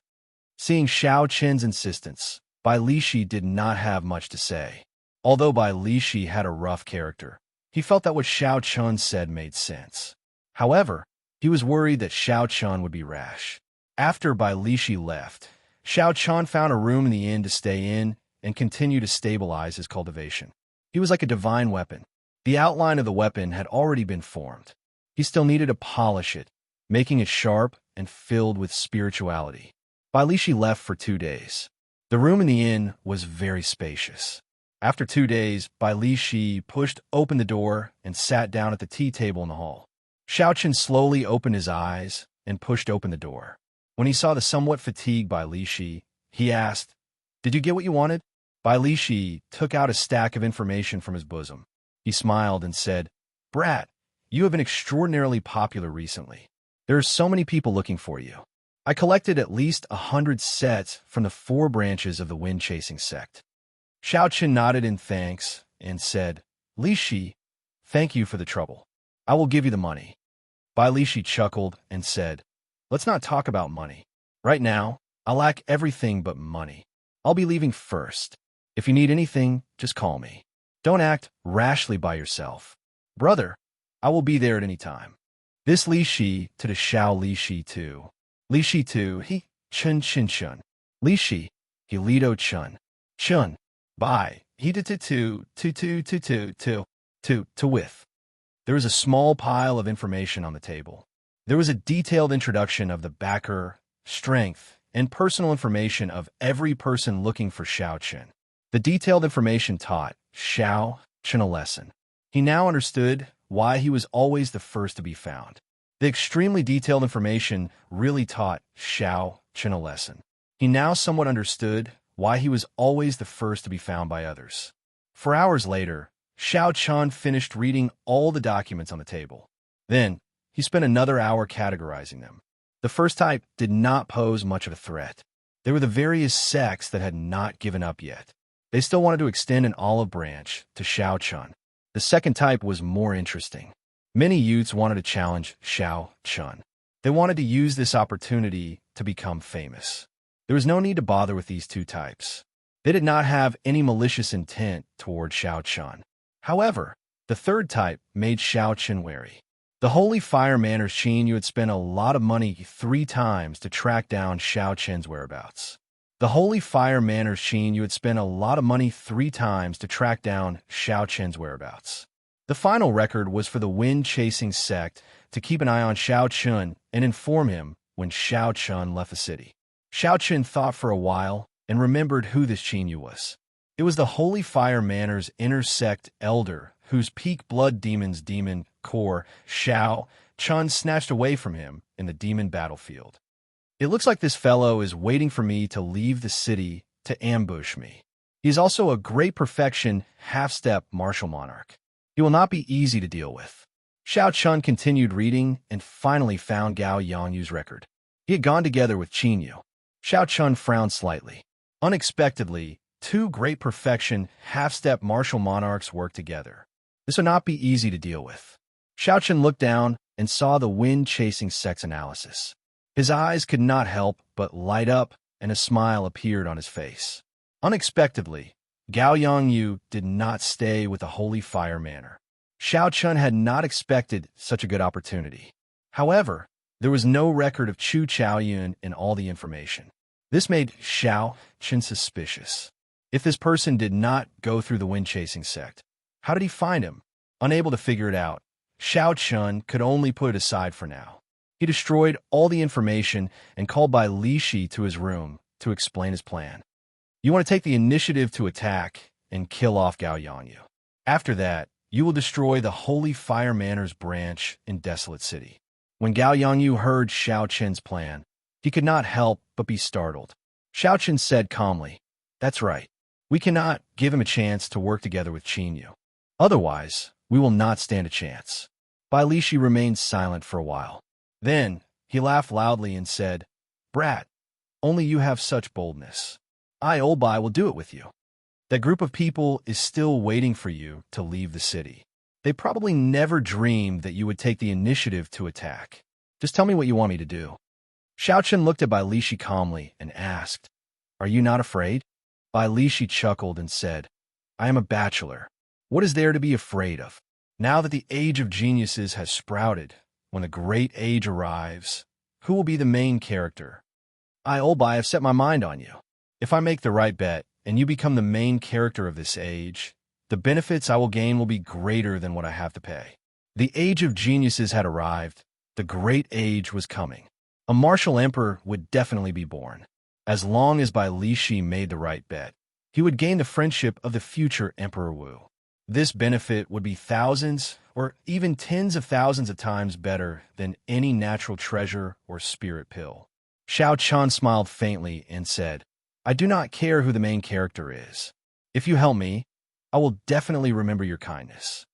Seeing Xiao Chen's insistence, Bai Lishi did not have much to say. Although Bai Lishi had a rough character, he felt that what Xiao Chun said made sense. However, he was worried that Xiao Chun would be rash. After Bai Lishi left, Xiao Chun found a room in the inn to stay in and continue to stabilize his cultivation. He was like a divine weapon. The outline of the weapon had already been formed. He still needed to polish it, making it sharp and filled with spirituality. Bai Lishi left for 2 days. The room in the inn was very spacious. After 2 days, Bai Lishi pushed open the door and sat down at the tea table in the hall. Xiao Chen slowly opened his eyes and pushed open the door. When he saw the somewhat fatigued Bai Lishi, he asked, "Did you get what you wanted?" Bai Lishi took out a stack of information from his bosom. He smiled and said, "Brat, you have been extraordinarily popular recently. There are so many people looking for you. I collected at least 100 sets from the 4 branches of the wind-chasing sect." Xiao Chen nodded in thanks and said, "Lishi, thank you for the trouble. I will give you the money." Bai Lishi chuckled and said, "Let's not talk about money. Right now, I lack everything but money. I'll be leaving first. If you need anything, just call me. Don't act rashly by yourself. Brother, I will be there at any time." This Lishi to the Xiao Lishi too. Lishi to he Chun Chin Chun. Lishi he Lido Chun. Chun by he to with. There was a small pile of information on the table. There was a detailed introduction of the backer, strength, and personal information of every person looking for Xiao Chen. The detailed information taught Xiao Chen a lesson. He now understood why he was always the first to be found. The extremely detailed information really taught Xiao Chen a lesson. He now somewhat understood why he was always the first to be found by others. 4 hours later, Xiao Chen finished reading all the documents on the table. Then, he spent another hour categorizing them. The first type did not pose much of a threat. They were the various sects that had not given up yet. They still wanted to extend an olive branch to Xiao Chen. The second type was more interesting. Many youths wanted to challenge Xiao Chen. They wanted to use this opportunity to become famous. There was no need to bother with these two types. They did not have any malicious intent toward Xiao Chen. However, the third type made Xiao Chen wary. The Holy Fire Manor's Qin Yu had spent a lot of money 3 times to track down Xiao Chen's whereabouts. The Holy Fire Manor's Qin Yu had spent a lot of money 3 times to track down Xiao Chen's whereabouts. The final record was for the wind-chasing sect to keep an eye on Xiao Chen and inform him when Xiao Chen left the city. Xiao Chen thought for a while and remembered who this Qin Yu was. It was the Holy Fire Manor's inner sect elder, whose peak blood demon's demon core, Xiao Chen, snatched away from him in the demon battlefield. It looks like this fellow is waiting for me to leave the city to ambush me. He is also a great perfection half-step martial monarch. He will not be easy to deal with. Xiao Chen continued reading and finally found Gao Yangyu's record. He had gone together with Qin Yu. Xiao Chen frowned slightly. Unexpectedly, 2 great perfection half-step martial monarchs worked together. This would not be easy to deal with. Xiao Chen looked down and saw the wind-chasing sex analysis. His eyes could not help but light up, and a smile appeared on his face. Unexpectedly, Gao Yangyu did not stay with the Holy Fire Manor. Xiao Chen had not expected such a good opportunity. However, there was no record of Chu Chaoyun in all the information. This made Xiao Chen suspicious. If this person did not go through the wind-chasing sect, how did he find him? Unable to figure it out, Xiao Chen could only put it aside for now. He destroyed all the information and called by Li Shi to his room to explain his plan. You want to take the initiative to attack and kill off Gao Yangyu. After that, you will destroy the Holy Fire Manor's branch in Desolate City. When Gao Yangyu heard Xiao Chen's plan, he could not help but be startled. Xiao Chen said calmly, "That's right. We cannot give him a chance to work together with Qin Yu. Otherwise, we will not stand a chance." Bai Lishi remained silent for a while. Then, he laughed loudly and said, "Brat, only you have such boldness. I, Old Bai, will do it with you. That group of people is still waiting for you to leave the city. They probably never dreamed that you would take the initiative to attack. Just tell me what you want me to do." Xiao Chen looked at Bai Lishi calmly and asked, "Are you not afraid?" Bai Lishi chuckled and said, "I am a bachelor. What is there to be afraid of? Now that the age of geniuses has sprouted, when the great age arrives, who will be the main character? I, Old Bai, have set my mind on you. If I make the right bet, and you become the main character of this age, the benefits I will gain will be greater than what I have to pay." The age of geniuses had arrived. The great age was coming. A martial emperor would definitely be born. As long as Bai Lishi made the right bet, he would gain the friendship of the future Emperor Wu. This benefit would be thousands or even tens of thousands of times better than any natural treasure or spirit pill. Xiao Chen smiled faintly and said, "I do not care who the main character is. If you help me, I will definitely remember your kindness."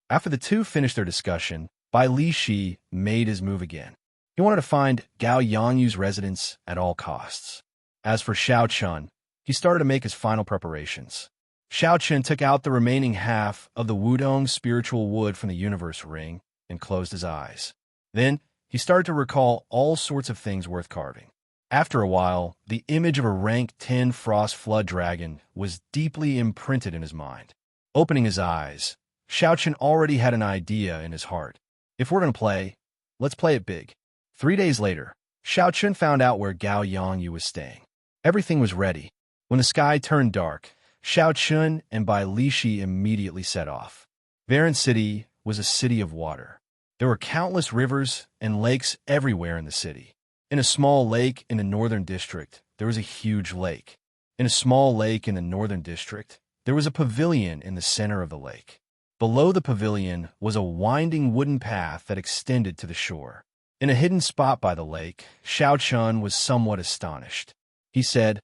After the two finished their discussion, Bai Lishi made his move again. He wanted to find Gao Yangyu's residence at all costs. As for Xiao Chen, he started to make his final preparations. Xiao Chen took out the remaining half of the Wudong spiritual wood from the universe ring and closed his eyes. Then, he started to recall all sorts of things worth carving. After a while, the image of a rank 10 frost flood dragon was deeply imprinted in his mind. Opening his eyes, Xiao Chen already had an idea in his heart. If we're going to play, let's play it big. 3 days later, Xiao Chen found out where Gao Yangyu was staying. Everything was ready. When the sky turned dark, Xiao Chen and Bai Lishi immediately set off. Varen City was a city of water. There were countless rivers and lakes everywhere in the city. In a small lake in the northern district, there was a huge lake. In a small lake in the northern district, there was a pavilion in the center of the lake. Below the pavilion was a winding wooden path that extended to the shore. In a hidden spot by the lake, Xiao Chun was somewhat astonished. He said,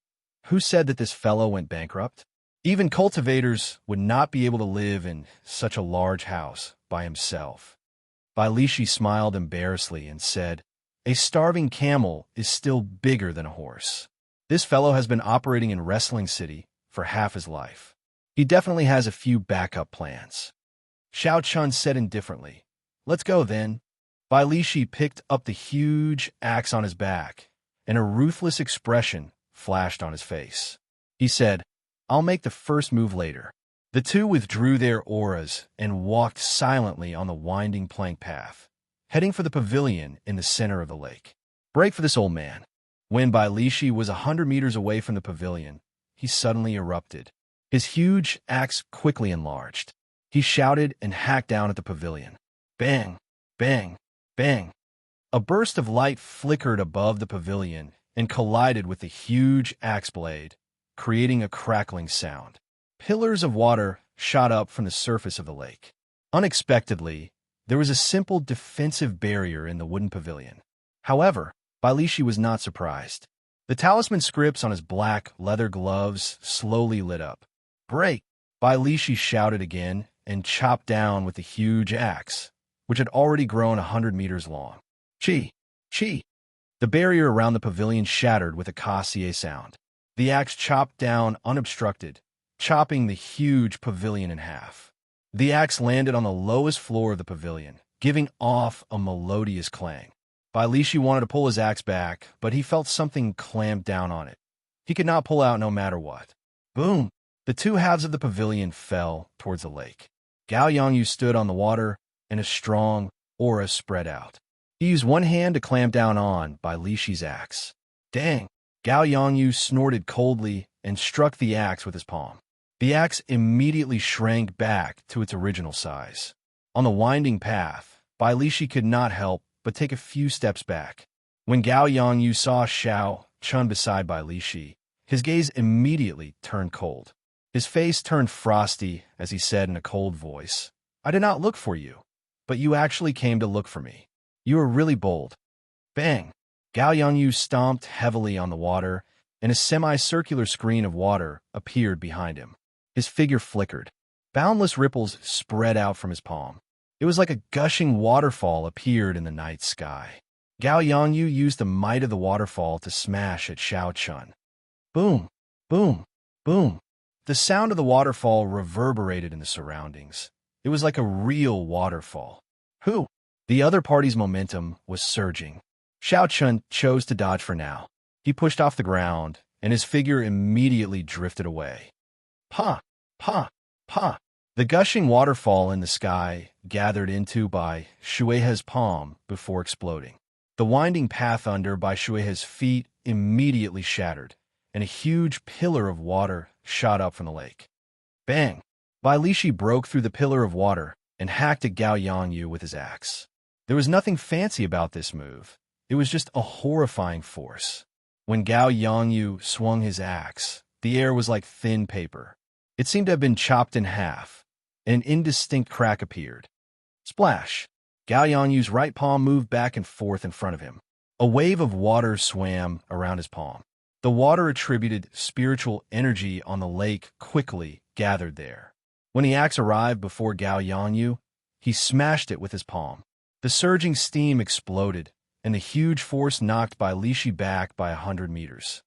"Who said that this fellow went bankrupt? Even cultivators would not be able to live in such a large house by himself." Bai Lishi smiled embarrassedly and said, "A starving camel is still bigger than a horse. This fellow has been operating in Wrestling City for half his life. He definitely has a few backup plans." Xiao Chun said indifferently, "Let's go then." Bai Lishi picked up the huge axe on his back, and a ruthless expression flashed on his face. He said, "I'll make the first move later." The two withdrew their auras and walked silently on the winding plank path, heading for the pavilion in the center of the lake. Break for this old man. When Bai Lishi was 100 meters away from the pavilion, he suddenly erupted. His huge axe quickly enlarged. He shouted and hacked down at the pavilion. Bang! Bang! Bang! A burst of light flickered above the pavilion and collided with the huge axe blade, creating a crackling sound. Pillars of water shot up from the surface of the lake. Unexpectedly, there was a simple defensive barrier in the wooden pavilion. However, Bai Lishi was not surprised. The talisman scripts on his black leather gloves slowly lit up. "Break!" Bai Lishi shouted again and chopped down with the huge axe, which had already grown 100 meters long. Chi! Chi! The barrier around the pavilion shattered with a cassier sound. The axe chopped down unobstructed, chopping the huge pavilion in half. The axe landed on the lowest floor of the pavilion, giving off a melodious clang. Bai Lishi wanted to pull his axe back, but he felt something clamp down on it. He could not pull out no matter what. Boom! The two halves of the pavilion fell towards the lake. Gao Yongyu stood on the water, and a strong aura spread out. He used one hand to clamp down on Bai Lishi's axe. Dang! Gao Yongyu snorted coldly and struck the axe with his palm. The axe immediately shrank back to its original size. On the winding path, Bai Lishi could not help but take a few steps back. When Gao Yongyu saw Xiao Chun beside Bai Lishi, his gaze immediately turned cold. His face turned frosty as he said in a cold voice, "I did not look for you, but you actually came to look for me. You are really bold." Bang! Gao Yongyu stomped heavily on the water, and a semicircular screen of water appeared behind him. His figure flickered. Boundless ripples spread out from his palm. It was like a gushing waterfall appeared in the night sky. Gao Yongyu used the might of the waterfall to smash at Xiao Chun. Boom! Boom! Boom! The sound of the waterfall reverberated in the surroundings. It was like a real waterfall. Who? The other party's momentum was surging. Xiao Chun chose to dodge for now. He pushed off the ground, and his figure immediately drifted away. Pa! Pa! Pa! The gushing waterfall in the sky gathered into Bai Shuihe's palm before exploding. The winding path under Bai Shuihe's feet immediately shattered, and a huge pillar of water shot up from the lake. Bang! Bai Lishi broke through the pillar of water and hacked at Gao Yongyu with his axe. There was nothing fancy about this move. It was just a horrifying force. When Gao Yongyu swung his axe, the air was like thin paper. It seemed to have been chopped in half, and an indistinct crack appeared. Splash! Gao Yongyu's right palm moved back and forth in front of him. A wave of water swam around his palm. The water attributed spiritual energy on the lake quickly gathered there. When the axe arrived before Gao Yongyu, he smashed it with his palm. The surging steam exploded, and the huge force knocked Bai Lishi back by 100 meters.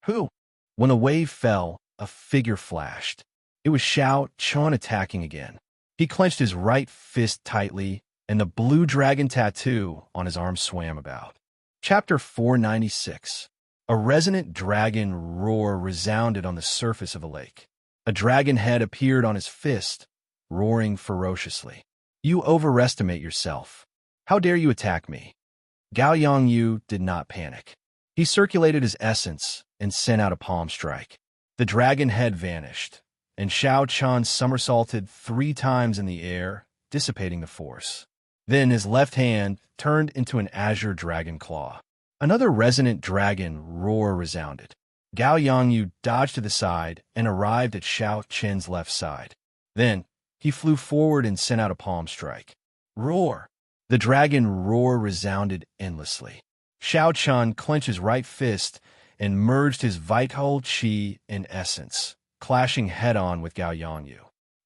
Who? When the wave fell, a figure flashed. It was Xiao Chun attacking again. He clenched his right fist tightly, and the blue dragon tattoo on his arm swam about. Chapter 496. A resonant dragon roar resounded on the surface of the lake. A dragon head appeared on his fist, roaring ferociously. You overestimate yourself. How dare you attack me? Gao Yongyu did not panic. He circulated his essence and sent out a palm strike. The dragon head vanished, and Xiao Chun somersaulted 3 times in the air, dissipating the force. Then his left hand turned into an azure dragon claw. Another resonant dragon roar resounded. Gao Yongyu dodged to the side and arrived at Xiao Chun's left side. Then he flew forward and sent out a palm strike. Roar! The dragon roar resounded endlessly. Xiao Chun clenched his right fist and merged his vital qi in essence, clashing head-on with Gao Yangyu.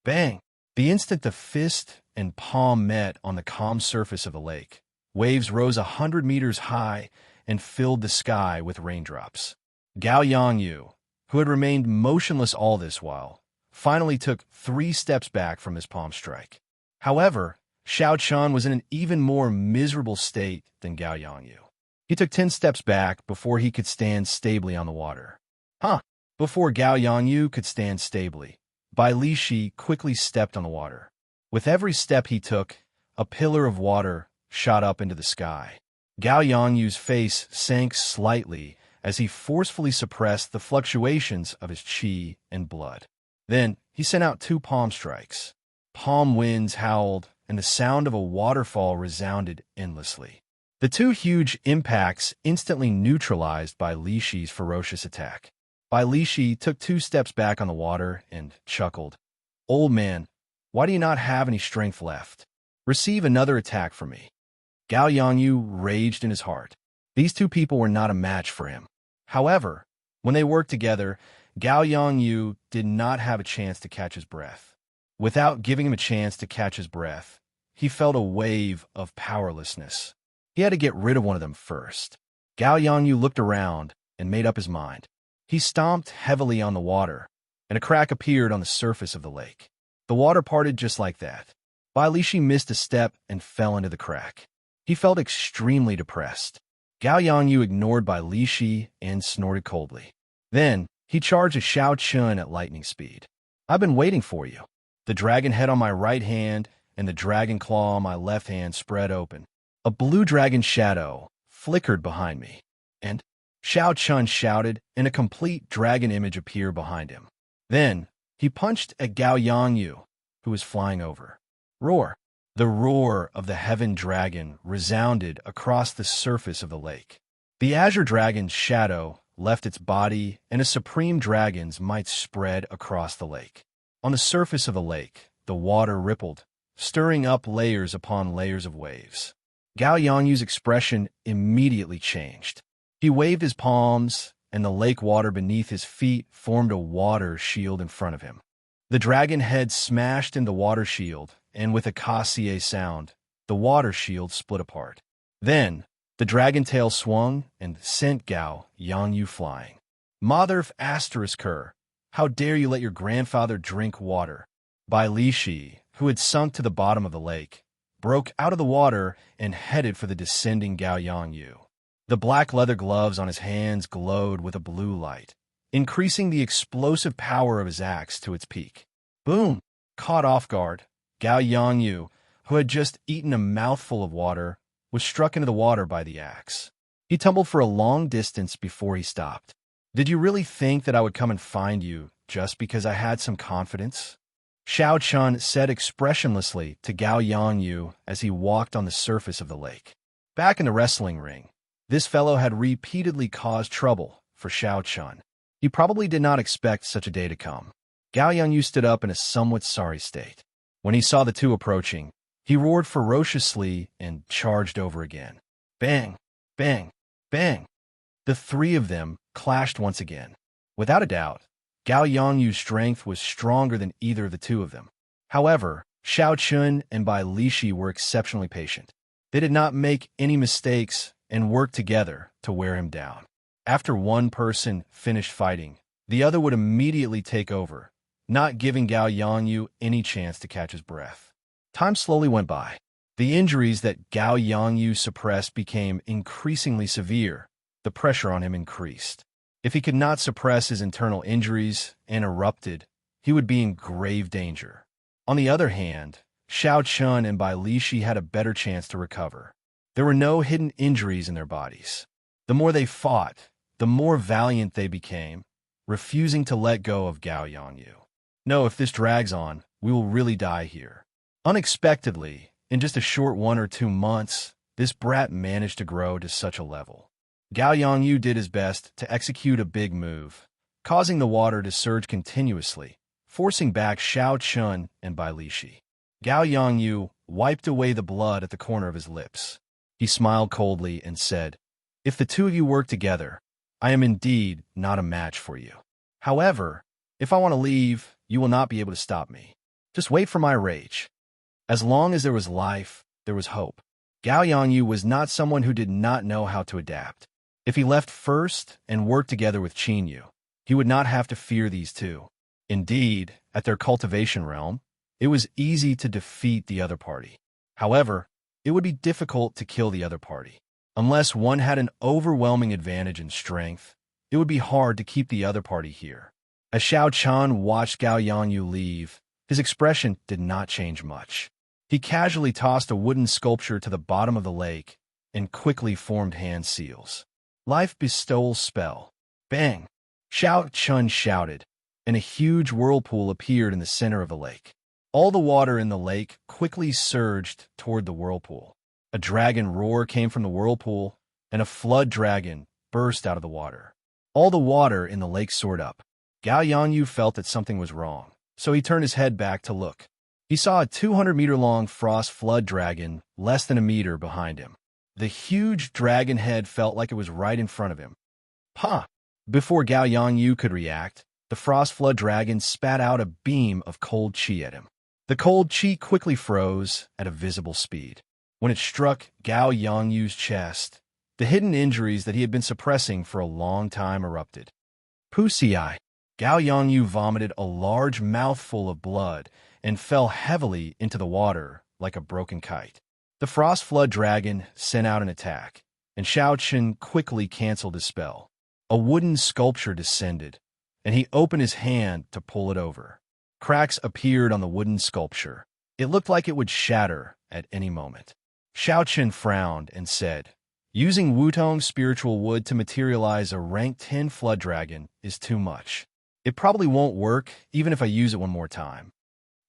Bang! The instant the fist and palm met on the calm surface of the lake, waves rose 100 meters high and filled the sky with raindrops. Gao Yangyu, who had remained motionless all this while, finally took 3 steps back from his palm strike. However, Xiao Chun was in an even more miserable state than Gao Yangyu. He took 10 steps back before he could stand stably on the water. Before Gao Yangyu could stand stably, Bai Lishi quickly stepped on the water. With every step he took, a pillar of water shot up into the sky. Gao Yangyu's face sank slightly as he forcefully suppressed the fluctuations of his qi and blood. Then he sent out 2 palm strikes. Palm winds howled, and the sound of a waterfall resounded endlessly. The 2 huge impacts instantly neutralized Bai Lishi's ferocious attack. Bai Lishi took 2 steps back on the water and chuckled. "Old man, why do you not have any strength left? Receive another attack from me." Gao Yangyu raged in his heart. These 2 people were not a match for him. However, when they worked together, Gao Yangyu did not have a chance to catch his breath. Without giving him a chance to catch his breath, he felt a wave of powerlessness. He had to get rid of one of them first. Gao Yangyu looked around and made up his mind. He stomped heavily on the water, and a crack appeared on the surface of the lake. The water parted just like that. Bai Lishi missed a step and fell into the crack. He felt extremely depressed. Gao Yangyu ignored Bai Lishi and snorted coldly. Then, he charged a Xiao Chun at lightning speed. "I've been waiting for you." The dragon head on my right hand and the dragon claw on my left hand spread open. A blue dragon shadow flickered behind me, and Xiao Chun shouted, and a complete dragon image appeared behind him. Then, he punched at Gao Yangyu, who was flying over. Roar! The roar of the heaven dragon resounded across the surface of the lake. The azure dragon's shadow left its body, and a supreme dragon's might spread across the lake. On the surface of the lake, the water rippled, stirring up layers upon layers of waves. Gao Yangyu's expression immediately changed. He waved his palms, and the lake water beneath his feet formed a water shield in front of him. The dragon head smashed into the water shield, and with a cassier sound, the water shield split apart. Then, the dragon tail swung and sent Gao Yangyu flying. "Mother ***, how dare you let your grandfather drink water?" Bai Lishi, who had sunk to the bottom of the lake, broke out of the water and headed for the descending Gao Yangyu. The black leather gloves on his hands glowed with a blue light, increasing the explosive power of his axe to its peak. Boom! Caught off guard, Gao Yangyu, who had just eaten a mouthful of water, was struck into the water by the axe. He tumbled for a long distance before he stopped. "Did you really think that I would come and find you just because I had some confidence?" Xiao Chun said expressionlessly to Gao Yangyu as he walked on the surface of the lake. Back in the wrestling ring, this fellow had repeatedly caused trouble for Xiao Chun. He probably did not expect such a day to come. Gao Yangyu stood up in a somewhat sorry state. When he saw the 2 approaching, he roared ferociously and charged over again. Bang! Bang! Bang! The 3 of them clashed once again. Without a doubt, Gao Yangyu's strength was stronger than either of the 2 of them. However, Xiao Chun and Bai Lishi were exceptionally patient. They did not make any mistakes and worked together to wear him down. After one person finished fighting, the other would immediately take over, not giving Gao Yangyu any chance to catch his breath. Time slowly went by. The injuries that Gao Yangyu suppressed became increasingly severe. The pressure on him increased. If he could not suppress his internal injuries and erupted, he would be in grave danger. On the other hand, Xiao Chun and Bai Lishi had a better chance to recover. There were no hidden injuries in their bodies. The more they fought, the more valiant they became, refusing to let go of Gao Yangyu. "No, if this drags on, we will really die here." Unexpectedly, in just a short 1 or 2 months, this brat managed to grow to such a level. Gao Yangyu did his best to execute a big move, causing the water to surge continuously, forcing back Xiao Chun and Bai Lishi. Gao Yongyu wiped away the blood at the corner of his lips. He smiled coldly and said, "If the two of you work together, I am indeed not a match for you. However, if I want to leave, you will not be able to stop me. Just wait for my rage." As long as there was life, there was hope. Gao Yongyu was not someone who did not know how to adapt. If he left first and worked together with Qin Yu, he would not have to fear these two. Indeed, at their cultivation realm, it was easy to defeat the other party. However, it would be difficult to kill the other party. Unless one had an overwhelming advantage in strength, it would be hard to keep the other party here. As Xiao Chan watched Gao Yongyu leave, his expression did not change much. He casually tossed a wooden sculpture to the bottom of the lake and quickly formed hand seals. Life bestowal spell. Bang! Xiao Chun shouted, and a huge whirlpool appeared in the center of the lake. All the water in the lake quickly surged toward the whirlpool. A dragon roar came from the whirlpool, and a flood dragon burst out of the water. All the water in the lake soared up. Gao Yongyu felt that something was wrong, so he turned his head back to look. He saw a 200-meter-long frost flood dragon less than a meter behind him. The huge dragon head felt like it was right in front of him. "Pah!" Before Gao Yongyu could react, the frost flood dragon spat out a beam of cold qi at him. The cold qi quickly froze at a visible speed. When it struck Gao Yongyu's chest, the hidden injuries that he had been suppressing for a long time erupted. Pussy-eye! Gao Yongyu vomited a large mouthful of blood and fell heavily into the water like a broken kite. The frost flood dragon sent out an attack, and Xiao Chen quickly canceled his spell. A wooden sculpture descended, and he opened his hand to pull it over. Cracks appeared on the wooden sculpture. It looked like it would shatter at any moment. Xiao Chen frowned and said, "Using Wutong's spiritual wood to materialize a rank 10 flood dragon is too much. It probably won't work even if I use it one more time."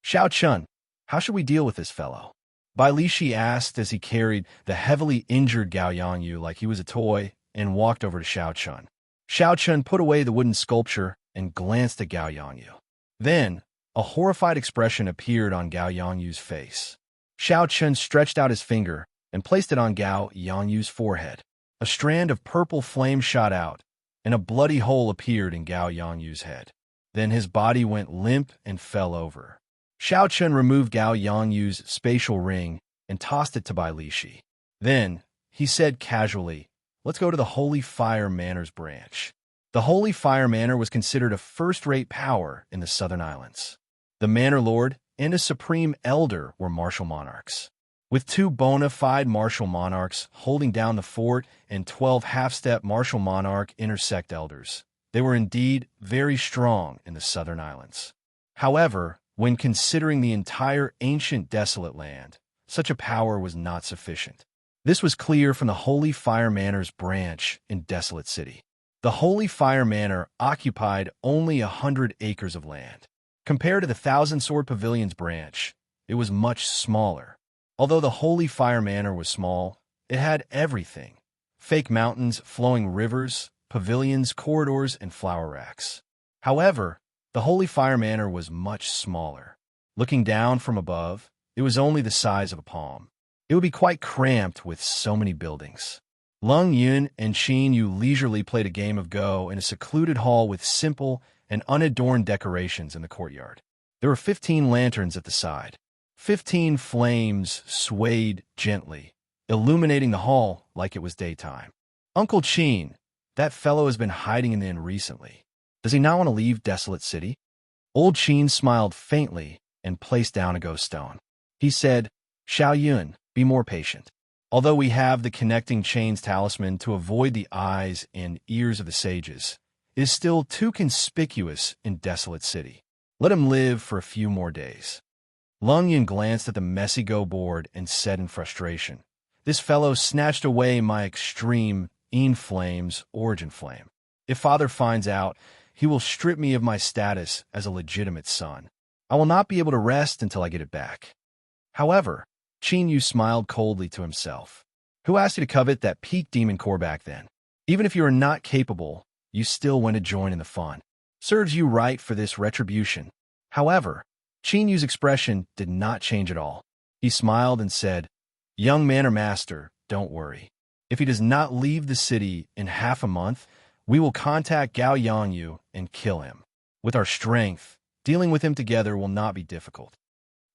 "Xiao Chun, how should we deal with this fellow?" Bai Lishi asked as he carried the heavily injured Gao Yongyu like he was a toy and walked over to Xiao Chun. Xiao Chun put away the wooden sculpture and glanced at Gao Yongyu. Then, a horrified expression appeared on Gao Yongyu's face. Xiao Chun stretched out his finger and placed it on Gao Yongyu's forehead. A strand of purple flame shot out, and a bloody hole appeared in Gao Yongyu's head. Then his body went limp and fell over. Xiao Chun removed Gao Yongyu's spatial ring and tossed it to Bai Lishi. Then, he said casually, "Let's go to the Holy Fire Manor's branch." The Holy Fire Manor was considered a first-rate power in the Southern Islands. The Manor Lord and a Supreme Elder were martial monarchs. With 2 bona fide martial monarchs holding down the fort and 12 half-step martial monarch intersect elders, they were indeed very strong in the Southern Islands. However, when considering the entire ancient desolate land, such a power was not sufficient. This was clear from the Holy Fire Manor's branch in Desolate City. The Holy Fire Manor occupied only 100 acres of land. Compared to the Thousand Sword Pavilion's branch, it was much smaller. Although the Holy Fire Manor was small, it had everything: fake mountains, flowing rivers, pavilions, corridors, and flower racks. However, the Holy Fire Manor was much smaller. Looking down from above, it was only the size of a palm. It would be quite cramped with so many buildings. Lung Yun and Qin Yu leisurely played a game of Go in a secluded hall with simple and unadorned decorations in the courtyard. There were 15 lanterns at the side. 15 flames swayed gently, illuminating the hall like it was daytime. "Uncle Qin, that fellow has been hiding in the inn recently. Does he not want to leave Desolate City?" Old Qin smiled faintly and placed down a ghost stone. He said, "Xiao Yun, be more patient. Although we have the connecting chains talisman to avoid the eyes and ears of the sages, it is still too conspicuous in Desolate City. Let him live for a few more days." Lung Yun glanced at the messy Go board and said in frustration, "This fellow snatched away my extreme Een Flame's origin flame. If Father finds out, he will strip me of my status as a legitimate son. I will not be able to rest until I get it back." However, Qin Yu smiled coldly to himself. "Who asked you to covet that peak demon core back then? Even if you are not capable, you still went to join in the fun. Serves you right for this retribution. However, Qin Yu's expression did not change at all. He smiled and said, "Young man or master, don't worry. If he does not leave the city in half a month, we will contact Gao Yangyu and kill him. With our strength, dealing with him together will not be difficult."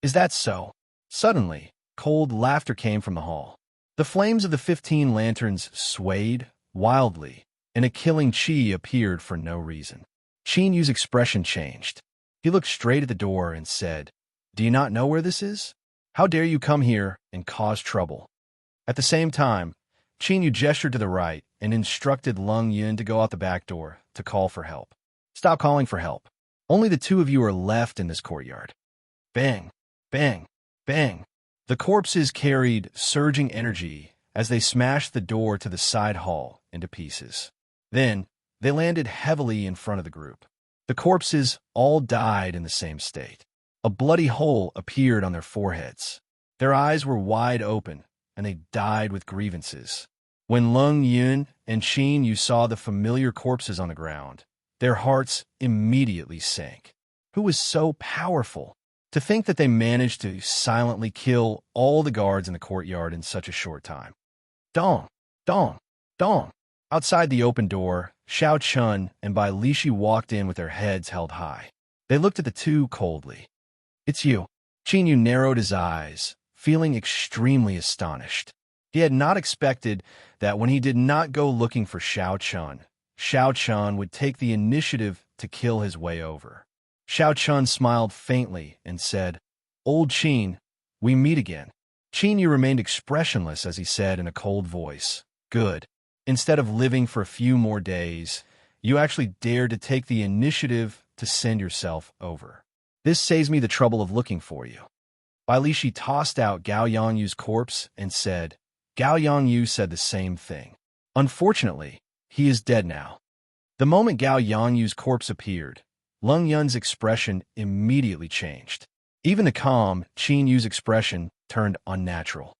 "Is that so?" Suddenly, cold laughter came from the hall. The flames of the 15 lanterns swayed wildly, and a killing chi appeared for no reason. Qin Yu's expression changed. He looked straight at the door and said, "Do you not know where this is? How dare you come here and cause trouble?" At the same time, Qin Yu gestured to the right and instructed Lung Yun to go out the back door to call for help. "Stop calling for help. Only the two of you are left in this courtyard." Bang, bang, bang. The corpses carried surging energy as they smashed the door to the side hall into pieces. Then, they landed heavily in front of the group. The corpses all died in the same state. A bloody hole appeared on their foreheads. Their eyes were wide open, and they died with grievances. When Lung Yun and Qin Yu saw the familiar corpses on the ground, their hearts immediately sank. Who was so powerful? To think that they managed to silently kill all the guards in the courtyard in such a short time. Dong, dong, dong. Outside the open door, Xiao Chun and Bai Lishi walked in with their heads held high. They looked at the two coldly. "It's you." Qin Yu narrowed his eyes, feeling extremely astonished. He had not expected that when he did not go looking for Xiao Chun would take the initiative to kill his way over. Xiao Chun smiled faintly and said, "Old Qin, we meet again." Qin Yu remained expressionless as he said in a cold voice, "Good. Instead of living for a few more days, you actually dared to take the initiative to send yourself over. This saves me the trouble of looking for you." Bai Lishi tossed out Gao Yangyu's corpse and said, "Gao Yangyu said the same thing. Unfortunately, he is dead now." The moment Gao Yangyu's corpse appeared, Lung Yun's expression immediately changed. Even the calm Qin Yu's expression turned unnatural.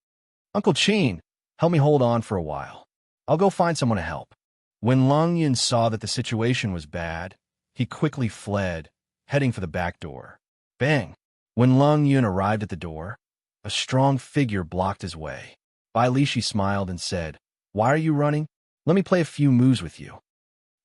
"Uncle Qin, help me hold on for a while. I'll go find someone to help." When Lung Yun saw that the situation was bad, he quickly fled, heading for the back door. Bang! When Lung Yun arrived at the door, a strong figure blocked his way. Bai Lishi smiled and said, "Why are you running? Let me play a few moves with you."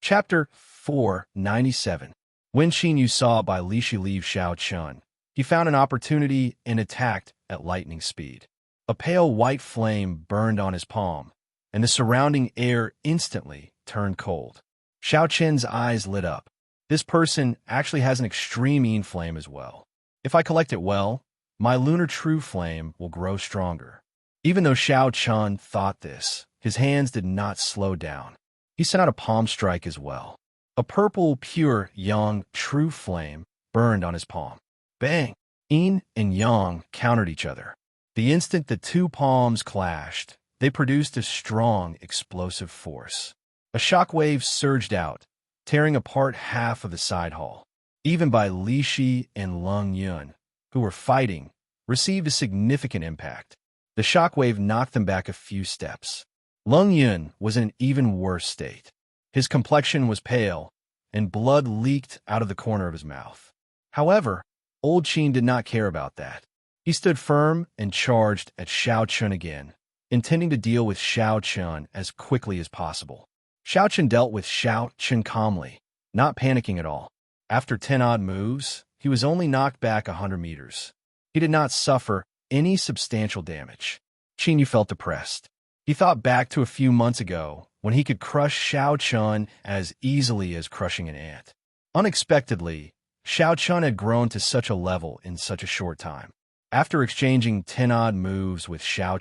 Chapter 497. When Qin Yu saw Bai Lishi leave Xiao Chun, he found an opportunity and attacked at lightning speed. A pale white flame burned on his palm, and the surrounding air instantly turned cold. Xiao Chen's eyes lit up. This person actually has an extreme Yin flame as well. If I collect it well, my lunar true flame will grow stronger. Even though Xiao Chun thought this, his hands did not slow down. He sent out a palm strike as well. A purple, pure Yang true flame burned on his palm. Bang! Yin and Yang countered each other. The instant the two palms clashed, they produced a strong, explosive force. A shockwave surged out, tearing apart half of the side hall. Even Bai Lishi and Lung Yun, who were fighting, received a significant impact. The shockwave knocked them back a few steps. Lung Yun was in an even worse state. His complexion was pale, and blood leaked out of the corner of his mouth. However, Old Qin did not care about that. He stood firm and charged at Xiao Chun again, intending to deal with Xiao Chun as quickly as possible. Xiao Chun dealt with Xiao Chun calmly, not panicking at all. After 10-odd moves, he was only knocked back 100 meters. He did not suffer any substantial damage. Qin Yu felt depressed. He thought back to a few months ago when he could crush Xiao Chun as easily as crushing an ant. Unexpectedly, Xiao Chun had grown to such a level in such a short time. After exchanging 10-odd moves with Xiao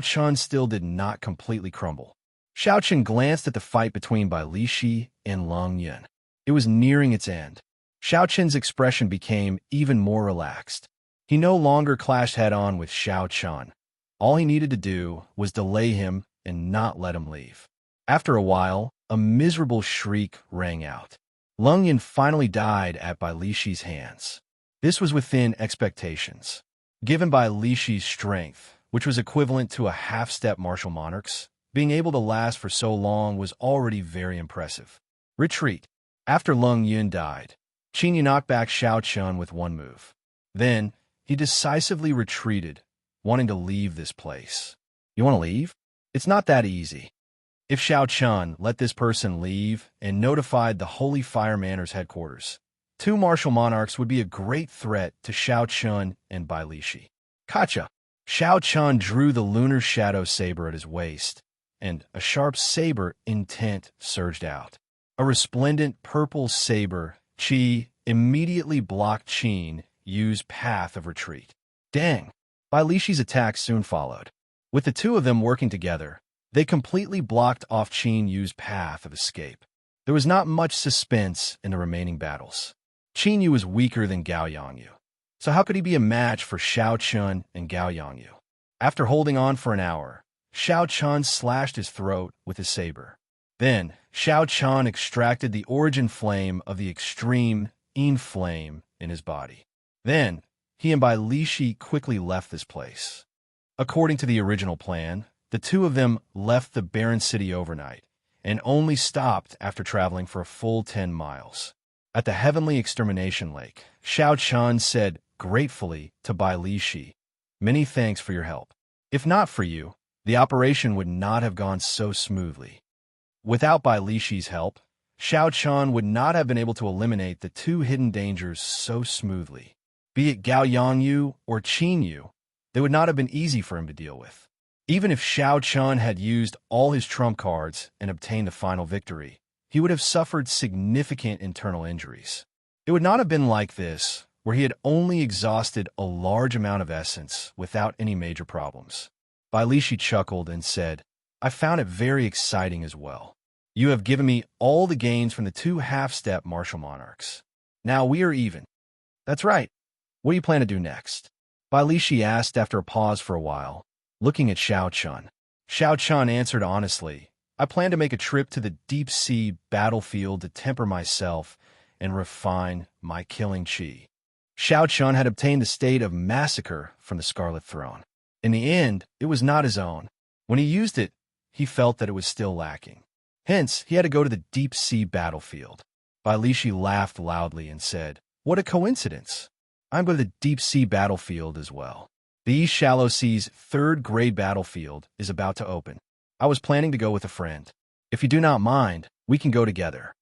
Chun still did not completely crumble. Xiao Chun glanced at the fight between Bai Lishi and Lung Yun. It was nearing its end. Xiao Chun's expression became even more relaxed. He no longer clashed head-on with Xiao Chun. All he needed to do was delay him and not let him leave. After a while, a miserable shriek rang out. Lung Yun finally died at Bai Lishi's hands. This was within expectations. Given Bai Lishi's strength, which was equivalent to a half-step martial monarch's, being able to last for so long was already very impressive. Retreat. After Lung Yun died, Qin Yu knocked back Xiao Chun with one move. Then, he decisively retreated, wanting to leave this place. You want to leave? It's not that easy. If Xiao Chun let this person leave and notified the Holy Fire Manor's headquarters, two martial monarchs would be a great threat to Xiao Chun and Bai Lishi. Kacha! Xiao Chun drew the lunar shadow saber at his waist, and a sharp saber intent surged out. A resplendent purple saber, Qi immediately blocked Qin Yu's path of retreat. Dang! Bai Lishi's attack soon followed. With the two of them working together, they completely blocked off Qin Yu's path of escape. There was not much suspense in the remaining battles. Qin Yu was weaker than Gao Yangyu, so how could he be a match for Xiao Chun and Gao Yangyu? After holding on for an hour, Xiao Chun slashed his throat with his saber. Then, Xiao Chun extracted the origin flame of the extreme Yin flame in his body. Then, he and Bai Lishi quickly left this place. According to the original plan, the two of them left the barren city overnight and only stopped after traveling for a full 10 miles. At the Heavenly Extermination Lake, Xiao Chun said gratefully to Bai Lishi, "Many thanks for your help. If not for you, the operation would not have gone so smoothly." Without Bai Lishi's help, Xiao Chun would not have been able to eliminate the two hidden dangers so smoothly. Be it Gao Yangyu or Qin Yu, they would not have been easy for him to deal with. Even if Xiao Chun had used all his trump cards and obtained the final victory, he would have suffered significant internal injuries. It would not have been like this, where he had only exhausted a large amount of essence without any major problems. Bai Lishi chuckled and said, "I found it very exciting as well. You have given me all the gains from the two half-step martial monarchs. Now we are even." "That's right. What do you plan to do next?" Bai Lishi asked after a pause for a while, looking at Xiao Chun. Xiao Chun answered honestly, "I plan to make a trip to the deep-sea battlefield to temper myself and refine my killing chi." Xiao Chun had obtained the state of massacre from the Scarlet Throne. In the end, it was not his own. When he used it, he felt that it was still lacking. Hence, he had to go to the deep-sea battlefield. Bai Lishi laughed loudly and said, "What a coincidence. I'm going to the deep-sea battlefield as well. The East Shallow Sea's third-grade battlefield is about to open. I was planning to go with a friend. If you do not mind, we can go together."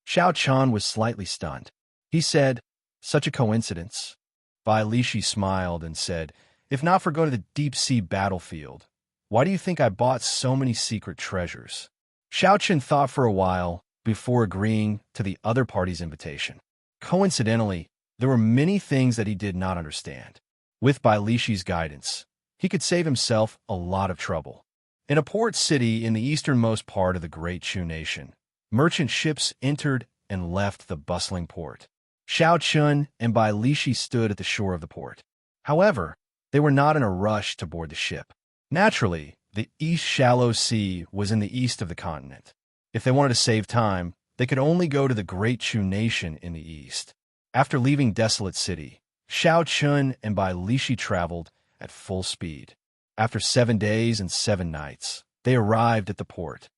Xiao Chun was slightly stunned. He said, "Such a coincidence." Bai Lishi smiled and said, "If not for going to the deep-sea battlefield, why do you think I bought so many secret treasures?" Xiao Chun thought for a while before agreeing to the other party's invitation. Coincidentally, there were many things that he did not understand. With Bai Lishi's guidance, he could save himself a lot of trouble. In a port city in the easternmost part of the Great Chu Nation, merchant ships entered and left the bustling port. Xiao Chun and Bai Lishi stood at the shore of the port. However, they were not in a rush to board the ship. Naturally, the East Shallow Sea was in the east of the continent. If they wanted to save time, they could only go to the Great Chu Nation in the east. After leaving Desolate City, Xiao Chun and Bai Lishi traveled at full speed. After 7 days and 7 nights, they arrived at the port.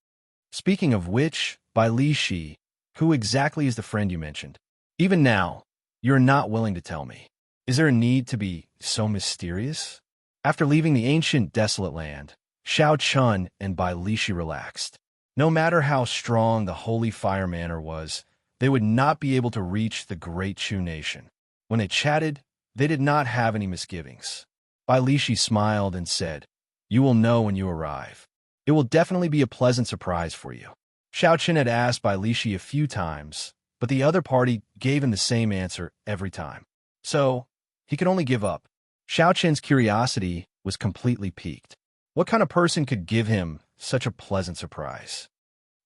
Speaking of which, Bai Lishi, who exactly is the friend you mentioned? Even now, you're not willing to tell me. Is there a need to be so mysterious? After leaving the ancient desolate land, Xiao Chun and Bai Lishi relaxed. No matter how strong the Holy Fire Manor was, they would not be able to reach the Great Chu Nation. When they chatted, they did not have any misgivings. Bai Lishi smiled and said, "You will know when you arrive. It will definitely be a pleasant surprise for you." Xiao Chun had asked Bai Lishi a few times, but the other party gave him the same answer every time. So, he could only give up. Xiao Chun's curiosity was completely piqued. What kind of person could give him such a pleasant surprise?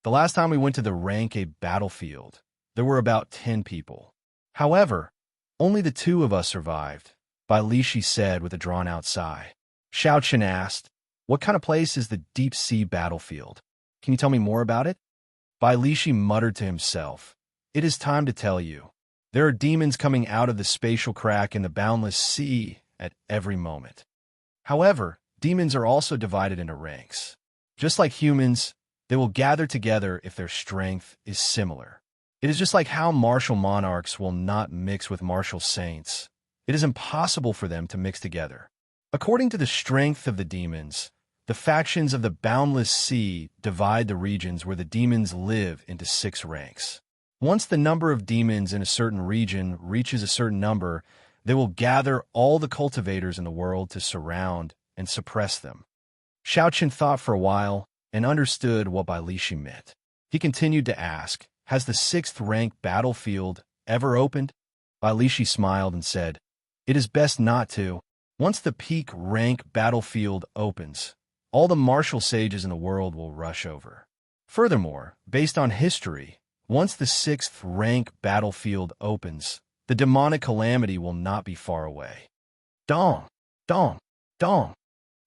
The last time we went to the rank A battlefield, there were about 10 people. However, only the 2 of us survived, Bai Lishi said with a drawn-out sigh. Xiao Chun asked, "What kind of place is the deep-sea battlefield? Can you tell me more about it?" Bai Lishi muttered to himself, "It is time to tell you. There are demons coming out of the spatial crack in the boundless sea at every moment. However, demons are also divided into ranks. Just like humans, they will gather together if their strength is similar. It is just like how martial monarchs will not mix with martial saints. It is impossible for them to mix together. According to the strength of the demons, the factions of the boundless sea divide the regions where the demons live into 6 ranks. Once the number of demons in a certain region reaches a certain number, they will gather all the cultivators in the world to surround and suppress them. Xiaoqian thought for a while and understood what Bai Lishi meant. He continued to ask, "Has the 6th rank battlefield ever opened?" Bai Lishi smiled and said, "It is best not to. Once the peak rank battlefield opens, all the martial sages in the world will rush over. Furthermore, based on history, once the 6th rank battlefield opens, the demonic calamity will not be far away." Dong! Dong! Dong!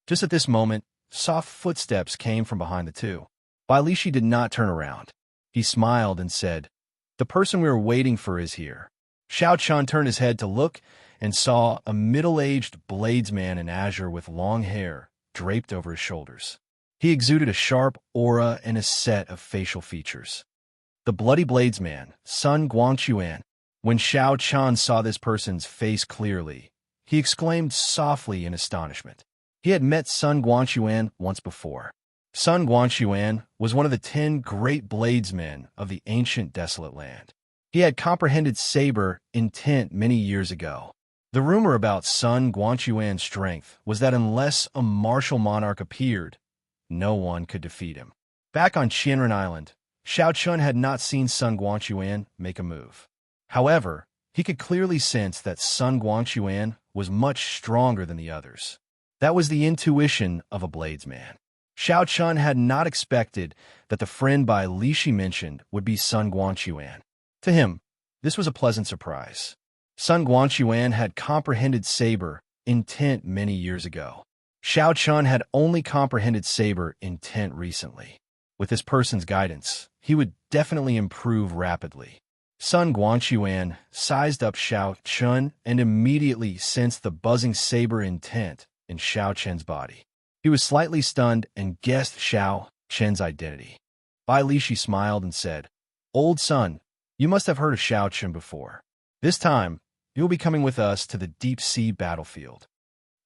Just at this moment, soft footsteps came from behind the two. Bai Lishi did not turn around. He smiled and said, "The person we were waiting for is here." Xiaoqian turned his head to look and saw a middle-aged bladesman in azure with long hair draped over his shoulders. He exuded a sharp aura and a set of facial features. The bloody bladesman, Sun Guangquan. When Xiaoqian saw this person's face clearly, he exclaimed softly in astonishment. He had met Sun Guangquan once before. Sun Guangquan was one of the 10 great bladesmen of the ancient desolate land. He had comprehended saber intent many years ago. The rumor about Sun Guangquan's strength was that unless a martial monarch appeared, no one could defeat him. Back on Qianren Island, Xiaoqian had not seen Sun Guangquan make a move. However, he could clearly sense that Sun Guangquan was much stronger than the others. That was the intuition of a bladesman. Xiaoqian had not expected that the friend Bai Lishi mentioned would be Sun Guangquan. To him, this was a pleasant surprise. Sun Guangquan had comprehended saber intent many years ago. Xiaoqian had only comprehended saber intent recently. With this person's guidance, he would definitely improve rapidly. Sun Guangquan sized up Xiaoqian and immediately sensed the buzzing saber intent in Xiaoqian's body. He was slightly stunned and guessed Xiaoqian's identity. Bai Lishi smiled and said, "Old Sun, you must have heard of Xiaoqian before. This time, you'll be coming with us to the deep-sea battlefield."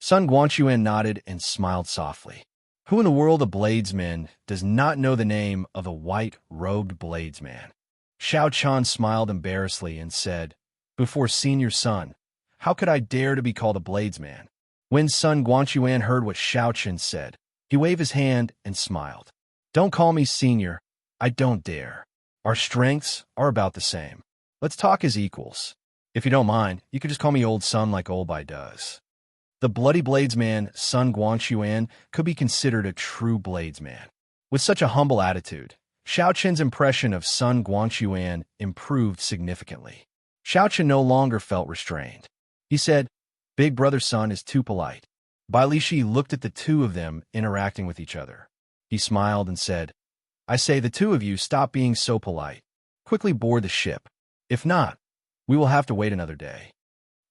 Sun Guangquan nodded and smiled softly. Who in the world of bladesmen does not know the name of the white-robed bladesman? Xiaoqian smiled embarrassedly and said, "Before Senior Sun, how could I dare to be called a bladesman?" When Sun Guangquan heard what Xiaoqian said, he waved his hand and smiled. "Don't call me Senior. I don't dare. Our strengths are about the same. Let's talk as equals. If you don't mind, you could just call me Old Sun like Old Bai does." The bloody bladesman, Sun Guangquan, could be considered a true bladesman. With such a humble attitude, Xiaoqian's impression of Sun Guangquan improved significantly. Xiaoqian no longer felt restrained. He said, "Big brother Sun is too polite." Bai Lishi looked at the two of them interacting with each other. He smiled and said, "I say the two of you stop being so polite. Quickly board the ship. If not, we will have to wait another day."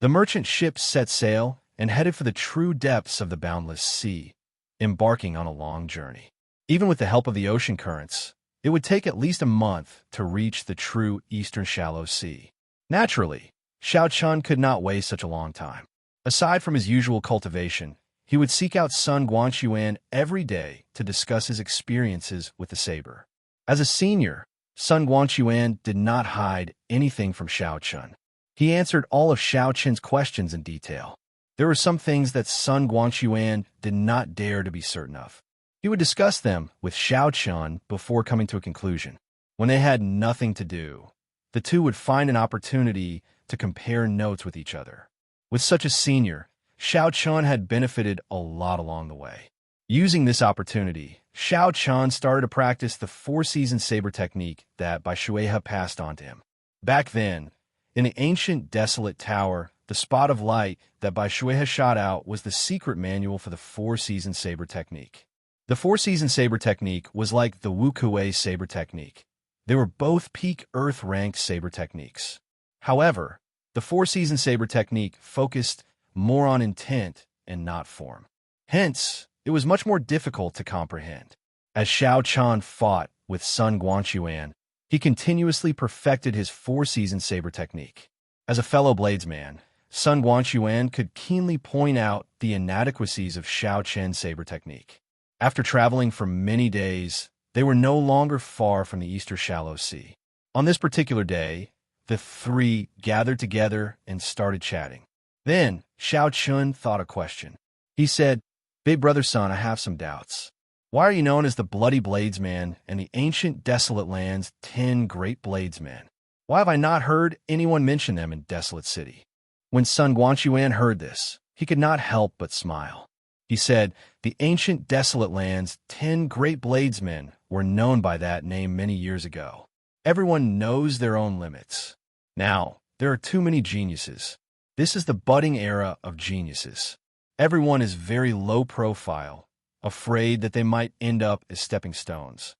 The merchant ship set sail and headed for the true depths of the boundless sea, embarking on a long journey. Even with the help of the ocean currents, it would take at least a month to reach the true eastern shallow sea. Naturally, Xiaoqian could not waste such a long time. Aside from his usual cultivation, he would seek out Sun Guangquan every day to discuss his experiences with the saber. As a senior, Sun Guangquan did not hide anything from Xiaoqian. He answered all of Xiaoqian's questions in detail. There were some things that Sun Guangquan did not dare to be certain of. He would discuss them with Xiaoqian before coming to a conclusion. When they had nothing to do, the two would find an opportunity to compare notes with each other. With such a senior, Xiaoqian had benefited a lot along the way. Using this opportunity, Xiaoqian started to practice the four-season saber technique that Bai Shueha passed on to him. Back then, in the ancient desolate tower, the spot of light that Bai Shueha shot out was the secret manual for the four-season saber technique. The four-season saber technique was like the Wukuei saber technique. They were both peak Earth-ranked saber techniques. However, the four-season saber technique focused more on intent and not form. Hence, it was much more difficult to comprehend. As Xiaoqian fought with Sun Guangquan, He continuously perfected his four-season saber technique. As a fellow bladesman, Sun Guanxuan could keenly point out the inadequacies of Xiao Chen's saber technique. After traveling for many days, they were no longer far from the Eastern Shallow Sea. On this particular day, the three gathered together and started chatting. Then, Xiao Chun thought a question. He said, "Big brother Sun, I have some doubts. Why are you known as the Bloody Bladesman and the ancient desolate land's 10 great bladesmen? Why have I not heard anyone mention them in Desolate City?" When Sun Guanxuan heard this, he could not help but smile. He said, "The ancient desolate land's 10 great bladesmen were known by that name many years ago. Everyone knows their own limits. Now, there are too many geniuses. This is the budding era of geniuses. Everyone is very low profile, afraid that they might end up as stepping stones."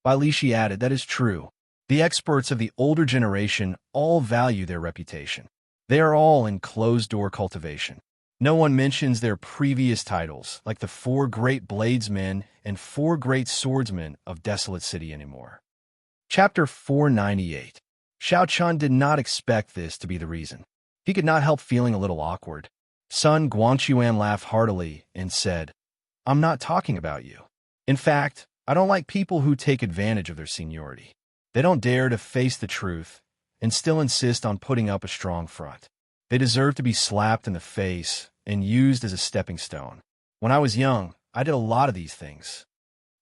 Bai Lishi added, "That is true. The experts of the older generation all value their reputation. They are all in closed-door cultivation. No one mentions their previous titles, like the 4 great bladesmen and 4 great swordsmen of Desolate City anymore." Chapter 498. Xiao Chun did not expect this to be the reason. He could not help feeling a little awkward. Sun Guanxuan laughed heartily and said, "I'm not talking about you. In fact, I don't like people who take advantage of their seniority. They don't dare to face the truth and still insist on putting up a strong front. They deserve to be slapped in the face and used as a stepping stone. When I was young, I did a lot of these things."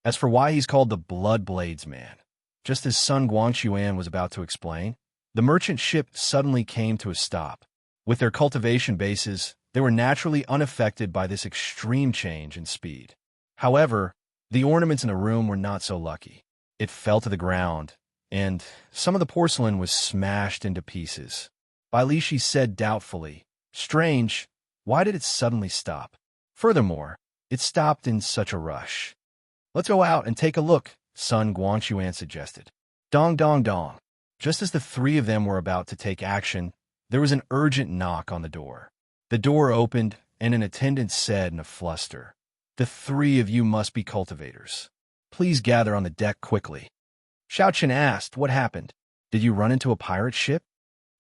As for why he's called the Blood Bladesman, just as Sun Guanxuan was about to explain, the merchant ship suddenly came to a stop. With their cultivation bases, they were naturally unaffected by this extreme change in speed. However, the ornaments in the room were not so lucky. It fell to the ground, and some of the porcelain was smashed into pieces. Bai Lishi said doubtfully, "Strange, why did it suddenly stop? Furthermore, it stopped in such a rush." "Let's go out and take a look," Sun Guanxuan suggested. Dong dong dong. Just as the three of them were about to take action, there was an urgent knock on the door. The door opened, and an attendant said in a fluster, "The 3 of you must be cultivators. Please gather on the deck quickly." Xiao Chen asked, "What happened? Did you run into a pirate ship?"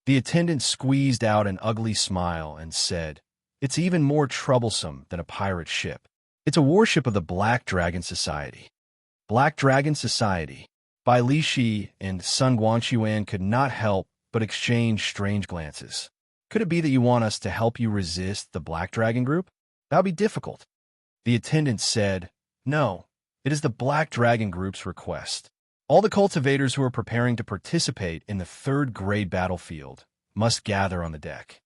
The attendant squeezed out an ugly smile and said, "It's even more troublesome than a pirate ship. It's a warship of the Black Dragon Society." Black Dragon Society. Bai Lishi and Sun Guanxuan could not help but exchange strange glances. "Could it be that you want us to help you resist the Black Dragon group? That would be difficult." The attendant said, "No, it is the Black Dragon group's request. All the cultivators who are preparing to participate in the 3rd grade battlefield must gather on the deck."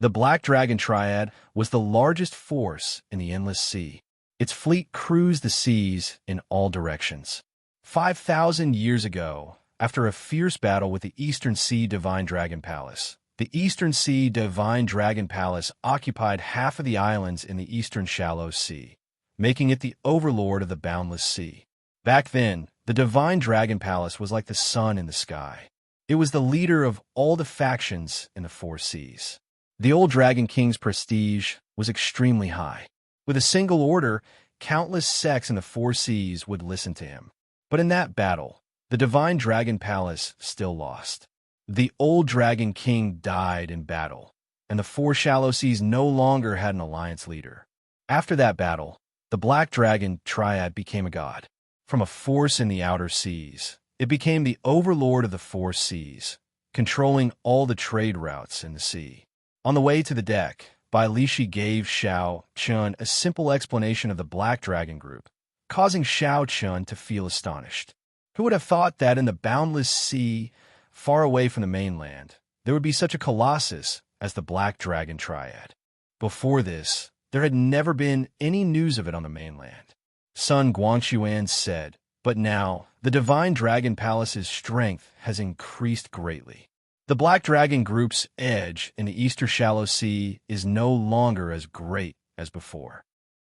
The Black Dragon Triad was the largest force in the Endless Sea. Its fleet cruised the seas in all directions. 5,000 years ago, after a fierce battle with the Eastern Sea Divine Dragon Palace, the Eastern Sea Divine Dragon Palace occupied half of the islands in the Eastern Shallow Sea, making it the overlord of the Boundless Sea. Back then, the Divine Dragon Palace was like the sun in the sky. It was the leader of all the factions in the 4 seas. The old Dragon King's prestige was extremely high. With a single order, countless sects in the 4 seas would listen to him. But in that battle, the Divine Dragon Palace still lost. The old Dragon King died in battle, and the 4 shallow seas no longer had an alliance leader. After that battle, the Black Dragon Triad became a god. From a force in the outer seas, it became the overlord of the 4 seas, controlling all the trade routes in the sea. On the way to the deck, Bai Lishi gave Xiao Chun a simple explanation of the Black Dragon group, causing Xiao Chun to feel astonished. Who would have thought that in the boundless sea, far away from the mainland, there would be such a colossus as the Black Dragon Triad? Before this, there had never been any news of it on the mainland. Sun Guanxuan said, "But now, the Divine Dragon Palace's strength has increased greatly. The Black Dragon Group's edge in the Eastern Shallow Sea is no longer as great as before.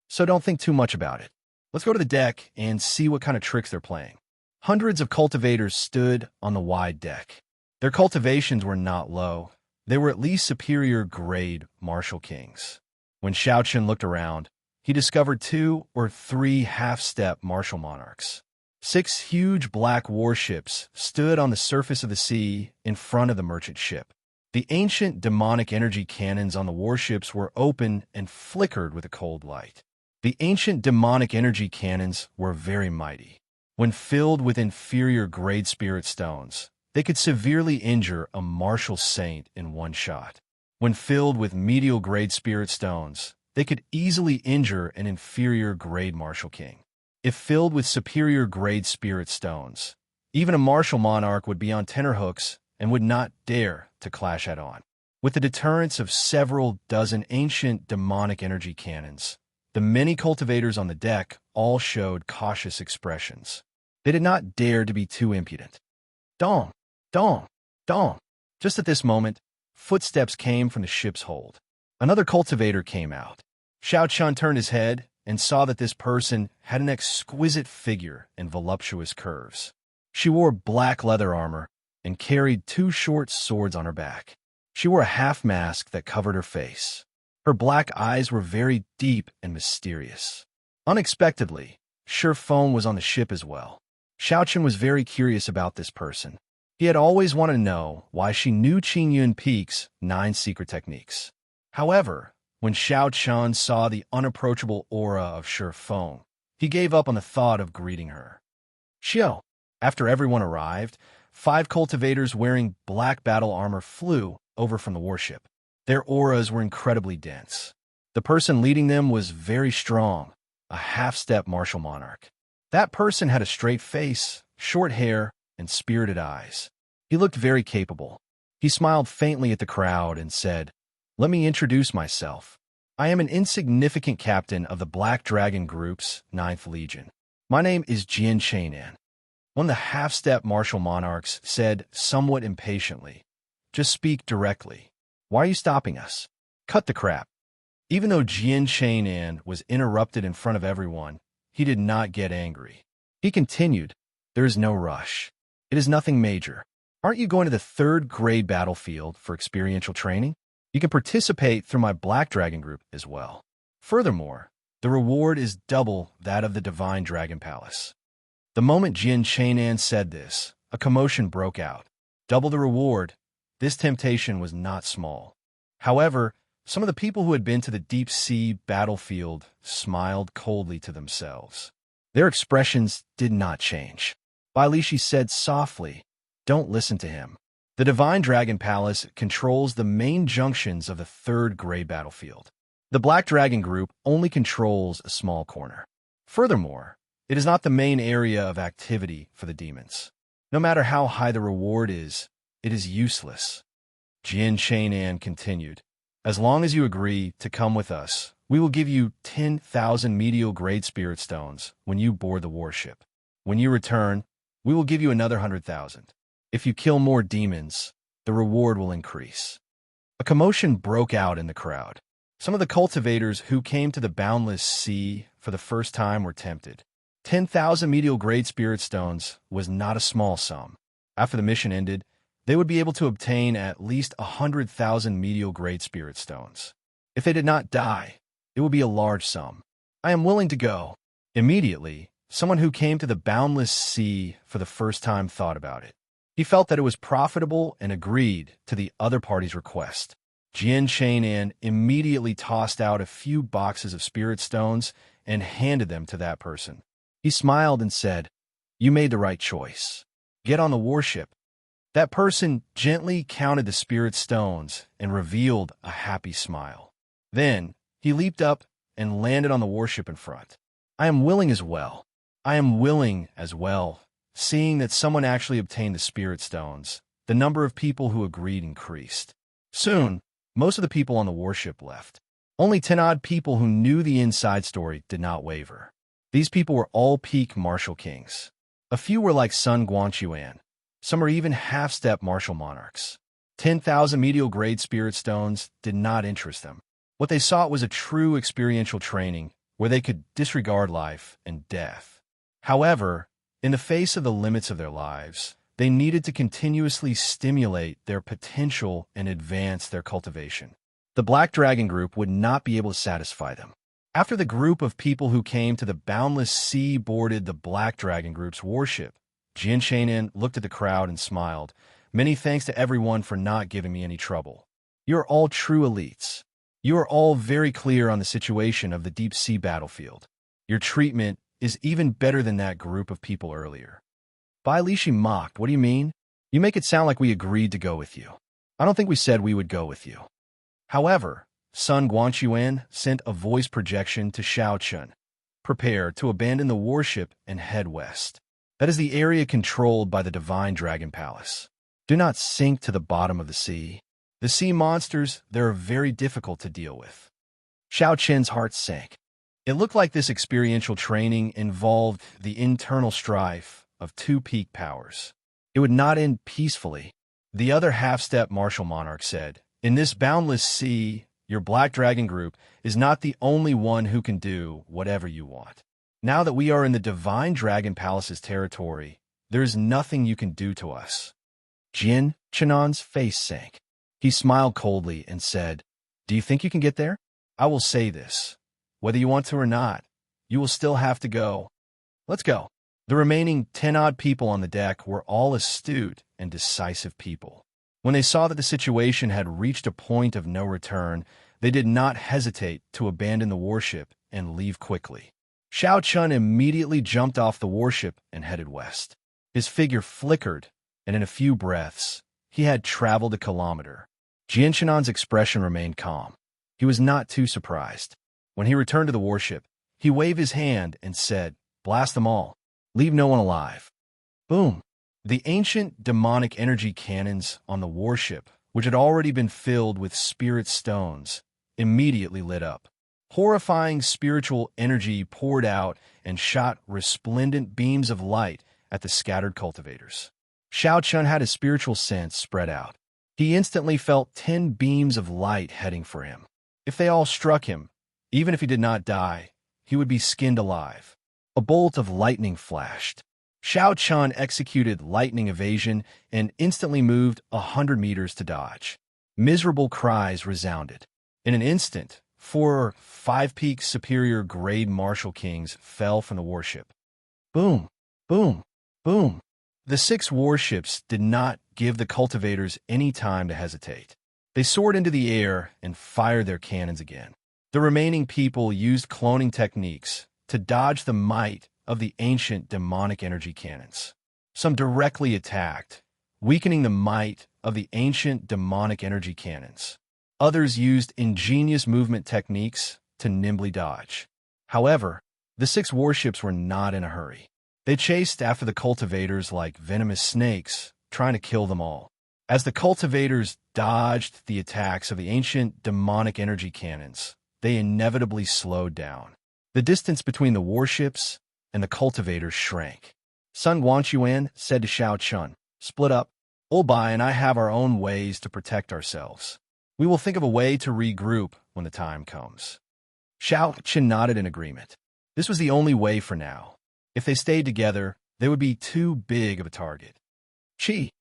So don't think too much about it. Let's go to the deck and see what kind of tricks they're playing." Hundreds of cultivators stood on the wide deck. Their cultivations were not low. They were at least superior grade martial kings. When Xiao Chen looked around, he discovered 2 or 3 half-step martial monarchs. 6 huge black warships stood on the surface of the sea in front of the merchant ship. The ancient demonic energy cannons on the warships were open and flickered with a cold light. The ancient demonic energy cannons were very mighty. When filled with inferior grade spirit stones, they could severely injure a martial saint in one shot. When filled with medial grade spirit stones, they could easily injure an inferior grade martial king. If filled with superior grade spirit stones, even a martial monarch would be on tenterhooks and would not dare to clash head-on. With the deterrence of several dozen ancient demonic energy cannons, the many cultivators on the deck all showed cautious expressions. They did not dare to be too impudent. Dong! Dong! Dong! Just at this moment, footsteps came from the ship's hold. Another cultivator came out. Xiao Chun turned his head and saw that this person had an exquisite figure and voluptuous curves. She wore black leather armor and carried 2 short swords on her back. She wore a half-mask that covered her face. Her black eyes were very deep and mysterious. Unexpectedly, Feng was on the ship as well. Xiao Chun was very curious about this person. He had always wanted to know why she knew Qin Yun Peak's 9 secret techniques. However, when Xiao Chun saw the unapproachable aura of Feng, he gave up on the thought of greeting her. Xiao. After everyone arrived, 5 cultivators wearing black battle armor flew over from the warship. Their auras were incredibly dense. The person leading them was very strong, a half-step martial monarch. That person had a straight face, short hair, and spirited eyes. He looked very capable. He smiled faintly at the crowd and said, "Let me introduce myself. I am an insignificant captain of the Black Dragon Group's 9th Legion. My name is Jian Chainan." One of the half-step martial monarchs said somewhat impatiently, "Just speak directly. Why are you stopping us? Cut the crap." Even though Jian Chainan was interrupted in front of everyone, he did not get angry. He continued, "There is no rush. It is nothing major. Aren't you going to the 3rd grade battlefield for experiential training? You can participate through my Black Dragon Group as well. Furthermore, the reward is double that of the Divine Dragon Palace." The moment Jian Chainan said this, a commotion broke out. Double the reward. This temptation was not small. However, some of the people who had been to the deep-sea battlefield smiled coldly to themselves. Their expressions did not change. Bai Lishi said softly, "Don't listen to him. The Divine Dragon Palace controls the main junctions of the 3rd grade battlefield. The Black Dragon Group only controls a small corner. Furthermore, it is not the main area of activity for the demons. No matter how high the reward is, it is useless." Jian Chainan continued, "As long as you agree to come with us, we will give you 10,000 medial grade spirit stones when you board the warship. When you return, we will give you another 100,000. If you kill more demons, the reward will increase." A commotion broke out in the crowd. Some of the cultivators who came to the boundless sea for the first time were tempted. 10,000 medial grade spirit stones was not a small sum. After the mission ended, they would be able to obtain at least 100,000 medial grade spirit stones. If they did not die, it would be a large sum. "I am willing to go." Immediately, someone who came to the boundless sea for the first time thought about it. He felt that it was profitable and agreed to the other party's request. Jian Chainan immediately tossed out a few boxes of spirit stones and handed them to that person. He smiled and said, "You made the right choice. Get on the warship." That person gently counted the spirit stones and revealed a happy smile. Then, he leaped up and landed on the warship in front. "I am willing as well. I am willing as well." Seeing that someone actually obtained the spirit stones, the number of people who agreed increased. Soon, most of the people on the warship left. Only 10 odd people who knew the inside story did not waver. These people were all peak martial kings. A few were like Sun Guanchuan. Some were even half-step martial monarchs. 10,000 medial grade spirit stones did not interest them. What they sought was a true experiential training where they could disregard life and death. However, in the face of the limits of their lives, they needed to continuously stimulate their potential and advance their cultivation. The Black Dragon Group would not be able to satisfy them. After the group of people who came to the boundless sea boarded the Black Dragon Group's warship, Jin Shainin looked at the crowd and smiled. Many thanks to everyone for not giving me any trouble. You're all true elites. You are all very clear on the situation of the deep sea battlefield. Your treatment is even better than that group of people earlier. Bai Lishi mocked. What do you mean? You make it sound like we agreed to go with you. I don't think we said we would go with you. However, Sun Guanchuan sent a voice projection to Xiao Chun. Prepare to abandon the warship and head west. That is the area controlled by the Divine Dragon Palace. Do not sink to the bottom of the sea. The sea monsters, they're very difficult to deal with. Xiao Chen's heart sank. It looked like this experiential training involved the internal strife of two peak powers. It would not end peacefully. The other half-step martial monarch said, in this boundless sea, your Black Dragon Group is not the only one who can do whatever you want. Now that we are in the Divine Dragon Palace's territory, there is nothing you can do to us. Jin Chenan's face sank. He smiled coldly and said, do you think you can get there? I will say this. Whether you want to or not, you will still have to go. Let's go. The remaining 10-odd people on the deck were all astute and decisive people. When they saw that the situation had reached a point of no return, they did not hesitate to abandon the warship and leave quickly. Xiao Chun immediately jumped off the warship and headed west. His figure flickered, and in a few breaths, he had traveled a kilometer. Jian Chenan's expression remained calm. He was not too surprised. When he returned to the warship, he waved his hand and said, blast them all. Leave no one alive. Boom. The ancient demonic energy cannons on the warship, which had already been filled with spirit stones, immediately lit up. Horrifying spiritual energy poured out and shot resplendent beams of light at the scattered cultivators. Xiao Chun had his spiritual sense spread out. He instantly felt 10 beams of light heading for him. If they all struck him, even if he did not die, he would be skinned alive. A bolt of lightning flashed. Xiao Chun executed lightning evasion and instantly moved 100 meters to dodge. Miserable cries resounded. In an instant, 4 or 5 peak superior grade Martial Kings fell from the warship. Boom, boom, boom. The 6 warships did not give the cultivators any time to hesitate. They soared into the air and fired their cannons again. The remaining people used cloning techniques to dodge the might of the ancient demonic energy cannons. Some directly attacked, weakening the might of the ancient demonic energy cannons. Others used ingenious movement techniques to nimbly dodge. However, the 6 warships were not in a hurry. They chased after the cultivators like venomous snakes, trying to kill them all. As the cultivators dodged the attacks of the ancient demonic energy cannons, they inevitably slowed down. The distance between the warships and the cultivators shrank. Sun Guanchuan said to Xiao Chun, split up. Old Bai and I have our own ways to protect ourselves. We will think of a way to regroup when the time comes. Xiao Chun nodded in agreement. This was the only way for now. If they stayed together, they would be too big of a target. Chi.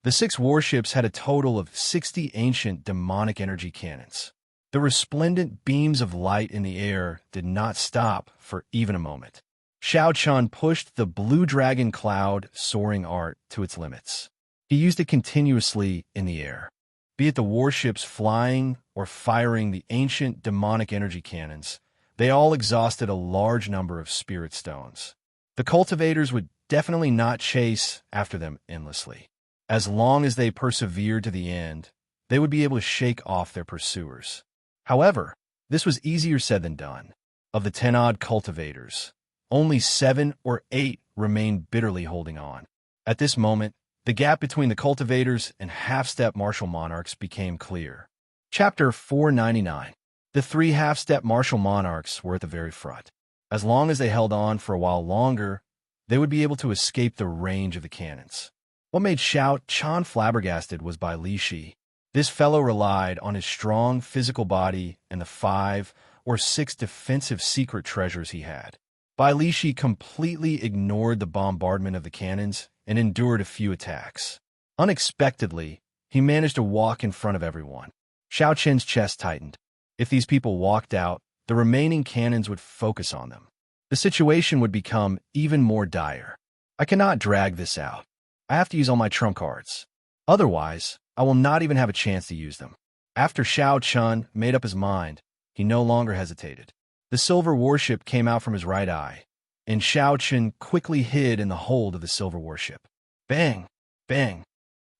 The 6 warships had a total of 60 ancient demonic energy cannons. The resplendent beams of light in the air did not stop for even a moment. Xiao Chun pushed the blue dragon cloud soaring art to its limits. He used it continuously in the air. Be it the warships flying or firing the ancient demonic energy cannons, they all exhausted a large number of spirit stones. The cultivators would definitely not chase after them endlessly. As long as they persevered to the end, they would be able to shake off their pursuers. However, this was easier said than done. Of the 10-odd cultivators, only 7 or 8 remained bitterly holding on. At this moment, the gap between the cultivators and half-step martial monarchs became clear. Chapter 499. The 3 half-step martial monarchs were at the very front. As long as they held on for a while longer, they would be able to escape the range of the cannons. What made Xiao Chun flabbergasted was Bai Lishi. This fellow relied on his strong physical body and the 5 or 6 defensive secret treasures he had. Bai Lishi completely ignored the bombardment of the cannons and endured a few attacks. Unexpectedly, he managed to walk in front of everyone. Xiao Chen's chest tightened. If these people walked out, the remaining cannons would focus on them. The situation would become even more dire. I cannot drag this out. I have to use all my trump cards. Otherwise, I will not even have a chance to use them. After Xiao Chun made up his mind, he no longer hesitated. The silver warship came out from his right eye, and Xiao Chun quickly hid in the hold of the silver warship. Bang! Bang!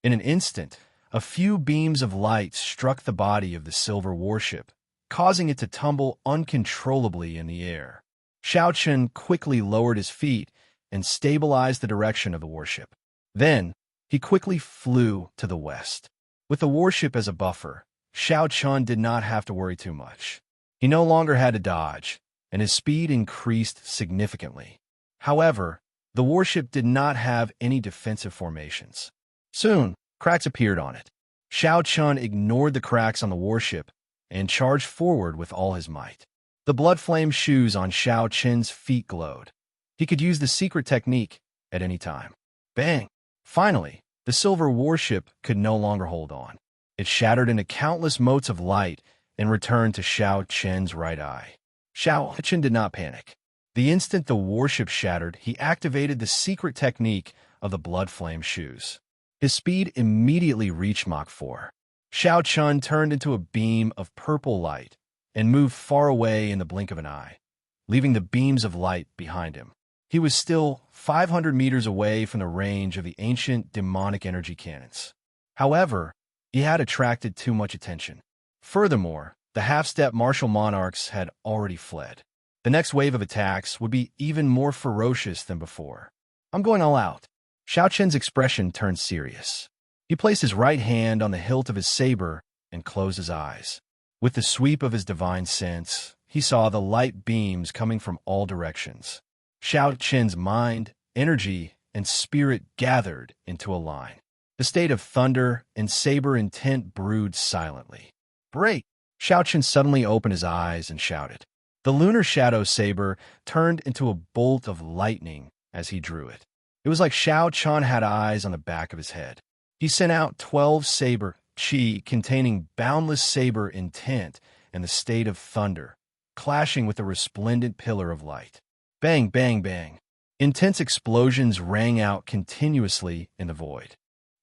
In an instant, a few beams of light struck the body of the silver warship, causing it to tumble uncontrollably in the air. Xiao Chun quickly lowered his feet and stabilized the direction of the warship. Then, he quickly flew to the west. With the warship as a buffer, Xiao Chun did not have to worry too much. He no longer had to dodge, and his speed increased significantly. However, the warship did not have any defensive formations. Soon, cracks appeared on it. Xiao Chun ignored the cracks on the warship and charged forward with all his might. The blood flame shoes on Xiao Chun's feet glowed. He could use the secret technique at any time. Bang! Finally, the silver warship could no longer hold on. It shattered into countless motes of light and returned to Xiao Chun's right eye. Xiao Chun did not panic. The instant the warship shattered, he activated the secret technique of the blood flame shoes. His speed immediately reached Mach 4. Xiao Chun turned into a beam of purple light and moved far away in the blink of an eye, leaving the beams of light behind him. He was still 500 meters away from the range of the ancient demonic energy cannons. However, he had attracted too much attention. Furthermore, the half-step martial monarchs had already fled. The next wave of attacks would be even more ferocious than before. I'm going all out. Xiao Chun's expression turned serious. He placed his right hand on the hilt of his saber and closed his eyes. With the sweep of his divine sense, he saw the light beams coming from all directions. Xiao Chun's mind, energy, and spirit gathered into a line. The state of thunder and saber intent brewed silently. Break! Xiao Chun suddenly opened his eyes and shouted. The lunar shadow saber turned into a bolt of lightning as he drew it. It was like Xiao Chun had eyes on the back of his head. He sent out 12 saber chi containing boundless saber intent and the state of thunder, clashing with the resplendent pillar of light. Bang, bang, bang. Intense explosions rang out continuously in the void.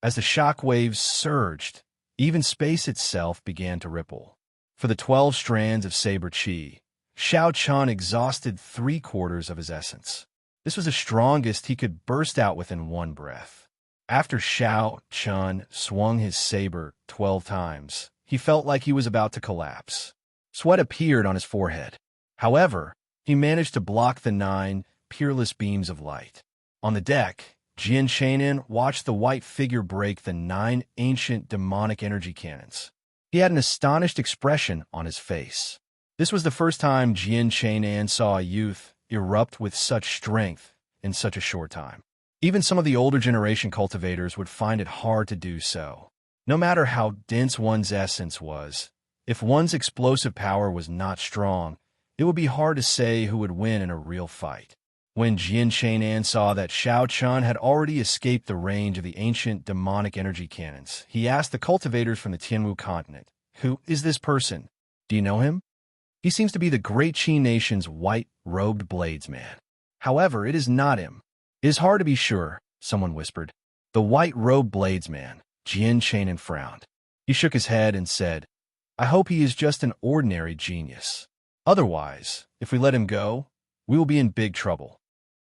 As the shock waves surged, even space itself began to ripple. For the 12 strands of saber chi, Xiao Chun exhausted 3/4 of his essence. This was the strongest he could burst out within one breath. After Xiao Chun swung his saber 12 times, he felt like he was about to collapse. Sweat appeared on his forehead. However, he managed to block the 9 peerless beams of light. On the deck, Jian Shainin watched the white figure break the 9 ancient demonic energy cannons. He had an astonished expression on his face. This was the first time Jian Shainin saw a youth erupt with such strength in such a short time. Even some of the older generation cultivators would find it hard to do so. No matter how dense one's essence was, if one's explosive power was not strong, it would be hard to say who would win in a real fight. When Jian Shainin saw that Xiao Chun had already escaped the range of the ancient demonic energy cannons, he asked the cultivators from the Tianwu continent, "Who is this person? Do you know him? He seems to be the great Qi nation's white-robed bladesman. However, it is not him. It is hard to be sure," someone whispered. The white-robed bladesman, Jian Shainin frowned. He shook his head and said, "I hope he is just an ordinary genius. Otherwise, if we let him go, we will be in big trouble."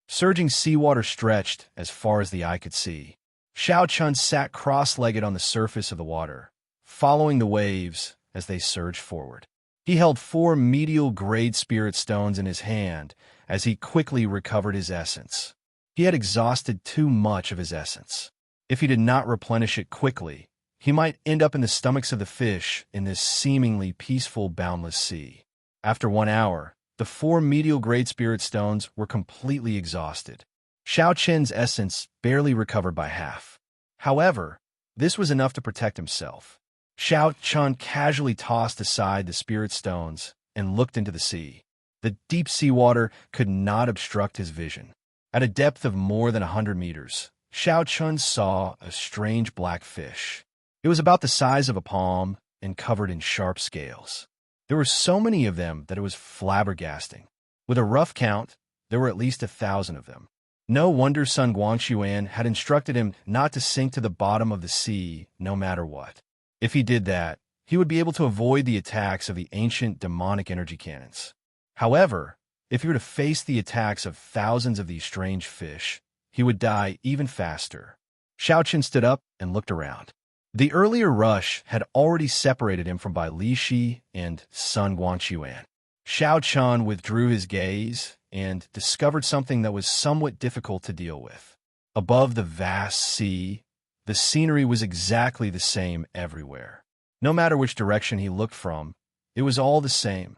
Surging seawater stretched as far as the eye could see. Xiao Chun sat cross-legged on the surface of the water, following the waves as they surged forward. He held 4 medial-grade spirit stones in his hand as he quickly recovered his essence. He had exhausted too much of his essence. If he did not replenish it quickly, he might end up in the stomachs of the fish in this seemingly peaceful, boundless sea. After 1 hour, the 4 medial-grade spirit stones were completely exhausted. Xiao Chun's essence barely recovered by half. However, this was enough to protect himself. Xiao Chun casually tossed aside the spirit stones and looked into the sea. The deep seawater could not obstruct his vision. At a depth of more than 100 meters, Xiao Chun saw a strange black fish. It was about the size of a palm and covered in sharp scales. There were so many of them that it was flabbergasting. With a rough count, there were at least 1,000 of them. No wonder Sun Guangxuan had instructed him not to sink to the bottom of the sea no matter what. If he did that, he would be able to avoid the attacks of the ancient demonic energy cannons. However, if he were to face the attacks of thousands of these strange fish, he would die even faster. Xiao Chen stood up and looked around. The earlier rush had already separated him from Bai Lishi and Sun Guangxuan. Xiao Chen withdrew his gaze and discovered something that was somewhat difficult to deal with. Above the vast sea, the scenery was exactly the same everywhere. No matter which direction he looked from, it was all the same,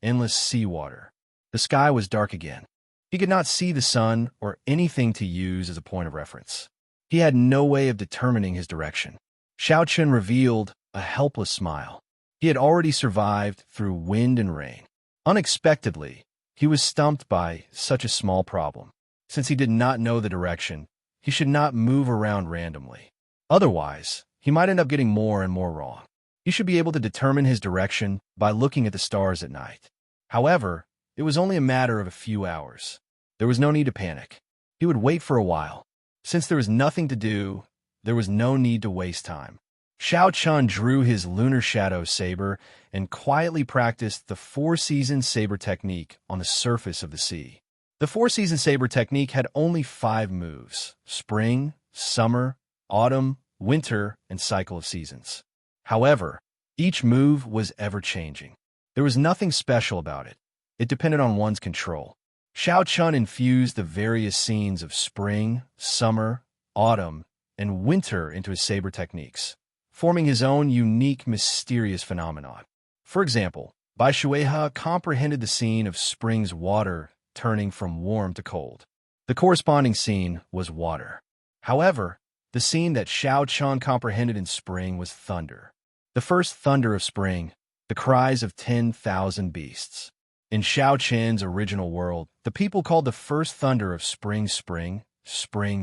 endless seawater. The sky was dark again. He could not see the sun or anything to use as a point of reference. He had no way of determining his direction. Xiao Chen revealed a helpless smile. He had already survived through wind and rain. Unexpectedly, he was stumped by such a small problem. Since he did not know the direction, he should not move around randomly. Otherwise, he might end up getting more and more wrong. He should be able to determine his direction by looking at the stars at night. However, it was only a matter of a few hours. There was no need to panic. He would wait for a while. Since there was nothing to do, there was no need to waste time. Xiao Chen drew his lunar shadow saber and quietly practiced the four-season saber technique on the surface of the sea. The four-season saber technique had only 5 moves: spring, summer, autumn, winter, and cycle of seasons. However, each move was ever-changing. There was nothing special about it. It depended on one's control. Xiao Chen infused the various scenes of spring, summer, autumn, and winter into his saber techniques, forming his own unique, mysterious phenomenon. For example, Bai Shuihe comprehended the scene of spring's water turning from warm to cold. The corresponding scene was water. However, the scene that Xiao Chen comprehended in spring was thunder. The first thunder of spring, the cries of 10,000 beasts. In Xiao Chen's original world, the people called the first thunder of spring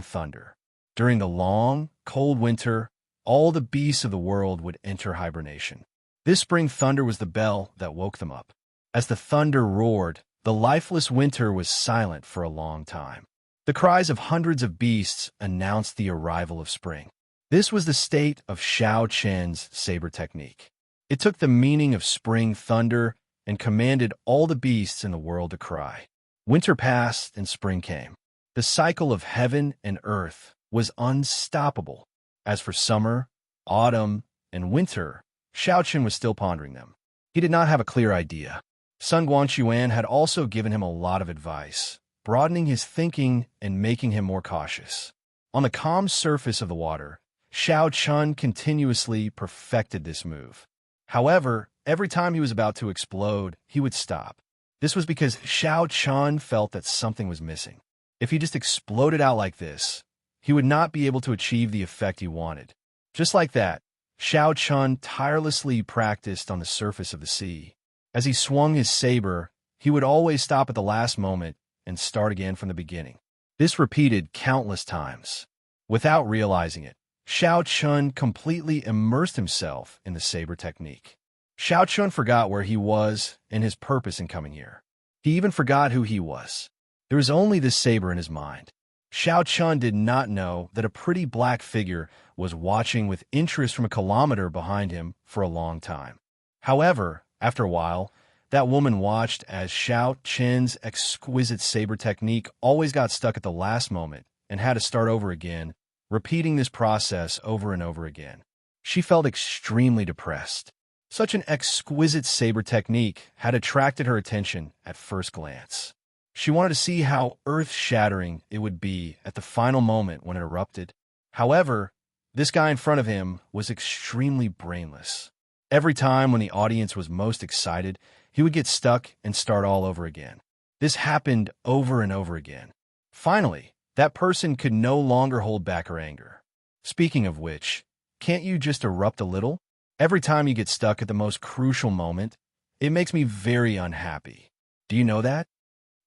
thunder. During the long, cold winter, all the beasts of the world would enter hibernation. This spring thunder was the bell that woke them up. As the thunder roared, the lifeless winter was silent for a long time. The cries of hundreds of beasts announced the arrival of spring. This was the state of Xiao Chen's saber technique. It took the meaning of spring thunder and commanded all the beasts in the world to cry. Winter passed and spring came. The cycle of heaven and earth was unstoppable. As for summer, autumn, and winter, Xiao Chen was still pondering them. He did not have a clear idea. Sun Guangxuan had also given him a lot of advice, broadening his thinking and making him more cautious. On the calm surface of the water, Xiao Chen continuously perfected this move. However, every time he was about to explode, he would stop. This was because Xiao Chen felt that something was missing. If he just exploded out like this, he would not be able to achieve the effect he wanted. Just like that, Xiao Chen tirelessly practiced on the surface of the sea. As he swung his saber, he would always stop at the last moment and start again from the beginning. This repeated countless times. Without realizing it, Xiao Chen completely immersed himself in the saber technique. Xiao Chen forgot where he was and his purpose in coming here. He even forgot who he was. There was only this saber in his mind. Xiao Chen did not know that a pretty black figure was watching with interest from a kilometer behind him for a long time. However, after a while, that woman watched as Xiao Chen's exquisite saber technique always got stuck at the last moment and had to start over again, repeating this process over and over again. She felt extremely depressed. Such an exquisite saber technique had attracted her attention at first glance. She wanted to see how earth-shattering it would be at the final moment when it erupted. However, this guy in front of him was extremely brainless. Every time when the audience was most excited, he would get stuck and start all over again. This happened over and over again. Finally, that person could no longer hold back her anger. Speaking of which, can't you just erupt a little? Every time you get stuck at the most crucial moment, it makes me very unhappy. Do you know that?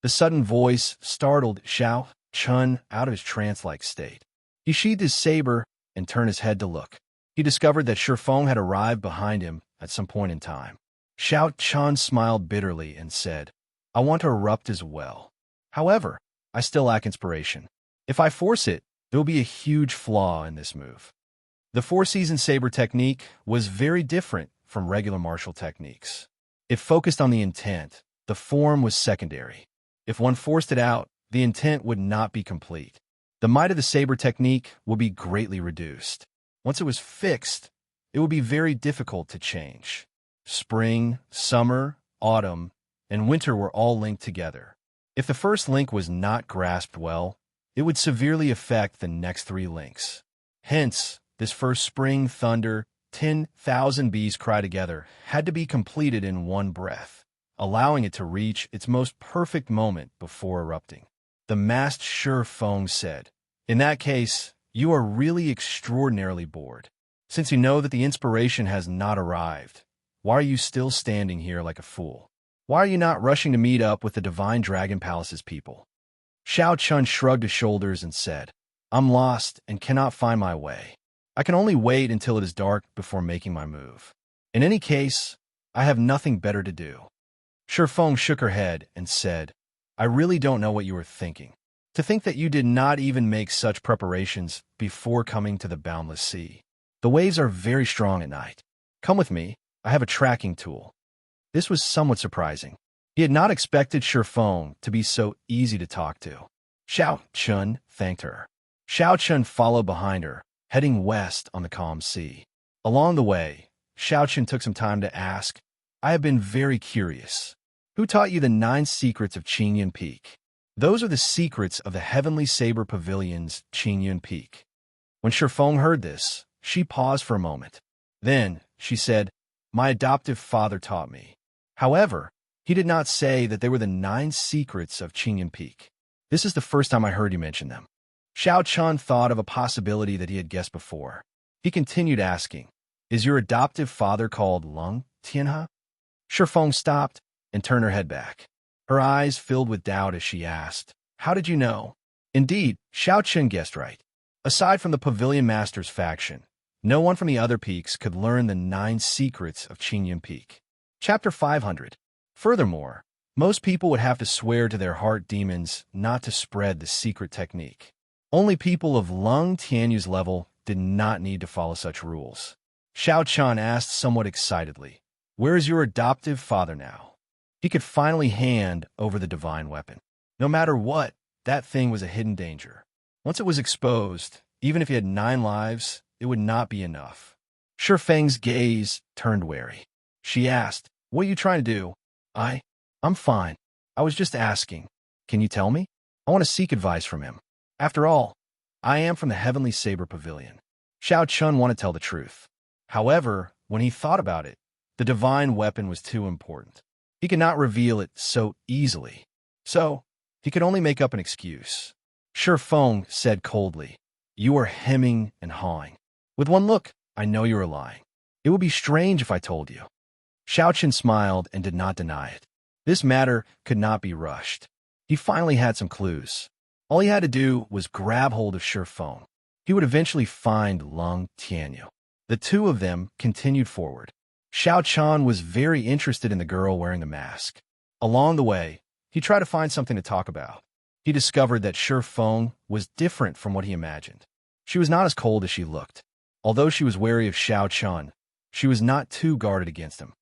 The sudden voice startled Xiao Chen out of his trance-like state. He sheathed his saber and turned his head to look. He discovered that Shifeng had arrived behind him at some point in time. Xiao Chan smiled bitterly and said, I want to erupt as well. However, I still lack inspiration. If I force it, there will be a huge flaw in this move. The four-season saber technique was very different from regular martial techniques. It focused on the intent. The form was secondary. If one forced it out, the intent would not be complete. The might of the saber technique would be greatly reduced. Once it was fixed, it would be very difficult to change. Spring, summer, autumn, and winter were all linked together. If the first link was not grasped well, it would severely affect the next three links. Hence, this first spring thunder, 10,000 bees cry together, had to be completed in one breath, allowing it to reach its most perfect moment before erupting. The masked Shi Feng said, In that case, you are really extraordinarily bored. Since you know that the inspiration has not arrived, why are you still standing here like a fool? Why are you not rushing to meet up with the Divine Dragon Palace's people? Xiao Chun shrugged his shoulders and said, I'm lost and cannot find my way. I can only wait until it is dark before making my move. In any case, I have nothing better to do. Shi Feng shook her head and said, I really don't know what you were thinking. To think that you did not even make such preparations before coming to the boundless sea. The waves are very strong at night. Come with me, I have a tracking tool. This was somewhat surprising. He had not expected Shi Feng to be so easy to talk to. Xiao Chun thanked her. Xiao Chun followed behind her, heading west on the calm sea. Along the way, Xiao Chun took some time to ask, I have been very curious. Who taught you the 9 secrets of Qingyun Peak? Those are the secrets of the Heavenly Saber Pavilion's Qingyun Peak. When Shi Feng heard this, she paused for a moment. Then, she said, My adoptive father taught me. However, he did not say that they were the 9 secrets of Qingyun Peak. This is the first time I heard you mention them. Xiao Chun thought of a possibility that he had guessed before. He continued asking, Is your adoptive father called Lung Tianhe? Shi Feng stopped and turned her head back. Her eyes filled with doubt as she asked, How did you know? Indeed, Xiao Chun guessed right. Aside from the Pavilion Master's faction, no one from the other peaks could learn the 9 secrets of Qingyun Peak. Chapter 500. Furthermore, most people would have to swear to their heart demons not to spread the secret technique. Only people of Lung Tianyu's level did not need to follow such rules. Xiao Chan asked somewhat excitedly, Where is your adoptive father now? He could finally hand over the divine weapon. No matter what, that thing was a hidden danger. Once it was exposed, even if he had 9 lives, it would not be enough. Shi Feng's gaze turned wary. She asked, What are you trying to do? I'm fine. I was just asking. Can you tell me? I want to seek advice from him. After all, I am from the Heavenly Saber Pavilion. Xiao Chun wanted to tell the truth. However, when he thought about it, the divine weapon was too important. He could not reveal it so easily. So, he could only make up an excuse. Shi Feng said coldly, You are hemming and hawing. With one look, I know you are lying. It would be strange if I told you. Xiao Chun smiled and did not deny it. This matter could not be rushed. He finally had some clues. All he had to do was grab hold of Shi Feng. He would eventually find Lung Tianyu. The two of them continued forward. Xiao Chan was very interested in the girl wearing the mask. Along the way, he tried to find something to talk about. He discovered that Shi Feng was different from what he imagined. She was not as cold as she looked. Although she was wary of Xiao Chun, she was not too guarded against him.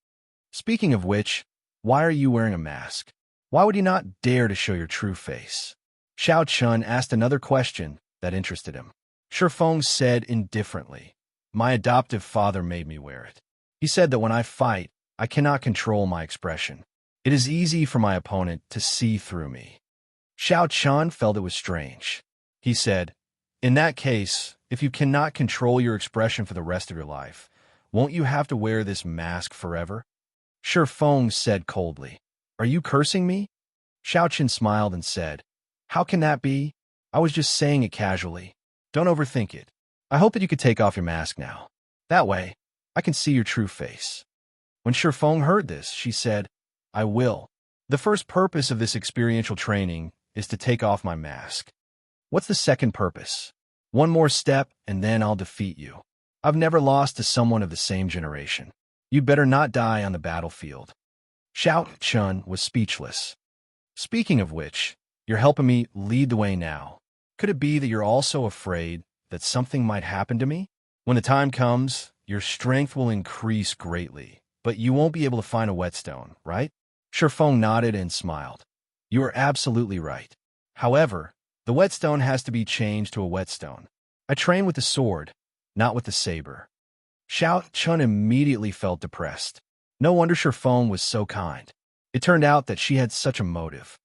Speaking of which, why are you wearing a mask? Why would you not dare to show your true face? Xiao Chun asked another question that interested him. Shi Feng said indifferently, My adoptive father made me wear it. He said that when I fight, I cannot control my expression. It is easy for my opponent to see through me. Xiao Chun felt it was strange. He said, In that case, if you cannot control your expression for the rest of your life, won't you have to wear this mask forever? Shi Feng said coldly, Are you cursing me? Xiao Chun smiled and said, How can that be? I was just saying it casually. Don't overthink it. I hope that you could take off your mask now. That way, I can see your true face. When Shi Feng heard this, she said, I will. The first purpose of this experiential training is to take off my mask. What's the second purpose? One more step, and then I'll defeat you. I've never lost to someone of the same generation. You'd better not die on the battlefield. Xiao Chun was speechless. Speaking of which, you're helping me lead the way now. Could it be that you're also afraid that something might happen to me? When the time comes, your strength will increase greatly, but you won't be able to find a whetstone, right? Shifeng nodded and smiled. You are absolutely right. However, the whetstone has to be changed to a whetstone. I train with the sword, not with the saber. Xiao Chun immediately felt depressed. No wonder Shifeng was so kind. It turned out that she had such a motive.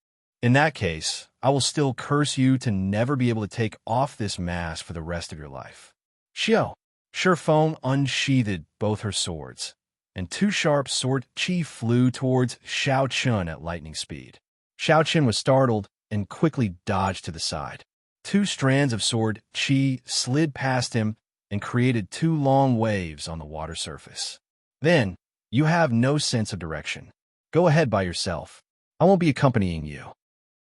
In that case, I will still curse you to never be able to take off this mask for the rest of your life. Xiao. Shifeng unsheathed both her swords, and two sharp sword chi flew towards Xiao Chun at lightning speed. Xiao Chun was startled and quickly dodged to the side. Two strands of sword chi slid past him and created two long waves on the water surface. Then, you have no sense of direction. Go ahead by yourself. I won't be accompanying you.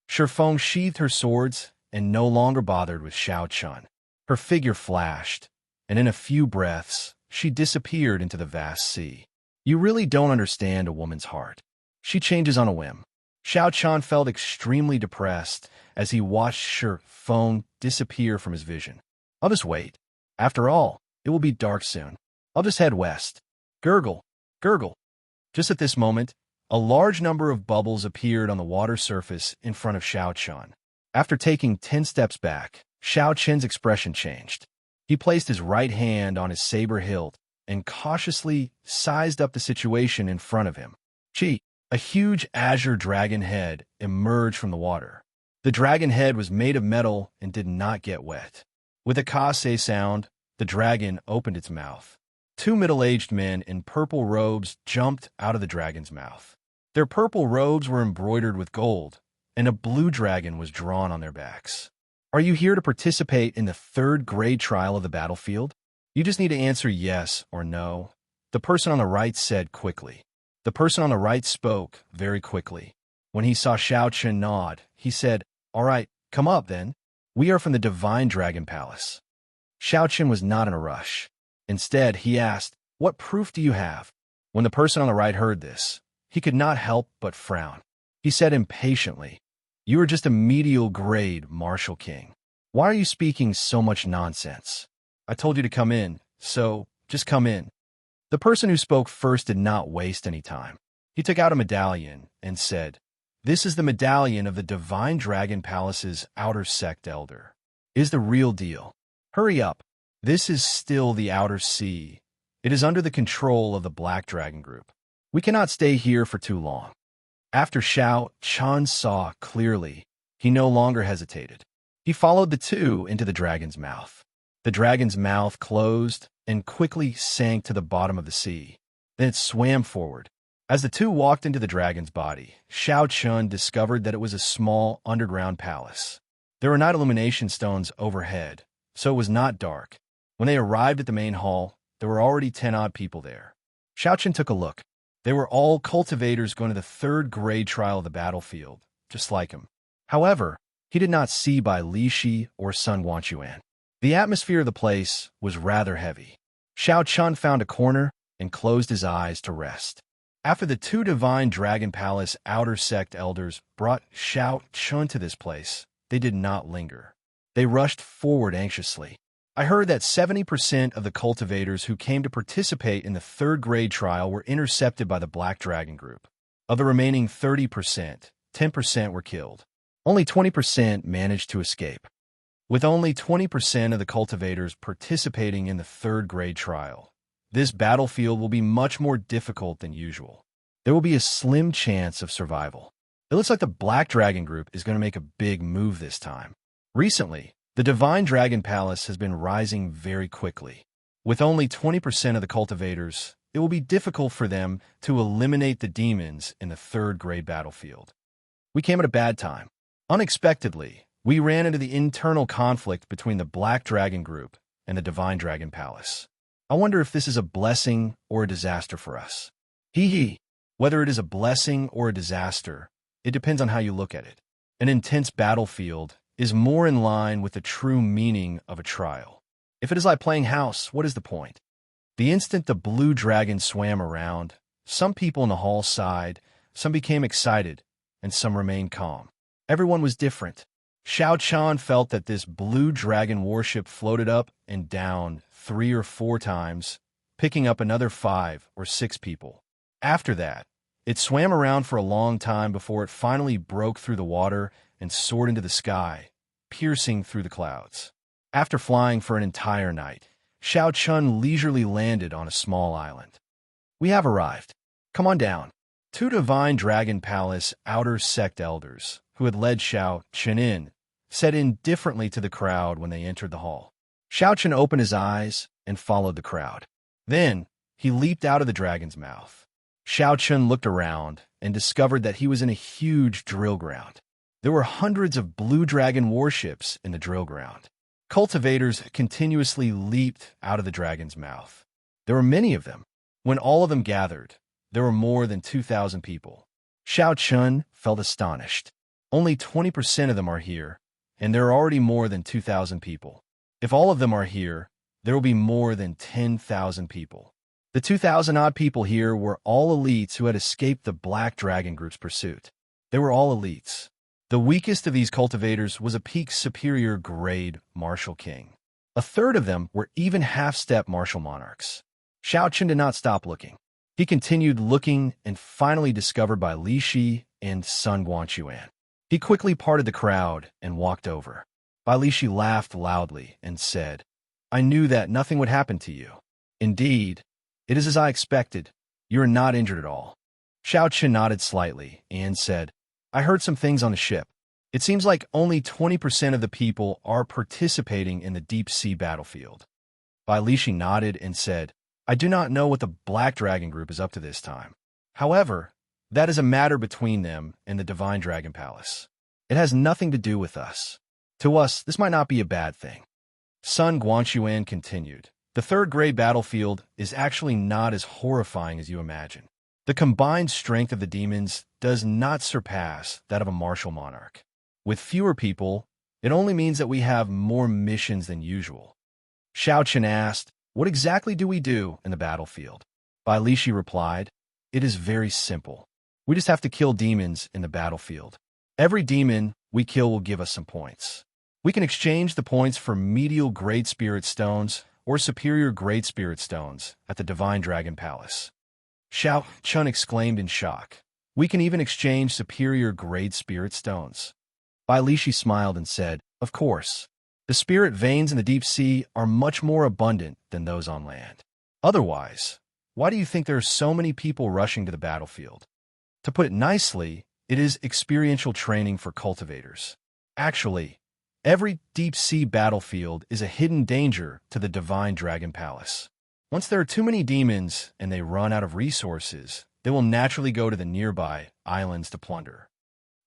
Shifeng sheathed her swords and no longer bothered with Xiao Chun. Her figure flashed, and in a few breaths, she disappeared into the vast sea. You really don't understand a woman's heart. She changes on a whim. Xiao Chun felt extremely depressed as he watched Shifeng disappear from his vision. I'll just wait. After all, it will be dark soon. I'll just head west. Gurgle, gurgle. Just at this moment, a large number of bubbles appeared on the water surface in front of Xiao Chun. After taking 10 steps back, Xiao Chun's expression changed. He placed his right hand on his saber hilt and cautiously sized up the situation in front of him. A huge azure dragon head emerged from the water. The dragon head was made of metal and did not get wet. With a kase sound, the dragon opened its mouth. Two middle-aged men in purple robes jumped out of the dragon's mouth. Their purple robes were embroidered with gold, and a blue dragon was drawn on their backs. Are you here to participate in the third grade trial of the battlefield? You just need to answer yes or no. The person on the right said quickly. The person on the right spoke very quickly. When he saw Xiao Chun nod, he said, "All right, come up then. We are from the Divine Dragon Palace." Xiao Chun was not in a rush. Instead, he asked, "What proof do you have?" When the person on the right heard this, he could not help but frown. He said impatiently, "You are just a medial grade martial king. Why are you speaking so much nonsense? I told you to come in, so just come in." The person who spoke first did not waste any time. He took out a medallion and said, "This is the medallion of the Divine Dragon Palace's outer sect elder. It is the real deal. Hurry up. This is still the outer sea. It is under the control of the Black Dragon Group. We cannot stay here for too long." After Xiao Chun saw clearly, he no longer hesitated. He followed the two into the dragon's mouth. The dragon's mouth closed and quickly sank to the bottom of the sea. Then it swam forward. As the two walked into the dragon's body, Xiao Chun discovered that it was a small underground palace. There were night illumination stones overhead, so it was not dark. When they arrived at the main hall, there were already 10-odd people there. Xiao Chun took a look. They were all cultivators going to the third grade trial of the battlefield, just like him. However, he did not see by Li Shi or Sun Guanchuan. The atmosphere of the place was rather heavy. Xiao Chun found a corner and closed his eyes to rest. After the two Divine Dragon Palace outer sect elders brought Xiao Chun to this place, they did not linger. They rushed forward anxiously. I heard that 70% of the cultivators who came to participate in the third grade trial were intercepted by the Black Dragon Group. Of the remaining 30%, 10% were killed. Only 20% managed to escape. With only 20% of the cultivators participating in the third grade trial, this battlefield will be much more difficult than usual. There will be a slim chance of survival. It looks like the Black Dragon Group is going to make a big move this time. Recently, the Divine Dragon Palace has been rising very quickly. With only 20% of the cultivators, it will be difficult for them to eliminate the demons in the third grade battlefield. We came at a bad time. Unexpectedly, we ran into the internal conflict between the Black Dragon Group and the Divine Dragon Palace. I wonder if this is a blessing or a disaster for us. Whether it is a blessing or a disaster, it depends on how you look at it. An intense battlefield is more in line with the true meaning of a trial. If it is like playing house, what is the point? The instant the blue dragon swam around, some people in the hall sighed, some became excited, and some remained calm. Everyone was different. Xiao Chan felt that this blue dragon warship floated up and down 3 or 4 times, picking up another 5 or 6 people. After that, it swam around for a long time before it finally broke through the water and soared into the sky, piercing through the clouds. After flying for an entire night, Xiao Chun leisurely landed on a small island. "We have arrived. Come on down." 2 Divine Dragon Palace outer sect elders, who had led Xiao Chun in, said indifferently to the crowd when they entered the hall. Xiao Chun opened his eyes and followed the crowd. Then, he leaped out of the dragon's mouth. Xiao Chun looked around and discovered that he was in a huge drill ground. There were hundreds of blue dragon warships in the drill ground. Cultivators continuously leaped out of the dragon's mouth. There were many of them. When all of them gathered, there were more than 2,000 people. Xiao Chun felt astonished. Only 20% of them are here, and there are already more than 2,000 people. If all of them are here, there will be more than 10,000 people. The 2,000-odd people here were all elites who had escaped the Black Dragon Group's pursuit. They were all elites. The weakest of these cultivators was a peak superior grade martial king. A third of them were even half-step martial monarchs. Xiao Chun did not stop looking. He continued looking and finally discovered by Li Shi and Sun Guanchuan. He quickly parted the crowd and walked over. Bai Li Shi laughed loudly and said, "I knew that nothing would happen to you. Indeed, it is as I expected. You are not injured at all." Xiao Chun nodded slightly and said, "I heard some things on the ship. It seems like only 20% of the people are participating in the deep-sea battlefield." Bai Li Shi nodded and said, "I do not know what the Black Dragon Group is up to this time. However, that is a matter between them and the Divine Dragon Palace. It has nothing to do with us. To us, this might not be a bad thing." Sun Guanchuan continued, "The third-grade battlefield is actually not as horrifying as you imagine. The combined strength of the demons does not surpass that of a martial monarch. With fewer people, it only means that we have more missions than usual." Xiao Chun asked, "What exactly do we do in the battlefield?" Bai Li Shi replied, "It is very simple. We just have to kill demons in the battlefield. Every demon we kill will give us some points. We can exchange the points for medial Great Spirit Stones or superior Great Spirit Stones at the Divine Dragon Palace." Xiao Chun exclaimed in shock, "We can even exchange superior Great Spirit Stones." Bai Li Shi smiled and said, "Of course. The spirit veins in the deep sea are much more abundant than those on land. Otherwise, why do you think there are so many people rushing to the battlefield? To put it nicely, it is experiential training for cultivators. Actually, every deep-sea battlefield is a hidden danger to the Divine Dragon Palace. Once there are too many demons and they run out of resources, they will naturally go to the nearby islands to plunder.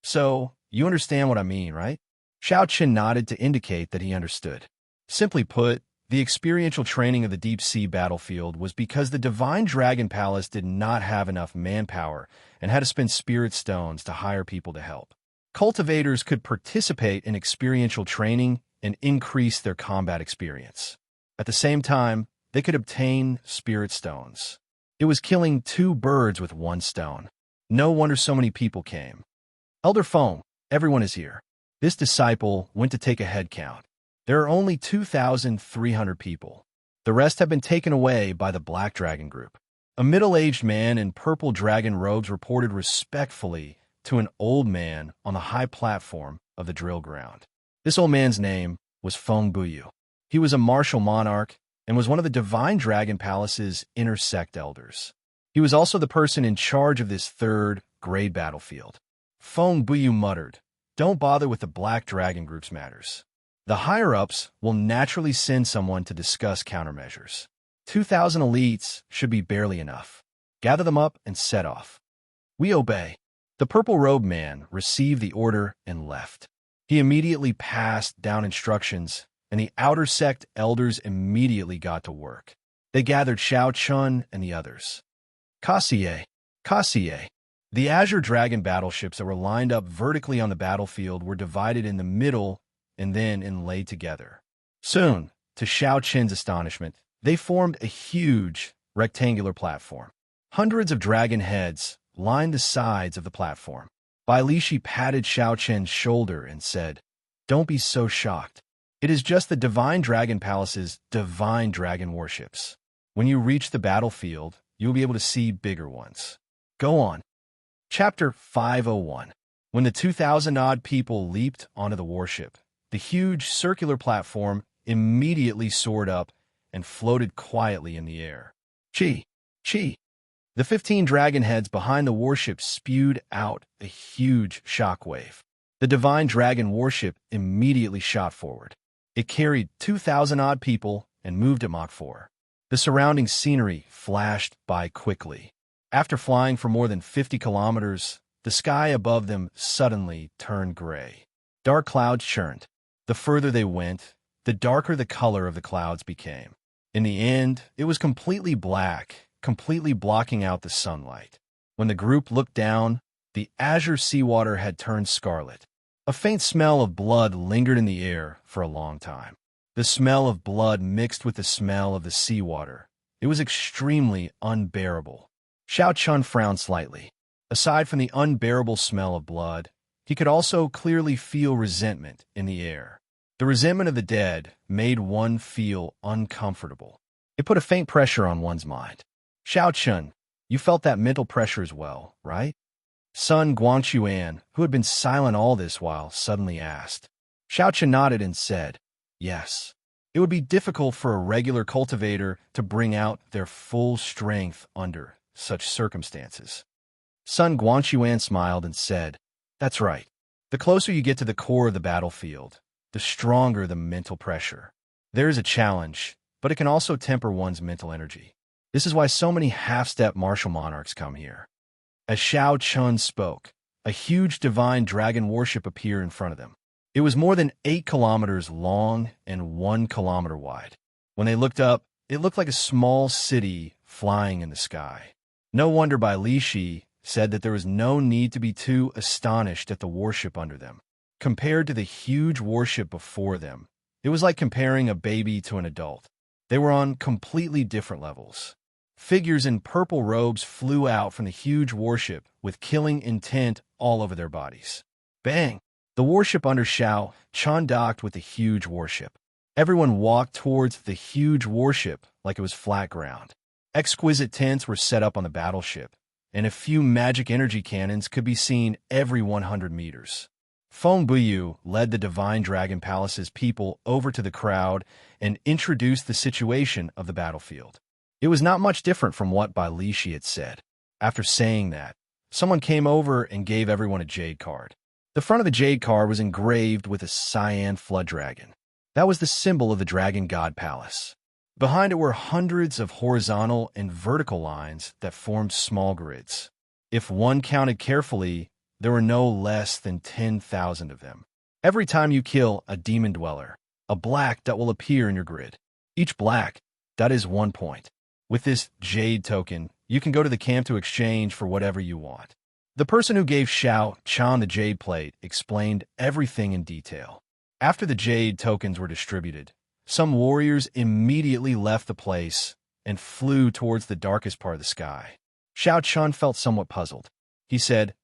So, you understand what I mean, right?" Xiao Chun nodded to indicate that he understood. Simply put, the experiential training of the deep-sea battlefield was because the Divine Dragon Palace did not have enough manpower and had to spend spirit stones to hire people to help. Cultivators could participate in experiential training and increase their combat experience. At the same time, they could obtain spirit stones. It was killing 2 birds with 1 stone. No wonder so many people came. "Elder Feng, everyone is here." This disciple went to take a head count. There are only 2,300 people. The rest have been taken away by the Black Dragon Group. A middle-aged man in purple dragon robes reported respectfully to an old man on the high platform of the drill ground. This old man's name was Feng Buyu. He was a martial monarch and was one of the Divine Dragon Palace's inner sect elders. He was also the person in charge of this third-grade battlefield. Feng Buyu muttered, "Don't bother with the Black Dragon Group's matters. The higher-ups will naturally send someone to discuss countermeasures. 2,000 elites should be barely enough. Gather them up and set off." "We obey." The purple-robed man received the order and left. He immediately passed down instructions, and the outer sect elders immediately got to work. They gathered Xiao Chun and the others. Kassier. The Azure Dragon battleships that were lined up vertically on the battlefield were divided in the middle and then inlaid together. Soon, to Xiao Chen's astonishment, They formed a huge, rectangular platform. Hundreds of dragon heads lined the sides of the platform. Bai Lishi patted Xiao Chen's shoulder and said, "Don't be so shocked. It is just the Divine Dragon Palace's divine dragon warships. When you reach the battlefield, you'll be able to see bigger ones. Go on." Chapter 501. When the 2,000-odd people leaped onto the warship, the huge circular platform immediately soared up and floated quietly in the air. Chi! Chi! The 15 dragon heads behind the warship spewed out a huge shockwave. The Divine Dragon warship immediately shot forward. It carried 2,000-odd people and moved at Mach 4. The surrounding scenery flashed by quickly. After flying for more than 50 kilometers, the sky above them suddenly turned gray. Dark clouds churned. The further they went, the darker the color of the clouds became. In the end, it was completely black, completely blocking out the sunlight. When the group looked down, the azure seawater had turned scarlet. A faint smell of blood lingered in the air for a long time. The smell of blood mixed with the smell of the seawater. It was extremely unbearable. Xiao Chun frowned slightly. Aside from the unbearable smell of blood, he could also clearly feel resentment in the air. The resentment of the dead made one feel uncomfortable. It put a faint pressure on one's mind. Xiao Chun, you felt that mental pressure as well, right? Sun Guangquan, who had been silent all this while, suddenly asked. Xiao Chun nodded and said, "Yes. It would be difficult for a regular cultivator to bring out their full strength under such circumstances." Sun Guangquan smiled and said, "That's right. The closer you get to the core of the battlefield, the stronger the mental pressure. There is a challenge, but it can also temper one's mental energy. This is why so many half-step martial monarchs come here." As Xiao Chun spoke, a huge divine dragon warship appeared in front of them. It was more than 8 kilometers long and 1 kilometer wide. When they looked up, it looked like a small city flying in the sky. No wonder Bai Lishi said that there was no need to be too astonished at the warship under them. Compared to the huge warship before them, it was like comparing a baby to an adult. They were on completely different levels. Figures in purple robes flew out from the huge warship with killing intent all over their bodies. Bang! The warship under Xiao Chun docked with the huge warship. Everyone walked towards the huge warship like it was flat ground. Exquisite tents were set up on the battleship, and a few magic energy cannons could be seen every 100 meters. Feng Buyu led the Divine Dragon Palace's people over to the crowd and introduced the situation of the battlefield. It was not much different from what Bai Lishi had said. After saying that, someone came over and gave everyone a jade card. The front of the jade card was engraved with a cyan flood dragon. That was the symbol of the Dragon God Palace. Behind it were hundreds of horizontal and vertical lines that formed small grids. If one counted carefully, there were no less than 10,000 of them. Every time you kill a demon dweller, a black dot will appear in your grid. Each black dot is 1 point. With this jade token, you can go to the camp to exchange for whatever you want. The person who gave Xiao Chun the jade plate explained everything in detail. After the jade tokens were distributed, some warriors immediately left the place and flew towards the darkest part of the sky. Xiao Chun felt somewhat puzzled. He said,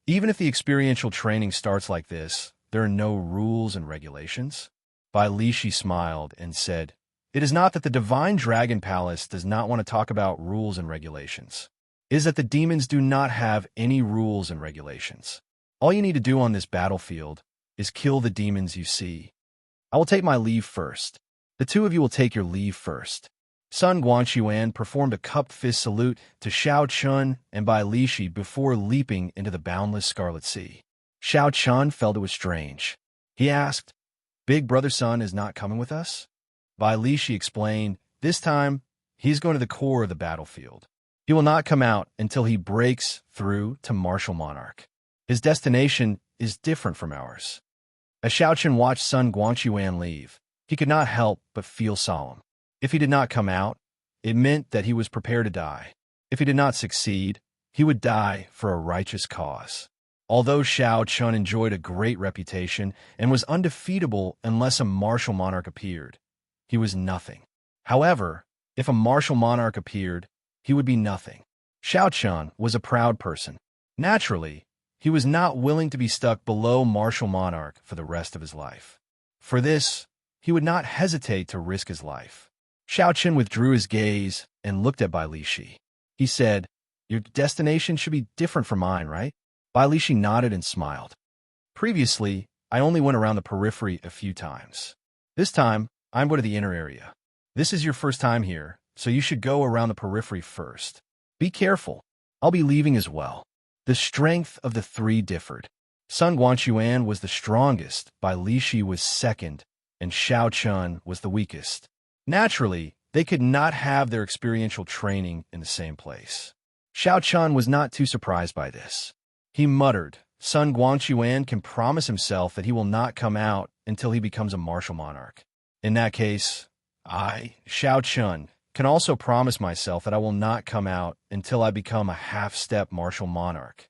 "Even if the experiential training starts like this, there are no rules and regulations?" Bai Lishi smiled and said, "It is not that the Divine Dragon Palace does not want to talk about rules and regulations. It is that the demons do not have any rules and regulations. All you need to do on this battlefield is kill the demons you see. I will take my leave first. The two of you will take your leave first." Sun Guangquan performed a cupped fist salute to Xiao Chun and Bai Lishi before leaping into the boundless Scarlet Sea. Xiao Chun felt it was strange. He asked, "Big brother Sun is not coming with us?" Bai Lishi explained, "This time, he's going to the core of the battlefield. He will not come out until he breaks through to Martial Monarch. His destination is different from ours." As Xiao Chun watched Sun Guangquan leave, he could not help but feel solemn. If he did not come out, it meant that he was prepared to die. If he did not succeed, he would die for a righteous cause. Although Xiao Chun enjoyed a great reputation and was undefeatable unless a martial monarch appeared, he was nothing. However, If a martial monarch appeared, he would be nothing. Xiao Chun was a proud person. Naturally, he was not willing to be stuck below martial monarch for the rest of his life. For this, he would not hesitate to risk his life. Xiao Chun withdrew his gaze and looked at Bai Lishi. He said, "Your destination should be different from mine, right?" Bai Lishi nodded and smiled. "Previously, I only went around the periphery a few times. This time, I'm going to the inner area. This is your first time here, so you should go around the periphery first. Be careful. I'll be leaving as well." The strength of the three differed. Sun Guanchuan was the strongest, Bai Lishi was second, and Xiao Chun was the weakest. Naturally, they could not have their experiential training in the same place. Xiao Chun was not too surprised by this. He muttered, "Sun Guanchuan can promise himself that he will not come out until he becomes a martial monarch. In that case, I, Xiao Chun, can also promise myself that I will not come out until I become a half-step martial monarch.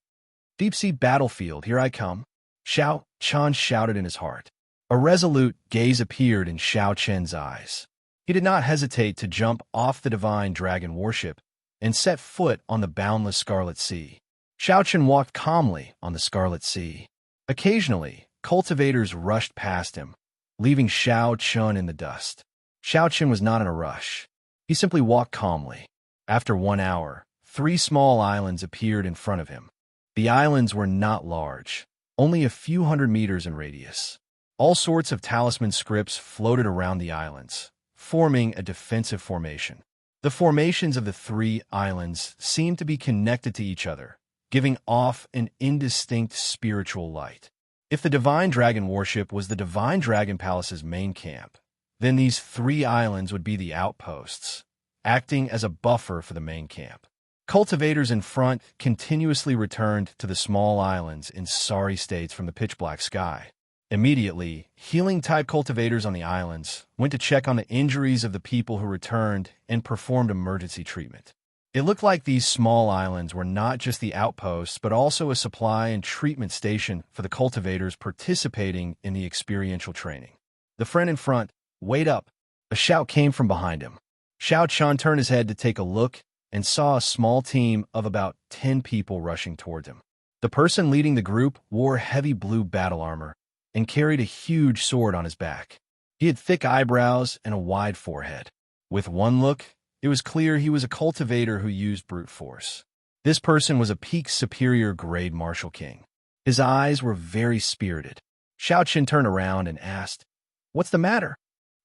Deep-sea battlefield, here I come." Xiao Chun shouted in his heart. A resolute gaze appeared in Xiao Chen's eyes. He did not hesitate to jump off the divine dragon warship and set foot on the boundless Scarlet Sea. Xiao Chen walked calmly on the Scarlet Sea. Occasionally, cultivators rushed past him, leaving Xiao Chun in the dust. Xiao Chen was not in a rush. He simply walked calmly. After 1 hour, 3 small islands appeared in front of him. The islands were not large, only a few hundred meters in radius. All sorts of talisman scripts floated around the islands, forming a defensive formation. The formations of the 3 islands seemed to be connected to each other, giving off an indistinct spiritual light. If the Divine Dragon warship was the Divine Dragon Palace's main camp, then these 3 islands would be the outposts, acting as a buffer for the main camp. Cultivators in front continuously returned to the small islands in sorry states from the pitch-black sky. Immediately, healing-type cultivators on the islands went to check on the injuries of the people who returned and performed emergency treatment. It looked like these small islands were not just the outposts, but also a supply and treatment station for the cultivators participating in the experiential training. The friend in front, "Wait up!" A shout came from behind him. Xiao Chun turned his head to take a look and saw a small team of about 10 people rushing towards him. The person leading the group wore heavy blue battle armor and carried a huge sword on his back. He had thick eyebrows and a wide forehead. With one look, it was clear he was a cultivator who used brute force. This person was a peak superior grade martial king. His eyes were very spirited. Xiao Chun turned around and asked, "What's the matter?"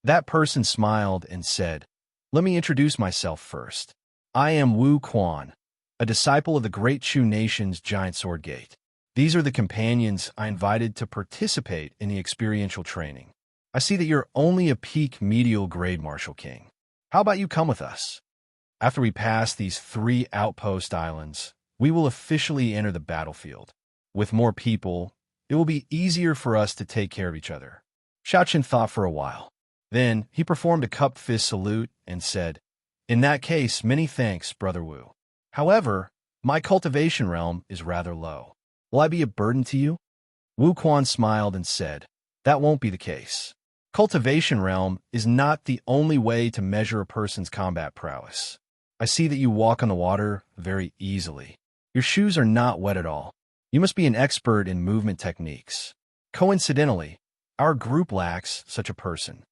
That person smiled and said, "Let me introduce myself first. I am Wu Quan, a disciple of the Great Chu Nation's Giant Sword Gate. These are the companions I invited to participate in the experiential training. I see that you're only a peak medial grade martial king. How about you come with us? After we pass these 3 outpost islands, we will officially enter the battlefield. With more people, it will be easier for us to take care of each other." Xiao Chun thought for a while. Then he performed a cupped fist salute and said, "In that case, many thanks, Brother Wu. However, my cultivation realm is rather low. Will I be a burden to you?" Wu Quan smiled and said, "That won't be the case. Cultivation realm is not the only way to measure a person's combat prowess. I see that you walk on the water very easily. Your shoes are not wet at all. You must be an expert in movement techniques. Coincidentally, our group lacks such a person."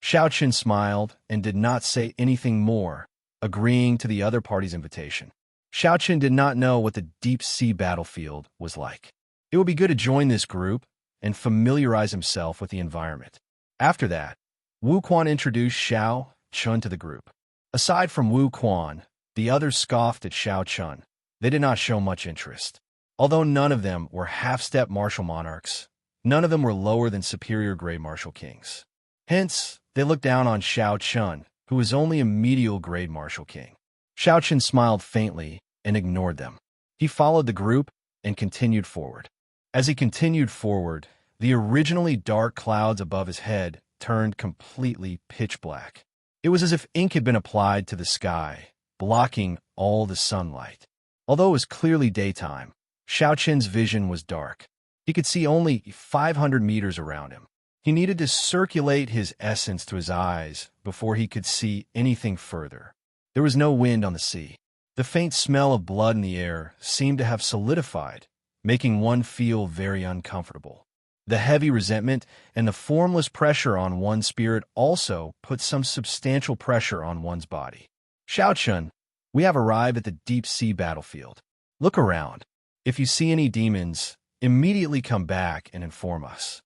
Xiao Chun smiled and did not say anything more, agreeing to the other party's invitation. Xiao Chun did not know what the deep-sea battlefield was like. It would be good to join this group and familiarize himself with the environment. After that, Wu Quan introduced Xiao Chun to the group. Aside from Wu Quan, the others scoffed at Xiao Chun. They did not show much interest. Although none of them were half-step martial monarchs, none of them were lower than superior-grade martial kings. Hence, they looked down on Xiao Chun, who was only a medial-grade martial king. Xiao Chun smiled faintly and ignored them. He followed the group and continued forward. As he continued forward, the originally dark clouds above his head turned completely pitch black. It was as if ink had been applied to the sky, blocking all the sunlight. Although it was clearly daytime, Xiao Chun's vision was dark. He could see only 500 meters around him. He needed to circulate his essence to his eyes before he could see anything further. There was no wind on the sea. The faint smell of blood in the air seemed to have solidified, making one feel very uncomfortable. The heavy resentment and the formless pressure on one's spirit also put some substantial pressure on one's body. Xiao Chun, we have arrived at the deep-sea battlefield. Look around. If you see any demons, immediately come back and inform us.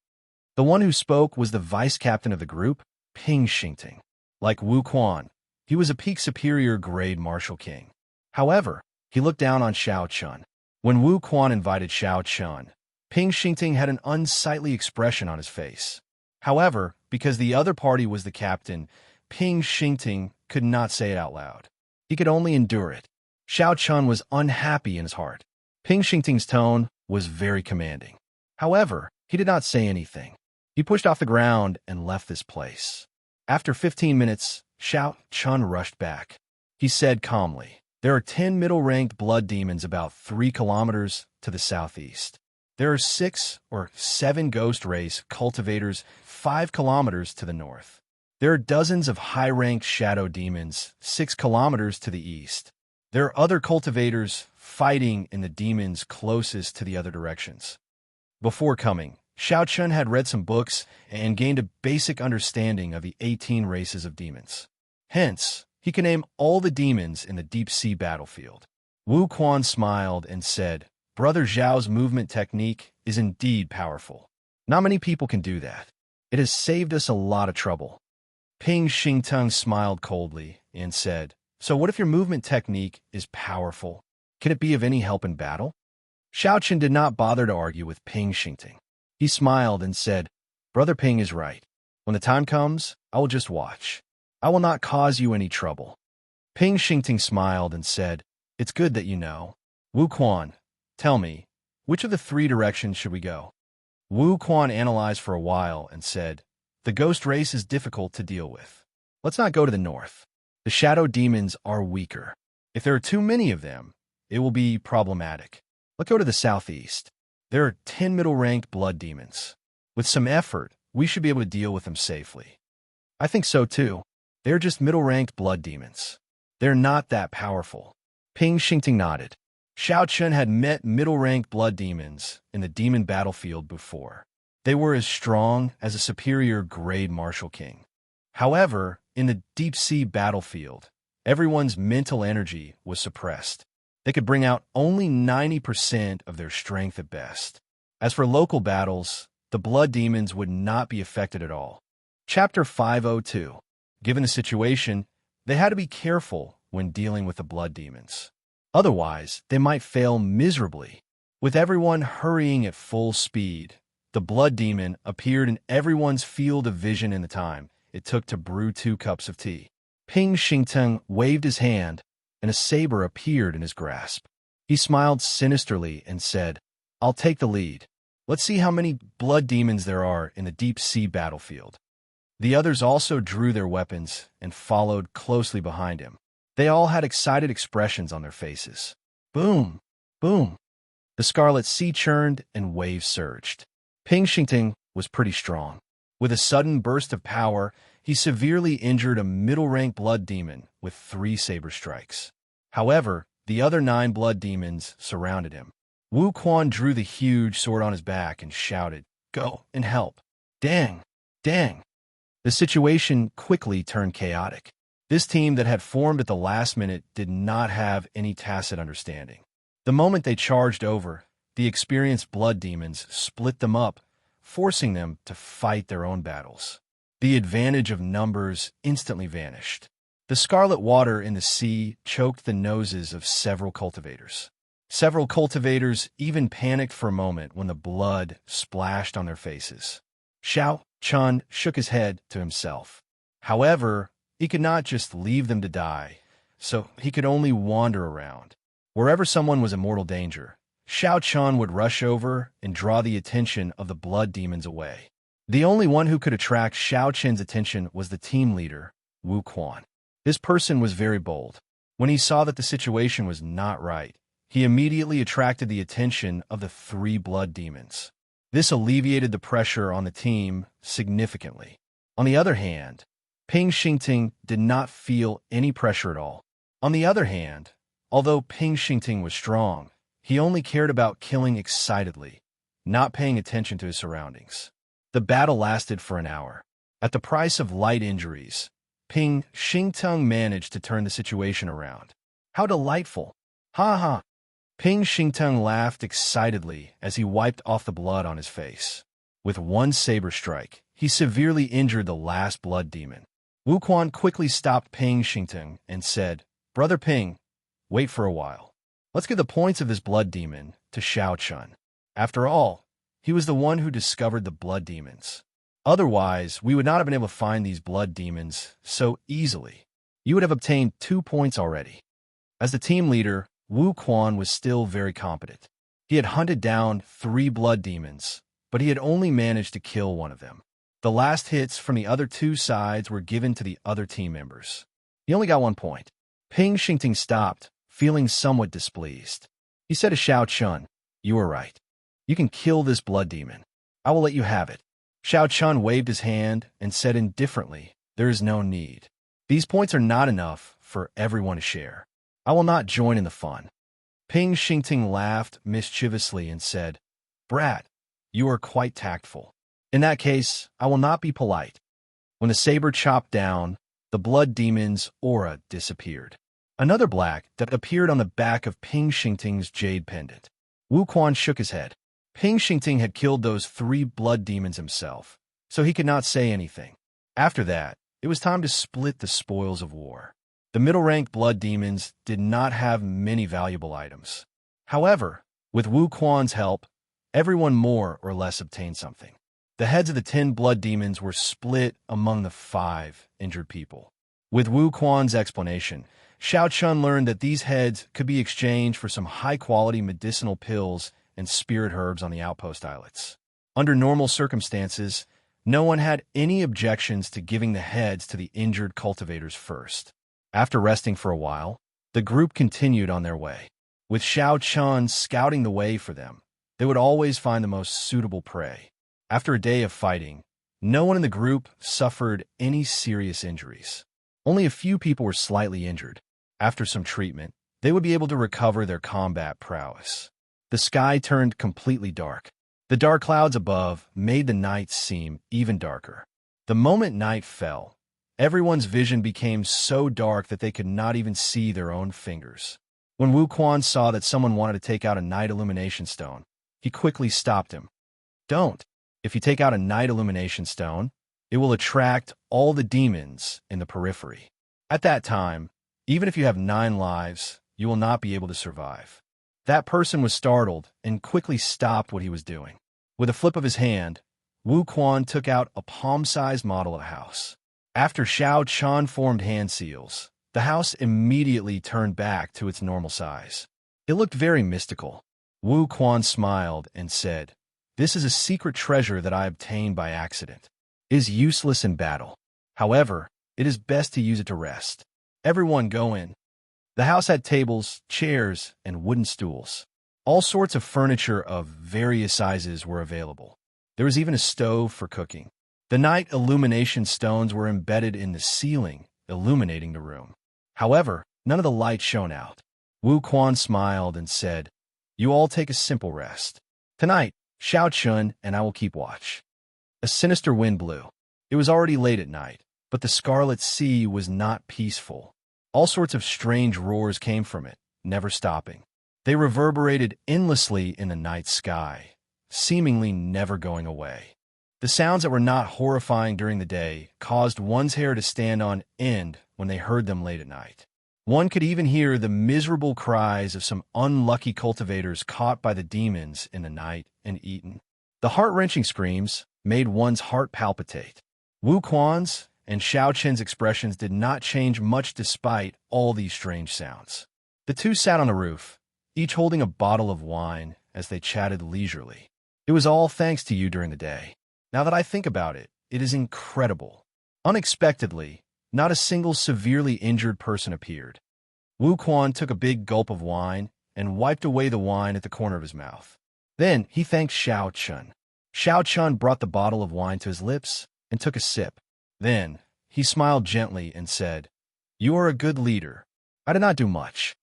The one who spoke was the vice-captain of the group, Ping Xingting. Like Wu Quan, he was a peak superior grade martial king. However, he looked down on Xiao Chun. When Wu Quan invited Xiao Chun, Ping Xingting had an unsightly expression on his face. However, because the other party was the captain, Ping Xingting could not say it out loud. He could only endure it. Xiao Chun was unhappy in his heart. Ping Xingting's tone was very commanding. However, he did not say anything. He pushed off the ground and left this place. After 15 minutes, Xiao Chun rushed back. He said calmly, "There are 10 middle-ranked blood demons about 3 kilometers to the southeast. There are 6 or 7 ghost race cultivators 5 kilometers to the north. There are dozens of high-ranked shadow demons 6 kilometers to the east. There are other cultivators fighting in the demons closest to the other directions." Before coming, Xiao Chun had read some books and gained a basic understanding of the 18 races of demons. Hence, he could name all the demons in the deep-sea battlefield. Wu Quan smiled and said, "Brother Zhao's movement technique is indeed powerful. Not many people can do that. It has saved us a lot of trouble." Ping Xingtung smiled coldly and said, "So what if your movement technique is powerful? Can it be of any help in battle?" Xiao Chun did not bother to argue with Ping Xingting. He smiled and said, "Brother Ping is right. When the time comes, I will just watch. I will not cause you any trouble." Ping Xingting smiled and said, "It's good that you know. Wu Quan, tell me, which of the 3 directions should we go?" Wu Quan analyzed for a while and said, "The ghost race is difficult to deal with. Let's not go to the north. The shadow demons are weaker. If there are too many of them, it will be problematic. Let's go to the southeast. There are 10 middle-ranked blood demons. With some effort, we should be able to deal with them safely." "I think so too. They're just middle-ranked blood demons. They're not that powerful." Ping Xingting nodded. Xiao Chun had met middle-ranked blood demons in the demon battlefield before. They were as strong as a superior grade martial king. However, in the deep-sea battlefield, everyone's mental energy was suppressed. They could bring out only 90% of their strength at best. As for local battles, the blood demons would not be affected at all. Chapter 502. Given the situation, they had to be careful when dealing with the blood demons. Otherwise, they might fail miserably. With everyone hurrying at full speed, the blood demon appeared in everyone's field of vision in the time it took to brew 2 cups of tea. Ping Xingtung waved his hand, and a saber appeared in his grasp. He smiled sinisterly and said, "I'll take the lead. Let's see how many blood demons there are in the deep-sea battlefield." The others also drew their weapons and followed closely behind him. They all had excited expressions on their faces. Boom! Boom! The scarlet sea churned and waves surged. Ping Xingting was pretty strong. With a sudden burst of power, he severely injured a middle-ranked blood demon with 3 saber strikes. However, the other 9 blood demons surrounded him. Wu Quan drew the huge sword on his back and shouted, "Go and help." Dang! Dang! The situation quickly turned chaotic. This team that had formed at the last minute did not have any tacit understanding. The moment they charged over, the experienced blood demons split them up, forcing them to fight their own battles. The advantage of numbers instantly vanished. The scarlet water in the sea choked the noses of several cultivators. Several cultivators even panicked for a moment when the blood splashed on their faces. Xiao Chun shook his head to himself. However, he could not just leave them to die, so he could only wander around. Wherever someone was in mortal danger, Xiao Chun would rush over and draw the attention of the blood demons away. The only one who could attract Xiao Chun's attention was the team leader, Wu Quan. This person was very bold. When he saw that the situation was not right, he immediately attracted the attention of the 3 blood demons. This alleviated the pressure on the team significantly. On the other hand, Ping Xingting did not feel any pressure at all. On the other hand, although Ping Xingting was strong, he only cared about killing excitedly, not paying attention to his surroundings. The battle lasted for an hour. At the price of light injuries, Ping Xingting managed to turn the situation around. How delightful! Ha ha! Ping Xingting laughed excitedly as he wiped off the blood on his face. With one saber strike, he severely injured the last blood demon. Wu Quan quickly stopped Ping Xingting and said, "Brother Ping, wait for a while. Let's give the points of this blood demon to Xiao Chun. After all, he was the one who discovered the blood demons. Otherwise, we would not have been able to find these blood demons so easily. You would have obtained 2 points already." As the team leader, Wu Quan was still very competent. He had hunted down 3 blood demons, but he had only managed to kill one of them. The last hits from the other 2 sides were given to the other team members. He only got 1 point. Ping Xingting stopped, feeling somewhat displeased. He said to Xiao Chun, "You are right. You can kill this blood demon. I will let you have it." Xiao Chun waved his hand and said indifferently, "There is no need. These points are not enough for everyone to share. I will not join in the fun." Ping Xingting laughed mischievously and said, "Brat, you are quite tactful. In that case, I will not be polite." When the saber chopped down, the blood demon's aura disappeared. Another black that appeared on the back of Ping Xingting's jade pendant. Wu Quan shook his head. Ping Xingting had killed those 3 blood demons himself, so he could not say anything. After that, it was time to split the spoils of war. The middle-ranked blood demons did not have many valuable items. However, with Wu Quan's help, everyone more or less obtained something. The heads of the 10 blood demons were split among the 5 injured people. With Wu Quan's explanation, Xiao Chun learned that these heads could be exchanged for some high-quality medicinal pills and spirit herbs on the outpost islets. Under normal circumstances, no one had any objections to giving the heads to the injured cultivators first. After resting for a while, the group continued on their way. With Xiao Chun scouting the way for them, they would always find the most suitable prey. After a day of fighting, no one in the group suffered any serious injuries. Only a few people were slightly injured. After some treatment, they would be able to recover their combat prowess. The sky turned completely dark. The dark clouds above made the night seem even darker. The moment night fell, everyone's vision became so dark that they could not even see their own fingers. When Wu Quan saw that someone wanted to take out a night illumination stone, he quickly stopped him. "Don't. If you take out a night illumination stone, it will attract all the demons in the periphery. At that time, even if you have 9 lives, you will not be able to survive." That person was startled and quickly stopped what he was doing. With a flip of his hand, Wu Quan took out a palm-sized model of a house. After Xiao Chun formed hand seals, the house immediately turned back to its normal size. It looked very mystical. Wu Quan smiled and said, "This is a secret treasure that I obtained by accident. It is useless in battle. However, it is best to use it to rest. Everyone go in." The house had tables, chairs, and wooden stools. All sorts of furniture of various sizes were available. There was even a stove for cooking. The night illumination stones were embedded in the ceiling, illuminating the room. However, none of the light shone out. Wu Quan smiled and said, "You all take a simple rest. Tonight, Xiao Chun and I will keep watch." A sinister wind blew. It was already late at night, but the Scarlet Sea was not peaceful. All sorts of strange roars came from it, never stopping. They reverberated endlessly in the night sky, seemingly never going away. The sounds that were not horrifying during the day caused one's hair to stand on end when they heard them late at night. One could even hear the miserable cries of some unlucky cultivators caught by the demons in the night and eaten. The heart-wrenching screams made one's heart palpitate. Wu Quan's and Xiao Chen's expressions did not change much despite all these strange sounds. The two sat on the roof, each holding a bottle of wine as they chatted leisurely. "It was all thanks to you during the day. Now that I think about it, it is incredible. Unexpectedly, not a single severely injured person appeared." Wu Quan took a big gulp of wine and wiped away the wine at the corner of his mouth. Then he thanked Xiao Chun. Xiao Chun brought the bottle of wine to his lips and took a sip. Then, he smiled gently and said, "You are a good leader. I did not do much."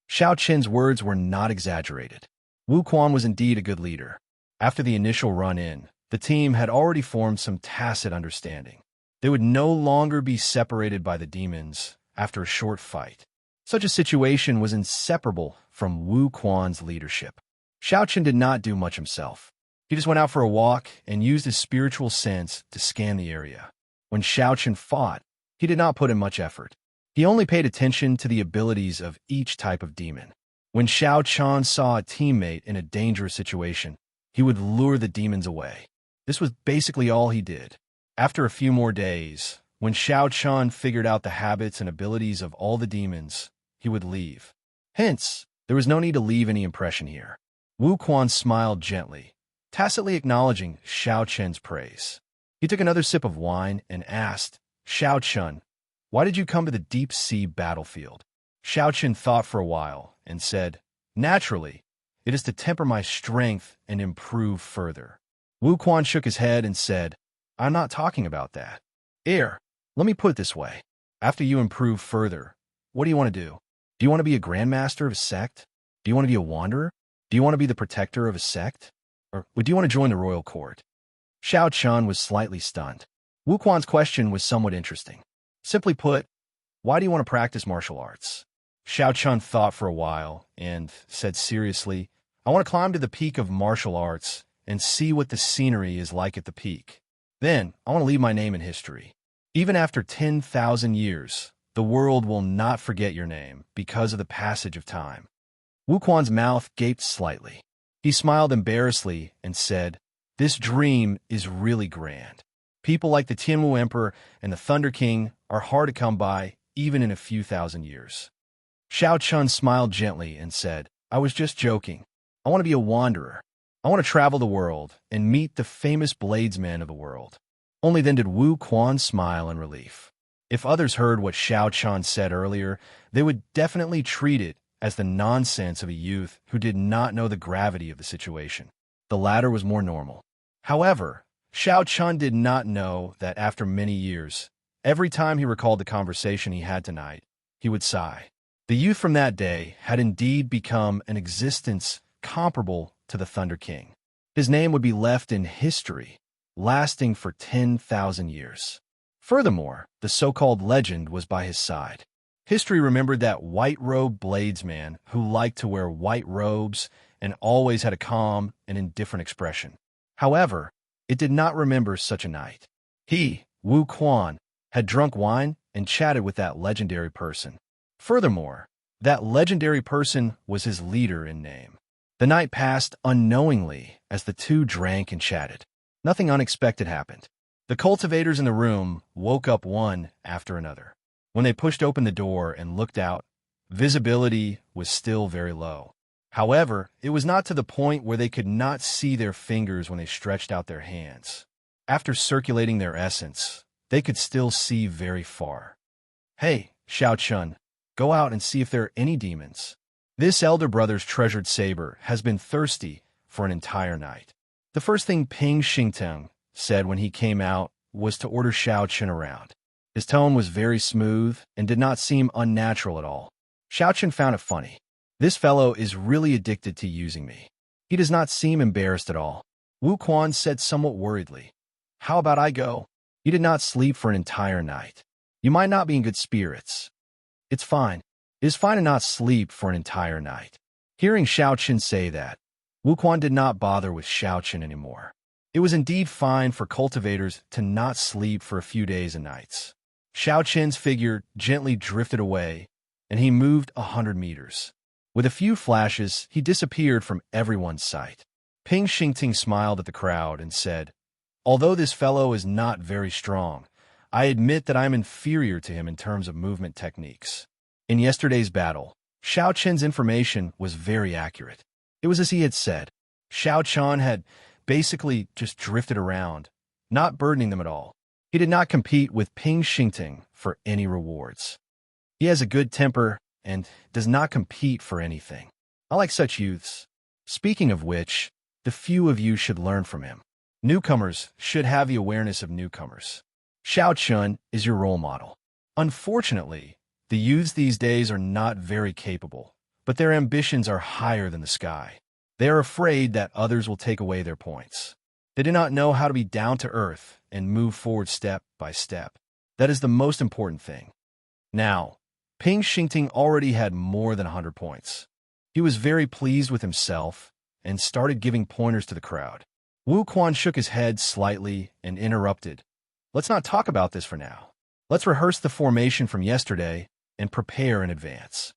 Xiao Chen's words were not exaggerated. Wu Quan was indeed a good leader. After the initial run-in, the team had already formed some tacit understanding. They would no longer be separated by the demons after a short fight. Such a situation was inseparable from Wu Quan's leadership. Xiao Chen did not do much himself. He just went out for a walk and used his spiritual sense to scan the area. When Xiao Chen fought, he did not put in much effort. He only paid attention to the abilities of each type of demon. When Xiao Chen saw a teammate in a dangerous situation, he would lure the demons away. This was basically all he did. After a few more days, when Xiao Chen figured out the habits and abilities of all the demons, he would leave. Hence, there was no need to leave any impression here. Wu Quan smiled gently, tacitly acknowledging Xiao Chen's praise. He took another sip of wine and asked, "Xiao Chen, why did you come to the deep-sea battlefield?" Xiao Chen thought for a while and said, "Naturally, it is to temper my strength and improve further." Wu Quan shook his head and said, "I'm not talking about that. Let me put it this way. After you improve further, what do you want to do? Do you want to be a grandmaster of a sect? Do you want to be a wanderer? Do you want to be the protector of a sect? Or do you want to join the royal court?" Xiao Chun was slightly stunned. Wu Quan's question was somewhat interesting. Simply put, why do you want to practice martial arts? Xiao Chun thought for a while and said seriously, "I want to climb to the peak of martial arts and see what the scenery is like at the peak. Then, I want to leave my name in history. Even after 10,000 years, the world will not forget your name because of the passage of time." Wu Quan's mouth gaped slightly. He smiled embarrassedly and said, "This dream is really grand. People like the Tianwu Emperor and the Thunder King are hard to come by even in a few thousand years." Xiao Chun smiled gently and said, "I was just joking. I want to be a wanderer. I want to travel the world and meet the famous bladesmen of the world." Only then did Wu Quan smile in relief. If others heard what Xiao Chun said earlier, they would definitely treat it as the nonsense of a youth who did not know the gravity of the situation. The latter was more normal. However, Xiao Chun did not know that after many years, every time he recalled the conversation he had tonight, he would sigh. The youth from that day had indeed become an existence comparable to the Thunder King. His name would be left in history, lasting for 10,000 years. Furthermore, the so-called legend was by his side. History remembered that white-robed bladesman who liked to wear white robes and always had a calm and indifferent expression. However, it did not remember such a night. He, Wu Quan, had drunk wine and chatted with that legendary person. Furthermore, that legendary person was his leader in name. The night passed unknowingly as the two drank and chatted. Nothing unexpected happened. The cultivators in the room woke up one after another. When they pushed open the door and looked out, visibility was still very low. However, it was not to the point where they could not see their fingers when they stretched out their hands. After circulating their essence, they could still see very far. "Hey, Xiao Chun, go out and see if there are any demons. This elder brother's treasured saber has been thirsty for an entire night." The first thing Ping Xingteng said when he came out was to order Xiao Chun around. His tone was very smooth and did not seem unnatural at all. Xiao Chun found it funny. This fellow is really addicted to using me. He does not seem embarrassed at all. Wu Quan said somewhat worriedly, "How about I go? You did not sleep for an entire night. You might not be in good spirits." "It's fine. It is fine to not sleep for an entire night." Hearing Xiao Chun say that, Wu Quan did not bother with Xiao Chun anymore. It was indeed fine for cultivators to not sleep for a few days and nights. Xiao Chun's figure gently drifted away, and he moved 100 meters. With a few flashes, he disappeared from everyone's sight. Ping Xingting smiled at the crowd and said, "Although this fellow is not very strong, I admit that I am inferior to him in terms of movement techniques." In yesterday's battle, Xiao Chun's information was very accurate. It was as he had said. Xiao Chun had basically just drifted around, not burdening them at all. He did not compete with Ping Xingting for any rewards. He has a good temper and does not compete for anything. I like such youths. Speaking of which, the few of you should learn from him. Newcomers should have the awareness of newcomers. Xiao Chun is your role model. Unfortunately, the youths these days are not very capable, but their ambitions are higher than the sky. They are afraid that others will take away their points. They do not know how to be down to earth and move forward step by step. That is the most important thing. Now, Ping Xingting already had more than 100 points. He was very pleased with himself and started giving pointers to the crowd. Wu Quan shook his head slightly and interrupted. Let's not talk about this for now. Let's rehearse the formation from yesterday and prepare in advance.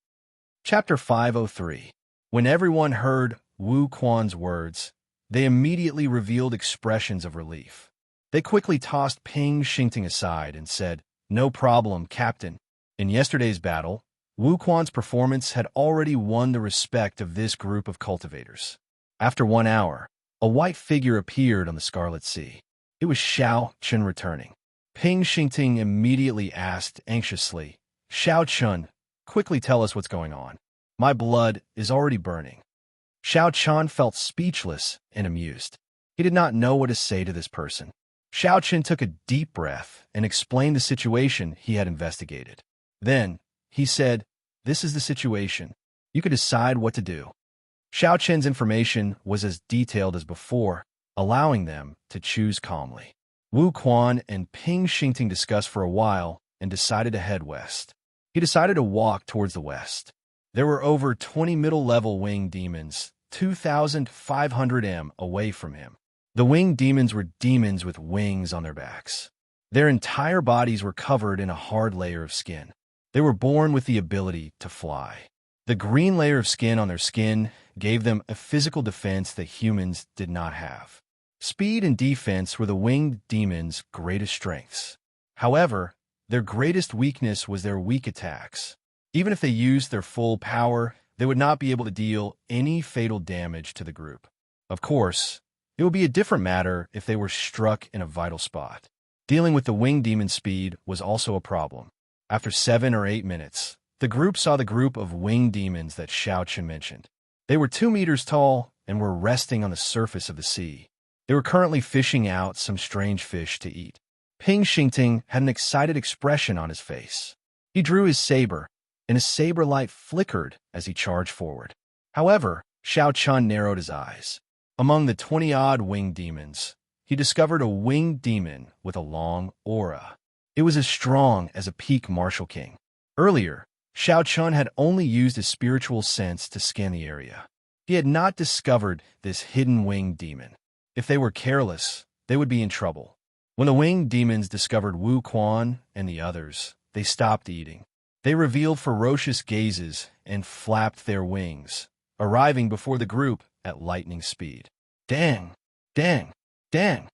Chapter 503. When everyone heard Wu Quan's words, they immediately revealed expressions of relief. They quickly tossed Ping Xingting aside and said, "No problem, Captain." In yesterday's battle, Wu Quan's performance had already won the respect of this group of cultivators. After 1 hour, a white figure appeared on the Scarlet Sea. It was Xiao Chun returning. Ping Xingting immediately asked anxiously, "Xiao Chun, quickly tell us what's going on. My blood is already burning." Xiao Chun felt speechless and amused. He did not know what to say to this person. Xiao Chun took a deep breath and explained the situation he had investigated. Then, he said, "This is the situation. You could decide what to do." Xiao Chun's information was as detailed as before, allowing them to choose calmly. Wu Quan and Ping Xingting discussed for a while and decided to head west. He decided to walk towards the west. There were over 20 middle-level winged demons, 2,500 m away from him. The winged demons were demons with wings on their backs. Their entire bodies were covered in a hard layer of skin. They were born with the ability to fly. The green layer of skin on their skin gave them a physical defense that humans did not have. Speed and defense were the winged demons' greatest strengths. However, their greatest weakness was their weak attacks. Even if they used their full power, they would not be able to deal any fatal damage to the group. Of course, it would be a different matter if they were struck in a vital spot. Dealing with the winged demon speed was also a problem. After 7 or 8 minutes, the group saw the group of winged demons that Xiao Chun mentioned. They were 2 meters tall and were resting on the surface of the sea. They were currently fishing out some strange fish to eat. Ping Xingting had an excited expression on his face. He drew his saber, and his saber light flickered as he charged forward. However, Xiao Chun narrowed his eyes. Among the 20-odd winged demons, he discovered a winged demon with a long aura. It was as strong as a peak martial king. Earlier, Xiao Chun had only used his spiritual sense to scan the area. He had not discovered this hidden winged demon. If they were careless, they would be in trouble. When the winged demons discovered Wu Quan and the others, they stopped eating. They revealed ferocious gazes and flapped their wings, arriving before the group at lightning speed. Dang! Dang! Dang!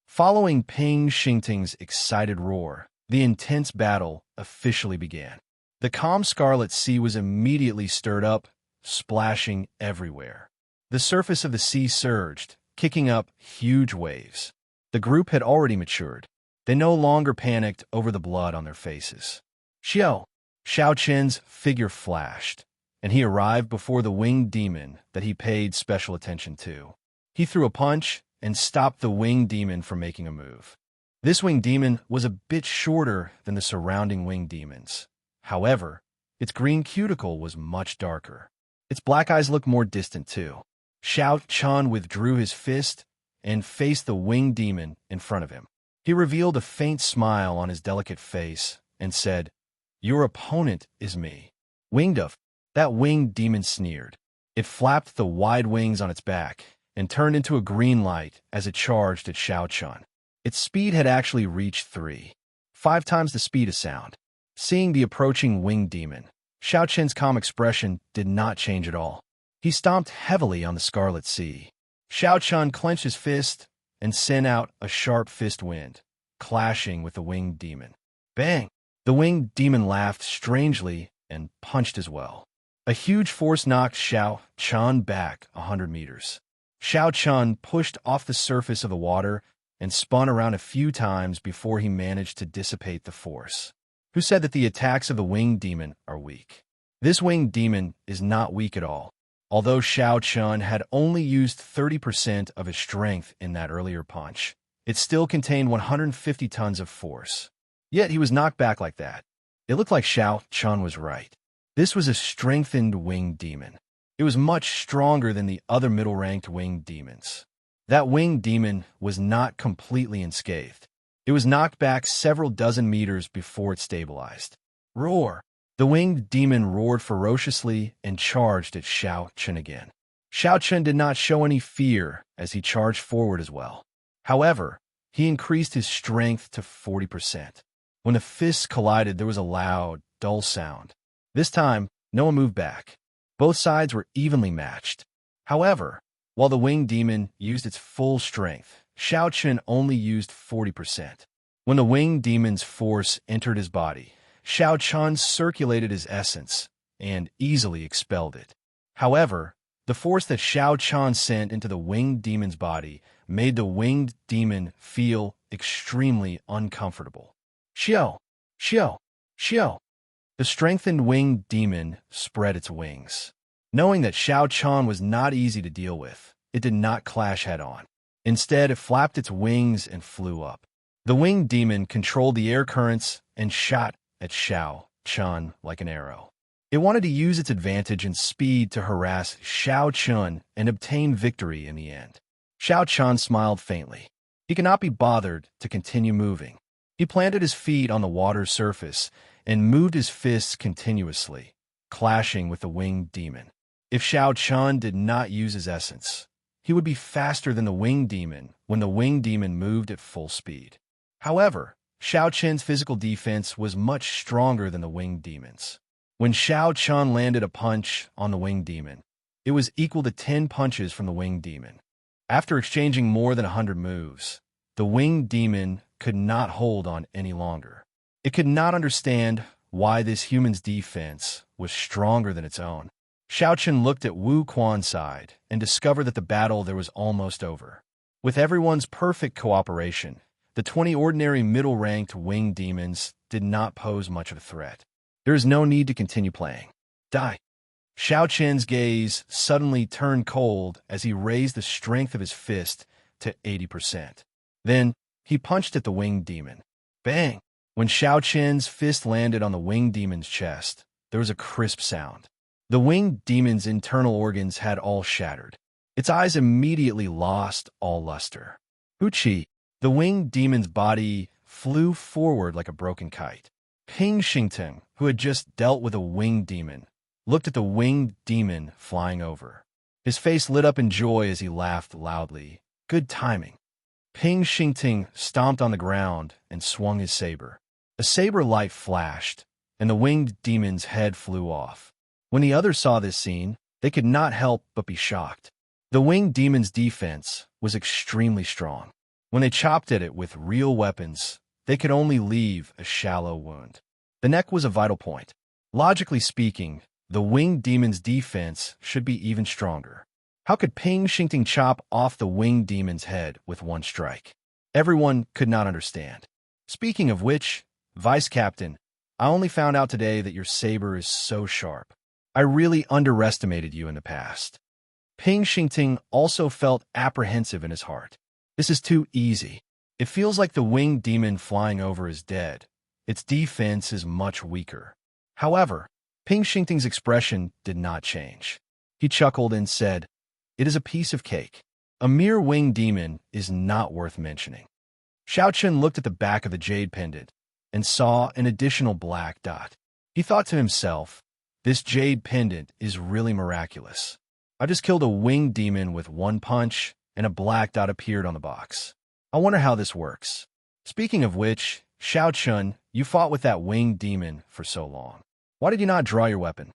Following Ping Xingting's excited roar, the intense battle officially began. The calm Scarlet Sea was immediately stirred up, splashing everywhere. The surface of the sea surged, kicking up huge waves. The group had already matured. They no longer panicked over the blood on their faces. Xiao Chun's figure flashed, and he arrived before the winged demon that he paid special attention to. He threw a punch and stopped the winged demon from making a move. This winged demon was a bit shorter than the surrounding winged demons. However, its green cuticle was much darker. Its black eyes looked more distant too. Xiao Chun withdrew his fist and faced the winged demon in front of him. He revealed a faint smile on his delicate face and said, "Your opponent is me." Winged of, that winged demon sneered. It flapped the wide wings on its back and turned into a green light as it charged at Xiao Chun. Its speed had actually reached 5 times the speed of sound. Seeing the approaching winged demon, Xiao Chun's calm expression did not change at all. He stomped heavily on the Scarlet Sea. Xiao Chun clenched his fist and sent out a sharp fist wind, clashing with the winged demon. Bang! The winged demon laughed strangely and punched as well. A huge force knocked Xiao Chun back 100 meters. Xiao Chun pushed off the surface of the water and spun around a few times before he managed to dissipate the force. Who said that the attacks of the winged demon are weak? This winged demon is not weak at all. Although Xiao Chun had only used 30% of his strength in that earlier punch, it still contained 150 tons of force. Yet he was knocked back like that. It looked like Xiao Chun was right. This was a strengthened winged demon. It was much stronger than the other middle-ranked winged demons. That winged demon was not completely unscathed. It was knocked back several dozen meters before it stabilized. Roar! The winged demon roared ferociously and charged at Xiao Chun again. Xiao Chun did not show any fear as he charged forward as well. However, he increased his strength to 40%. When the fists collided, there was a loud, dull sound. This time, no one moved back. Both sides were evenly matched. However, while the winged demon used its full strength, Xiao Chun only used 40%. When the winged demon's force entered his body, Xiao Chun circulated his essence and easily expelled it. However, the force that Xiao Chun sent into the winged demon's body made the winged demon feel extremely uncomfortable. Xiao! Xiao! Xiao! The strengthened winged demon spread its wings. Knowing that Xiao Chun was not easy to deal with, it did not clash head-on. Instead, it flapped its wings and flew up. The winged demon controlled the air currents and shot at Xiao Chun like an arrow. It wanted to use its advantage in speed to harass Xiao Chun and obtain victory in the end. Xiao Chun smiled faintly. He could not be bothered to continue moving. He planted his feet on the water's surface and moved his fists continuously, clashing with the winged demon. If Xiao Chun did not use his essence, he would be faster than the winged demon when the winged demon moved at full speed. However, Xiao Chun's physical defense was much stronger than the winged demon's. When Xiao Chun landed a punch on the winged demon, it was equal to 10 punches from the winged demon. After exchanging more than 100 moves, the winged demon could not hold on any longer. It could not understand why this human's defense was stronger than its own. Xiao Chun looked at Wu Quan's side and discovered that the battle there was almost over. With everyone's perfect cooperation, the 20 ordinary middle-ranked winged demons did not pose much of a threat. There is no need to continue playing. Die. Xiao Chun's gaze suddenly turned cold as he raised the strength of his fist to 80%. Then, he punched at the winged demon. Bang! When Xiao Chun's fist landed on the winged demon's chest, there was a crisp sound. The winged demon's internal organs had all shattered. Its eyes immediately lost all luster. Uchi! The winged demon's body flew forward like a broken kite. Ping Xingteng, who had just dealt with a winged demon, looked at the winged demon flying over. His face lit up in joy as he laughed loudly. Good timing. Ping Xingteng stomped on the ground and swung his saber. A saber light flashed, and the winged demon's head flew off. When the others saw this scene, they could not help but be shocked. The winged demon's defense was extremely strong. When they chopped at it with real weapons, they could only leave a shallow wound. The neck was a vital point. Logically speaking, the winged demon's defense should be even stronger. How could Ping Xingteng chop off the winged demon's head with one strike? Everyone could not understand. Speaking of which, Vice Captain, I only found out today that your saber is so sharp. I really underestimated you in the past. Ping Xingteng also felt apprehensive in his heart. This is too easy. It feels like the winged demon flying over is dead. Its defense is much weaker. However, Ping Xingteng's expression did not change. He chuckled and said, "It is a piece of cake. A mere winged demon is not worth mentioning." Xiao Chun looked at the back of the jade pendant and saw an additional black dot. He thought to himself, this jade pendant is really miraculous. I just killed a winged demon with one punch, and a black dot appeared on the box. I wonder how this works. Speaking of which, Xiao Chun, you fought with that winged demon for so long. Why did you not draw your weapon?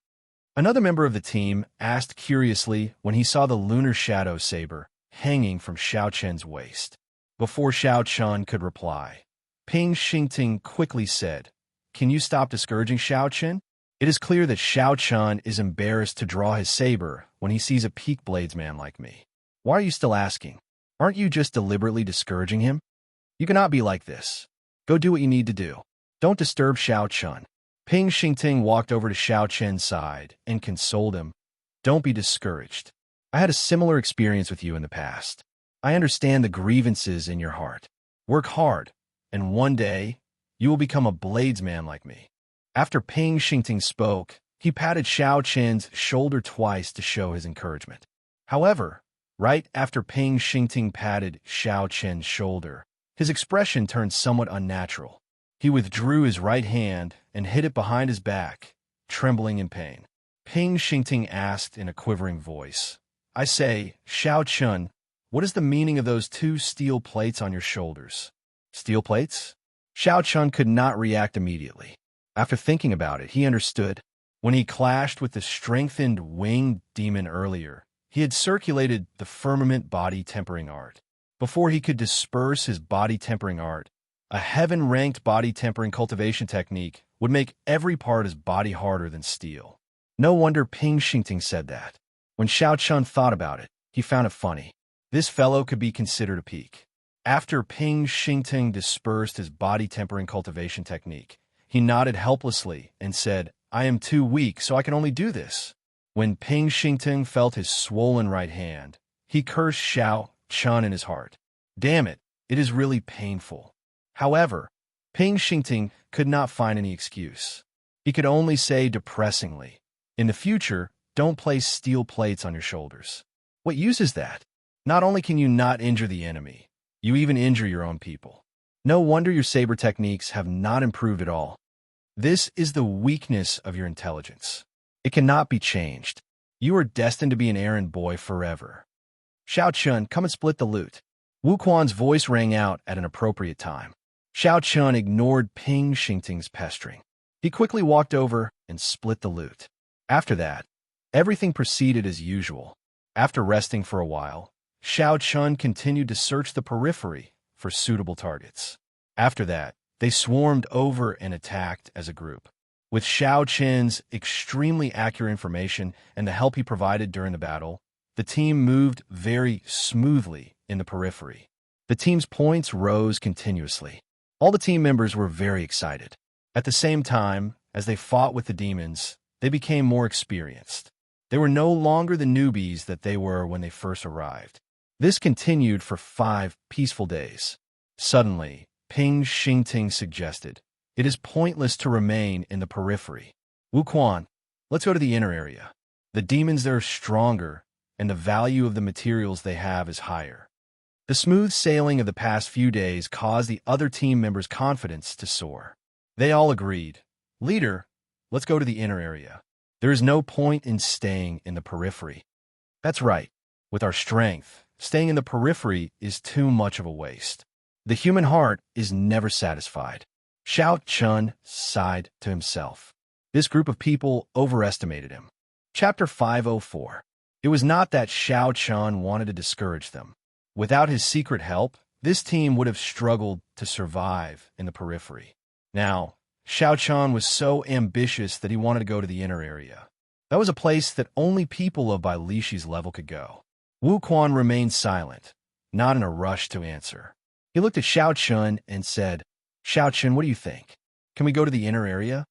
Another member of the team asked curiously when he saw the lunar shadow saber hanging from Xiao Chun's waist. Before Xiao Chun could reply, Ping Xingteng quickly said, "Can you stop discouraging Xiao Chun? It is clear that Xiao Chun is embarrassed to draw his saber when he sees a peak bladesman like me. Why are you still asking? Aren't you just deliberately discouraging him? You cannot be like this. Go do what you need to do. Don't disturb Xiao Chun." Ping Xingteng walked over to Xiao Chun's side and consoled him. Don't be discouraged. I had a similar experience with you in the past. I understand the grievances in your heart. Work hard, and one day, you will become a bladesman like me. After Ping Xingting spoke, he patted Xiao Qin's shoulder twice to show his encouragement. However, right after Ping Xingting patted Xiao Qin's shoulder, his expression turned somewhat unnatural. He withdrew his right hand and hid it behind his back, trembling in pain. Ping Xingting asked in a quivering voice, I say, Xiao Qin, what is the meaning of those two steel plates on your shoulders? Steel plates? Xiao Qin could not react immediately. After thinking about it, he understood. When he clashed with the strengthened winged demon earlier, he had circulated the firmament body tempering art. Before he could disperse his body tempering art, a heaven-ranked body tempering cultivation technique would make every part as body harder than steel. No wonder Ping Xingting said that. When Xiao Qin thought about it, he found it funny. This fellow could be considered a peak. After Ping Xingting dispersed his body tempering cultivation technique, he nodded helplessly and said, I am too weak, so I can only do this. When Ping Xingting felt his swollen right hand, he cursed Xiao Qin in his heart. Damn it, it is really painful. However, Ping Xingting could not find any excuse. He could only say depressingly, in the future, don't place steel plates on your shoulders. What use is that? Not only can you not injure the enemy, you even injure your own people. No wonder your saber techniques have not improved at all. This is the weakness of your intelligence. It cannot be changed. You are destined to be an errand boy forever. Xiao Qin, come and split the loot. Wu Quan's voice rang out at an appropriate time. Xiao Qin ignored Ping Xingting's pestering. He quickly walked over and split the loot. After that, everything proceeded as usual. After resting for a while, Xiao Qin continued to search the periphery for suitable targets. After that, they swarmed over and attacked as a group. With Xiao Qin's extremely accurate information and the help he provided during the battle, the team moved very smoothly in the periphery. The team's points rose continuously. All the team members were very excited. At the same time, as they fought with the demons, they became more experienced. They were no longer the newbies that they were when they first arrived. This continued for 5 peaceful days. Suddenly, Ping Xingting suggested, it is pointless to remain in the periphery. Wu Quan, let's go to the inner area. The demons there are stronger, and the value of the materials they have is higher. The smooth sailing of the past few days caused the other team members' confidence to soar. They all agreed, Leader, let's go to the inner area. There is no point in staying in the periphery. That's right. With our strength, staying in the periphery is too much of a waste. The human heart is never satisfied. Xiao Qin sighed to himself. This group of people overestimated him. Chapter 504. It was not that Xiao Qin wanted to discourage them. Without his secret help, this team would have struggled to survive in the periphery. Now, Xiao Qin was so ambitious that he wanted to go to the inner area. That was a place that only people of Bai Lishi's level could go. Wu Quan remained silent, not in a rush to answer. He looked at Xiao Qin and said, Xiao Qin, what do you think? Can we go to the inner area?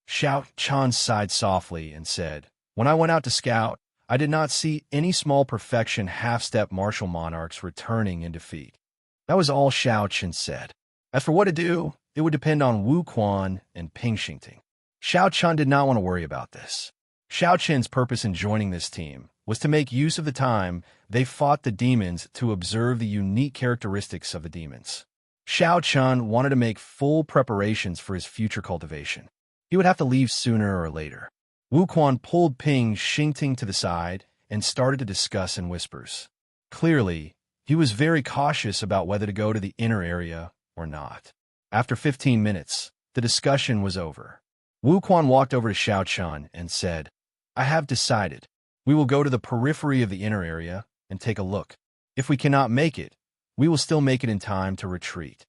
Xiao Qin sighed softly and said, When I went out to scout, I did not see any small perfection half-step martial monarchs returning in defeat. That was all Xiao Qin said. As for what to do, it would depend on Wu Quan and Ping Xingting. Xiao Qin did not want to worry about this. Xiao Qin's purpose in joining this team was to make use of the time they fought the demons to observe the unique characteristics of the demons. Xiao Qin wanted to make full preparations for his future cultivation. He would have to leave sooner or later. Wu Quan pulled Ping Xingting to the side and started to discuss in whispers. Clearly, he was very cautious about whether to go to the inner area or not. After 15 minutes, the discussion was over. Wu Quan walked over to Xiao Qin and said, I have decided. We will go to the periphery of the inner area and take a look. If we cannot make it, we will still make it in time to retreat.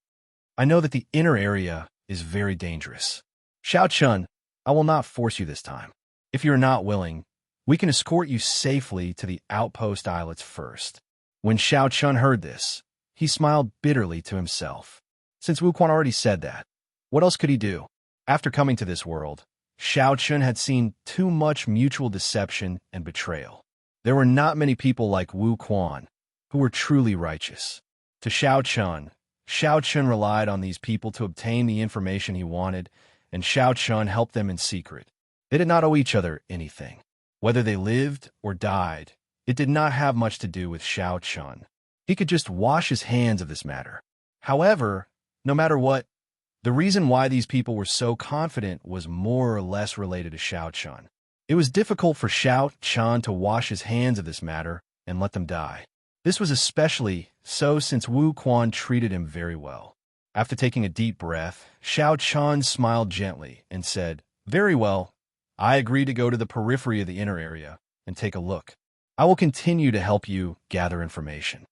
I know that the inner area is very dangerous. Xiao Qin, I will not force you this time. If you are not willing, we can escort you safely to the outpost islets first. When Xiao Qin heard this, he smiled bitterly to himself. Since Wu Quan already said that, what else could he do? After coming to this world, Xiao Chun had seen too much mutual deception and betrayal. There were not many people like Wu Quan who were truly righteous. To Xiao Chun relied on these people to obtain the information he wanted, and Xiao Chun helped them in secret. They did not owe each other anything. Whether they lived or died, it did not have much to do with Xiao Chun. He could just wash his hands of this matter. However, no matter what, the reason why these people were so confident was more or less related to Xiao Chun. It was difficult for Xiao Chun to wash his hands of this matter and let them die. This was especially so since Wu Quan treated him very well. After taking a deep breath, Xiao Chun smiled gently and said, "Very well, I agree to go to the periphery of the inner area and take a look. I will continue to help you gather information."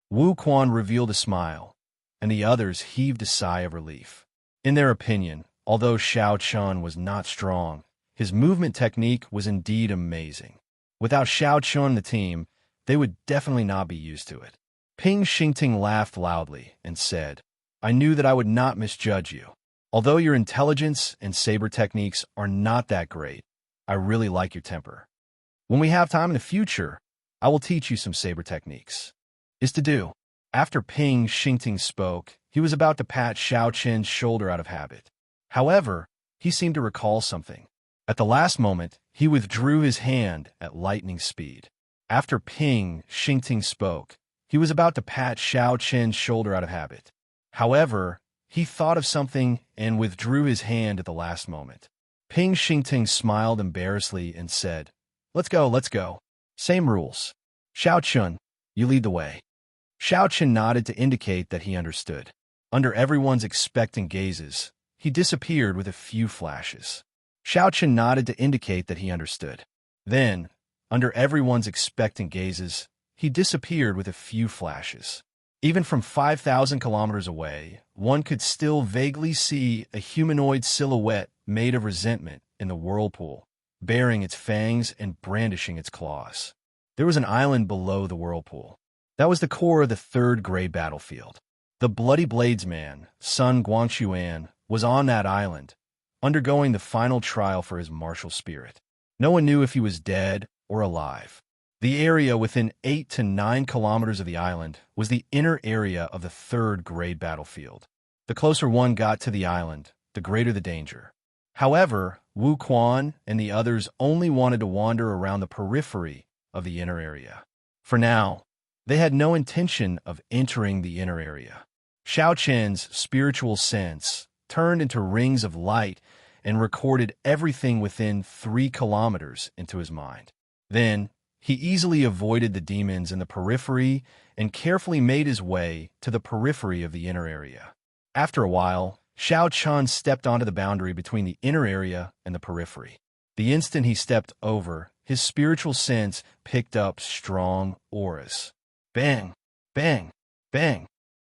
Wu Quan revealed a smile, and the others heaved a sigh of relief. In their opinion, although Xiao Chun was not strong, his movement technique was indeed amazing. Without Xiao Chun and the team, they would definitely not be used to it. Ping Xingting laughed loudly and said, "I knew that I would not misjudge you. Although your intelligence and saber techniques are not that great, I really like your temper. When we have time in the future, I will teach you some saber techniques." Is to do. After Ping Xingting spoke, he was about to pat Xiao Chen's shoulder out of habit. However, he seemed to recall something. At the last moment, he withdrew his hand at lightning speed. After Ping Xingting spoke, he was about to pat Xiao Chen's shoulder out of habit. However, he thought of something and withdrew his hand at the last moment. Ping Xingting smiled embarrassedly and said, let's go. Same rules. Xiao Chun, you lead the way." Xiao Chun nodded to indicate that he understood. Under everyone's expectant gazes, he disappeared with a few flashes. Xiao Chun nodded to indicate that he understood. Then, under everyone's expectant gazes, he disappeared with a few flashes. Even from 5,000 kilometers away, one could still vaguely see a humanoid silhouette made of resentment in the whirlpool, baring its fangs and brandishing its claws. There was an island below the whirlpool. That was the core of the third grade battlefield. The Bloody Bladesman, Sun Guangxuan, was on that island, undergoing the final trial for his martial spirit. No one knew if he was dead or alive. The area within 8 to 9 kilometers of the island was the inner area of the third grade battlefield. The closer one got to the island, the greater the danger. However, Wu Quan and the others only wanted to wander around the periphery of the inner area. For now, they had no intention of entering the inner area. Xiao Chen's spiritual sense turned into rings of light and recorded everything within 3 kilometers into his mind. Then, he easily avoided the demons in the periphery and carefully made his way to the periphery of the inner area. After a while, Xiao Chun stepped onto the boundary between the inner area and the periphery. The instant he stepped over, his spiritual sense picked up strong auras. Bang, bang, bang.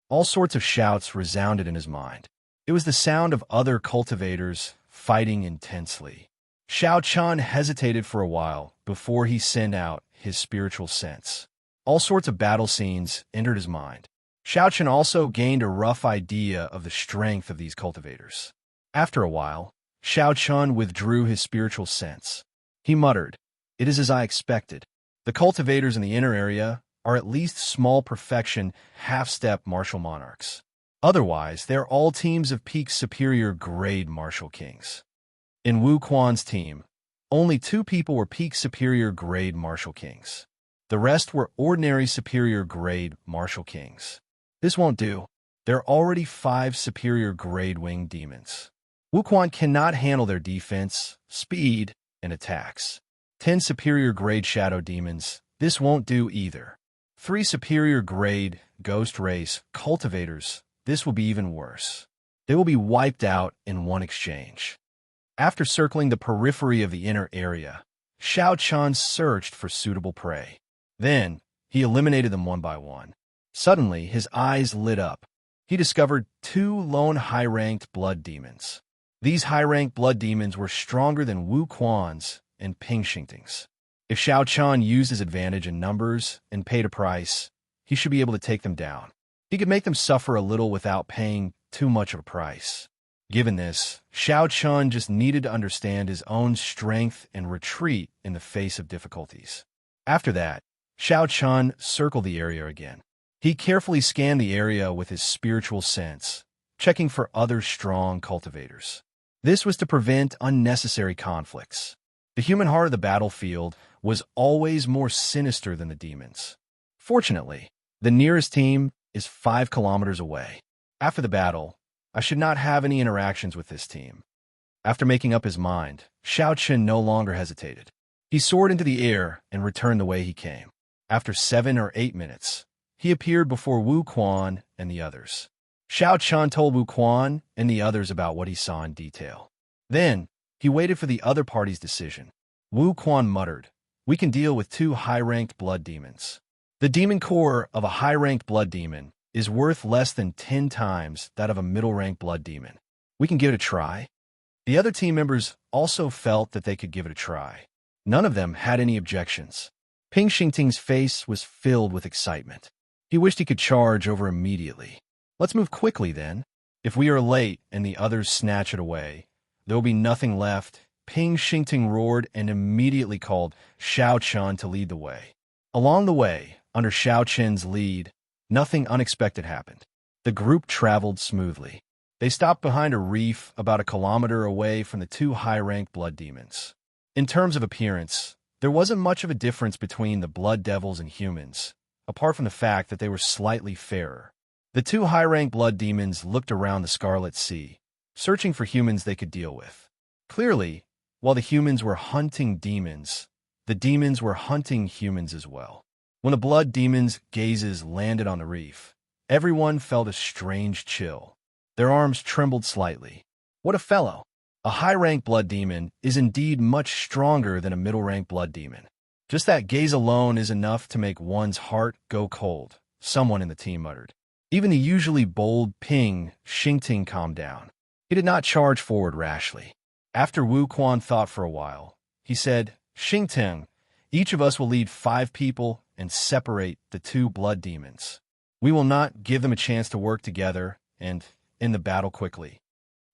All sorts of shouts resounded in his mind. It was the sound of other cultivators fighting intensely. Xiao Chun hesitated for a while before he sent out his spiritual sense. All sorts of battle scenes entered his mind. Xiao Chun also gained a rough idea of the strength of these cultivators. After a while, Xiao Chun withdrew his spiritual sense. He muttered, "It is as I expected. The cultivators in the inner area are at least small perfection, half-step martial monarchs. Otherwise, they're all teams of peak superior grade martial kings." In Wu Quan's team, only 2 people were peak superior grade martial kings. The rest were ordinary superior grade martial kings. This won't do. There are already 5 superior grade winged demons. Wu Quan cannot handle their defense, speed, and attacks. 10 superior grade shadow demons. This won't do either. 3 superior grade ghost race cultivators. This will be even worse. They will be wiped out in one exchange. After circling the periphery of the inner area, Xiao Chun searched for suitable prey. Then, he eliminated them one by one. Suddenly, his eyes lit up. He discovered 2 lone high-ranked blood demons. These high-ranked blood demons were stronger than Wu Quan's and Ping Xingting's. If Xiao Chun used his advantage in numbers and paid a price, he should be able to take them down. He could make them suffer a little without paying too much of a price. Given this, Xiao Chun just needed to understand his own strength and retreat in the face of difficulties. After that, Xiao Chun circled the area again. He carefully scanned the area with his spiritual sense, checking for other strong cultivators. This was to prevent unnecessary conflicts. The human heart of the battlefield was always more sinister than the demons. Fortunately, the nearest team is 5 kilometers away. After the battle, I should not have any interactions with this team. After making up his mind, Xiao Chun no longer hesitated. He soared into the air and returned the way he came. After 7 or 8 minutes, he appeared before Wu Quan and the others. Xiao Chun told Wu Quan and the others about what he saw in detail. Then, he waited for the other party's decision. Wu Quan muttered, "We can deal with 2 high-ranked blood demons. The demon core of a high-ranked blood demon is worth less than 10 times that of a middle-ranked blood demon. We can give it a try." The other team members also felt that they could give it a try. None of them had any objections. Ping Xingting's face was filled with excitement. He wished he could charge over immediately. "Let's move quickly, then. If we are late and the others snatch it away, there will be nothing left." Ping Xingting roared and immediately called Xiao Chun to lead the way. Along the way, under Xiao Chun's lead, nothing unexpected happened. The group traveled smoothly. They stopped behind a reef about 1 kilometer away from the 2 high-ranked blood demons. In terms of appearance, there wasn't much of a difference between the blood devils and humans, apart from the fact that they were slightly fairer. The 2 high-ranked blood demons looked around the Scarlet Sea, searching for humans they could deal with. Clearly, while the humans were hunting demons, the demons were hunting humans as well. When the blood demons' gazes landed on the reef, everyone felt a strange chill. Their arms trembled slightly. What a fellow! A high-ranked blood demon is indeed much stronger than a middle-ranked blood demon. Just that gaze alone is enough to make one's heart go cold, someone in the team muttered. Even the usually bold Ping Xingting calmed down. He did not charge forward rashly. After Wu Quan thought for a while, he said, "Xingting, each of us will lead 5 people and separate the 2 blood demons. We will not give them a chance to work together and end the battle quickly."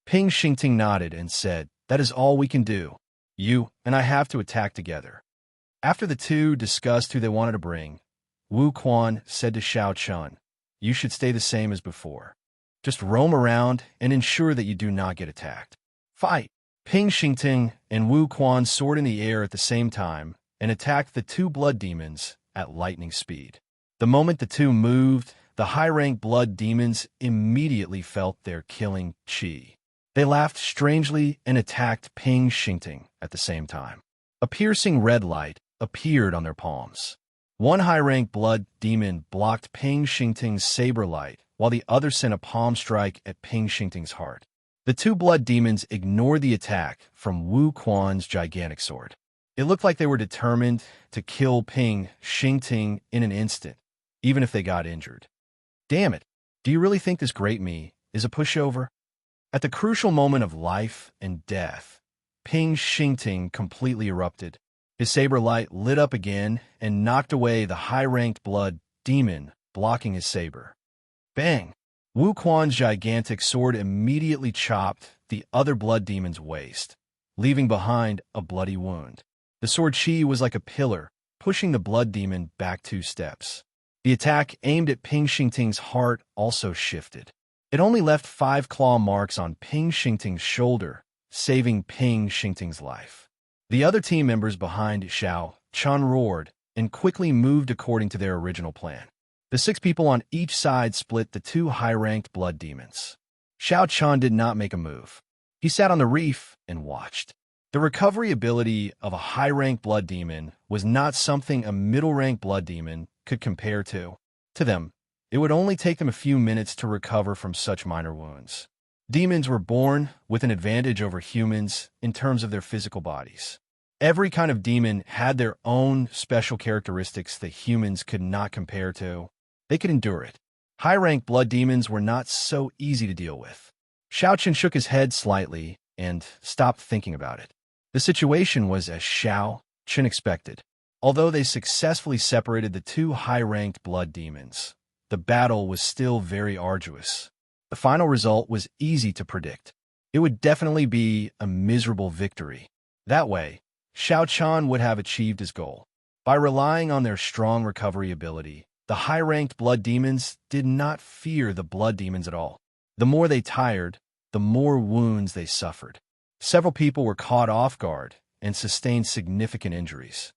Ping Xingting nodded and said, "That is all we can do. You and I have to attack together." After the 2 discussed who they wanted to bring, Wu Quan said to Xiao Chun, "You should stay the same as before. Just roam around and ensure that you do not get attacked. Fight!" Ping Xingting and Wu Quan soared in the air at the same time and attacked the 2 blood demons at lightning speed. The moment the 2 moved, the high-ranked blood demons immediately felt their killing qi. They laughed strangely and attacked Ping Xingting at the same time. A piercing red light appeared on their palms. One high-ranked blood demon blocked Ping Xingting's saber light, while the other sent a palm strike at Ping Xingting's heart. The 2 blood demons ignored the attack from Wu Quan's gigantic sword. It looked like they were determined to kill Ping Xingting in an instant, even if they got injured. Damn it, do you really think this great me is a pushover? At the crucial moment of life and death, Ping Xingting completely erupted. His saber light lit up again and knocked away the high-ranked blood demon blocking his saber. Bang! Wu Quan's gigantic sword immediately chopped the other blood demon's waist, leaving behind a bloody wound. The sword chi was like a pillar, pushing the blood demon back 2 steps. The attack aimed at Ping Xingting's heart also shifted. It only left 5 claw marks on Ping Xingting's shoulder, saving Ping Xingting's life. The other team members behind Xiao Chun roared and quickly moved according to their original plan. The 6 people on each side split the 2 high-ranked blood demons. Xiao Chun did not make a move. He sat on the reef and watched. The recovery ability of a high-ranked blood demon was not something a middle-ranked blood demon could compare to. To them, it would only take them a few minutes to recover from such minor wounds. Demons were born with an advantage over humans in terms of their physical bodies. Every kind of demon had their own special characteristics that humans could not compare to. They could endure it. High-ranked blood demons were not so easy to deal with. Xiao Chun shook his head slightly and stopped thinking about it. The situation was as Xiao Chun expected. Although they successfully separated the 2 high-ranked blood demons, the battle was still very arduous. The final result was easy to predict. it would definitely be a miserable victory. That way, Xiao Chan would have achieved his goal. By relying on their strong recovery ability, the high-ranked blood demons did not fear the blood demons at all. The more they tired, the more wounds they suffered. Several people were caught off guard and sustained significant injuries.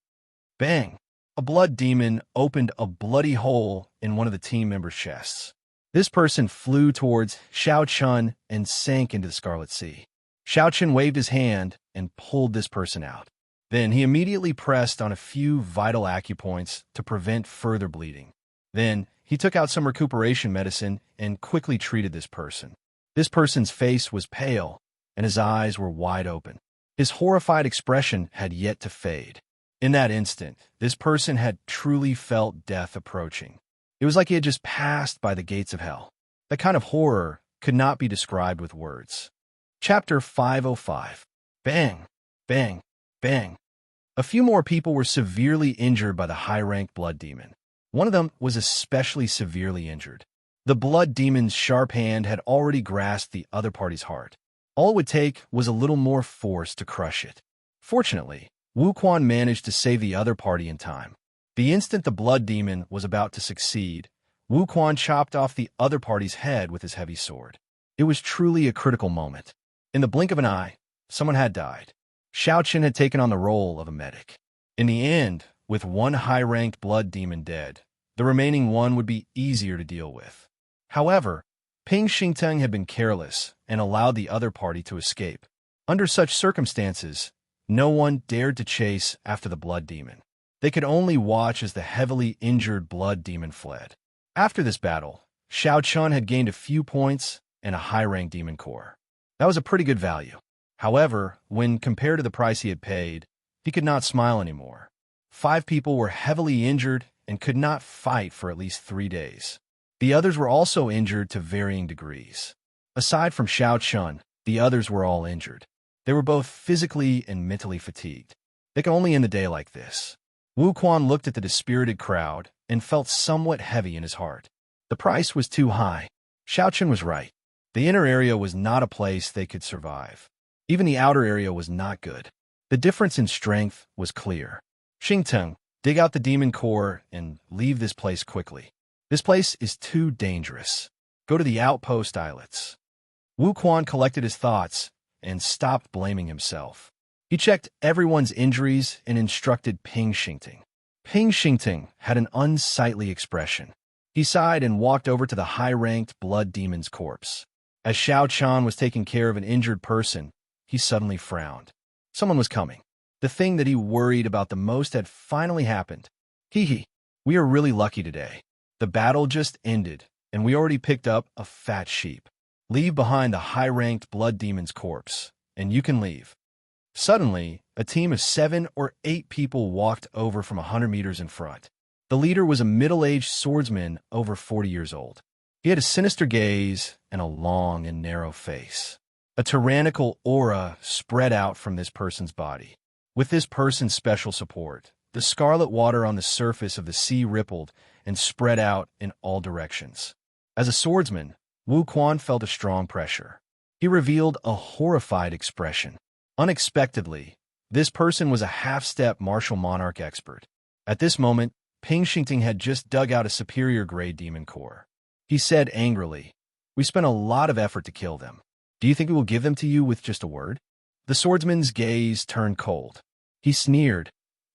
Bang! A blood demon opened a bloody hole in one of the team members' chests. This person flew towards Xiao Chun and sank into the Scarlet Sea. Xiao Chun waved his hand and pulled this person out. Then he immediately pressed on a few vital acupoints to prevent further bleeding. Then he took out some recuperation medicine and quickly treated this person. This person's face was pale, and his eyes were wide open. His horrified expression had yet to fade. In that instant, this person had truly felt death approaching. It was like he had just passed by the gates of hell. That kind of horror could not be described with words. Chapter 505. Bang! Bang! Bang! A few more people were severely injured by the high-ranked blood demon. One of them was especially severely injured. The blood demon's sharp hand had already grasped the other party's heart. All it would take was a little more force to crush it. Fortunately, Wu Quan managed to save the other party in time. The instant the blood demon was about to succeed, Wu Quan chopped off the other party's head with his heavy sword. It was truly a critical moment. In the blink of an eye, someone had died. Xiao Qin had taken on the role of a medic. In the end, with one high-ranked blood demon dead, the remaining one would be easier to deal with. However, Ping Xingteng had been careless and allowed the other party to escape. Under such circumstances, no one dared to chase after the blood demon. They could only watch as the heavily injured blood demon fled. After this battle, Xiao Chun had gained a few points and a high-ranked demon core. That was a pretty good value. However, when compared to the price he had paid, he could not smile anymore. 5 people were heavily injured and could not fight for at least 3 days. The others were also injured to varying degrees. Aside from Xiao Chun, the others were all injured. They were both physically and mentally fatigued. They could only end the day like this. Wu Quan looked at the dispirited crowd and felt somewhat heavy in his heart. The price was too high. Xiao Chun was right. The inner area was not a place they could survive. Even the outer area was not good. The difference in strength was clear. Xingteng, dig out the demon core and leave this place quickly. This place is too dangerous. Go to the outpost islets. Wu Quan collected his thoughts and stopped blaming himself. He checked everyone's injuries and instructed Ping Xingteng. Ping Xingteng had an unsightly expression. He sighed and walked over to the high-ranked blood demon's corpse. As Xiao Chan was taking care of an injured person, he suddenly frowned. Someone was coming. The thing that he worried about the most had finally happened. Hee, we are really lucky today. The battle just ended, and we already picked up a fat sheep. Leave behind the high-ranked blood demon's corpse, and you can leave. Suddenly, a team of 7 or 8 people walked over from 100 meters in front. The leader was a middle-aged swordsman over 40 years old. He had a sinister gaze and a long and narrow face. A tyrannical aura spread out from this person's body. With this person's special support, the scarlet water on the surface of the sea rippled and spread out in all directions. As a swordsman, Wu Quan felt a strong pressure. He revealed a horrified expression. Unexpectedly, this person was a half-step martial monarch expert. At this moment, Ping Xingting had just dug out a superior-grade demon core. He said angrily, "We spent a lot of effort to kill them. Do you think we will give them to you with just a word?" The swordsman's gaze turned cold. He sneered,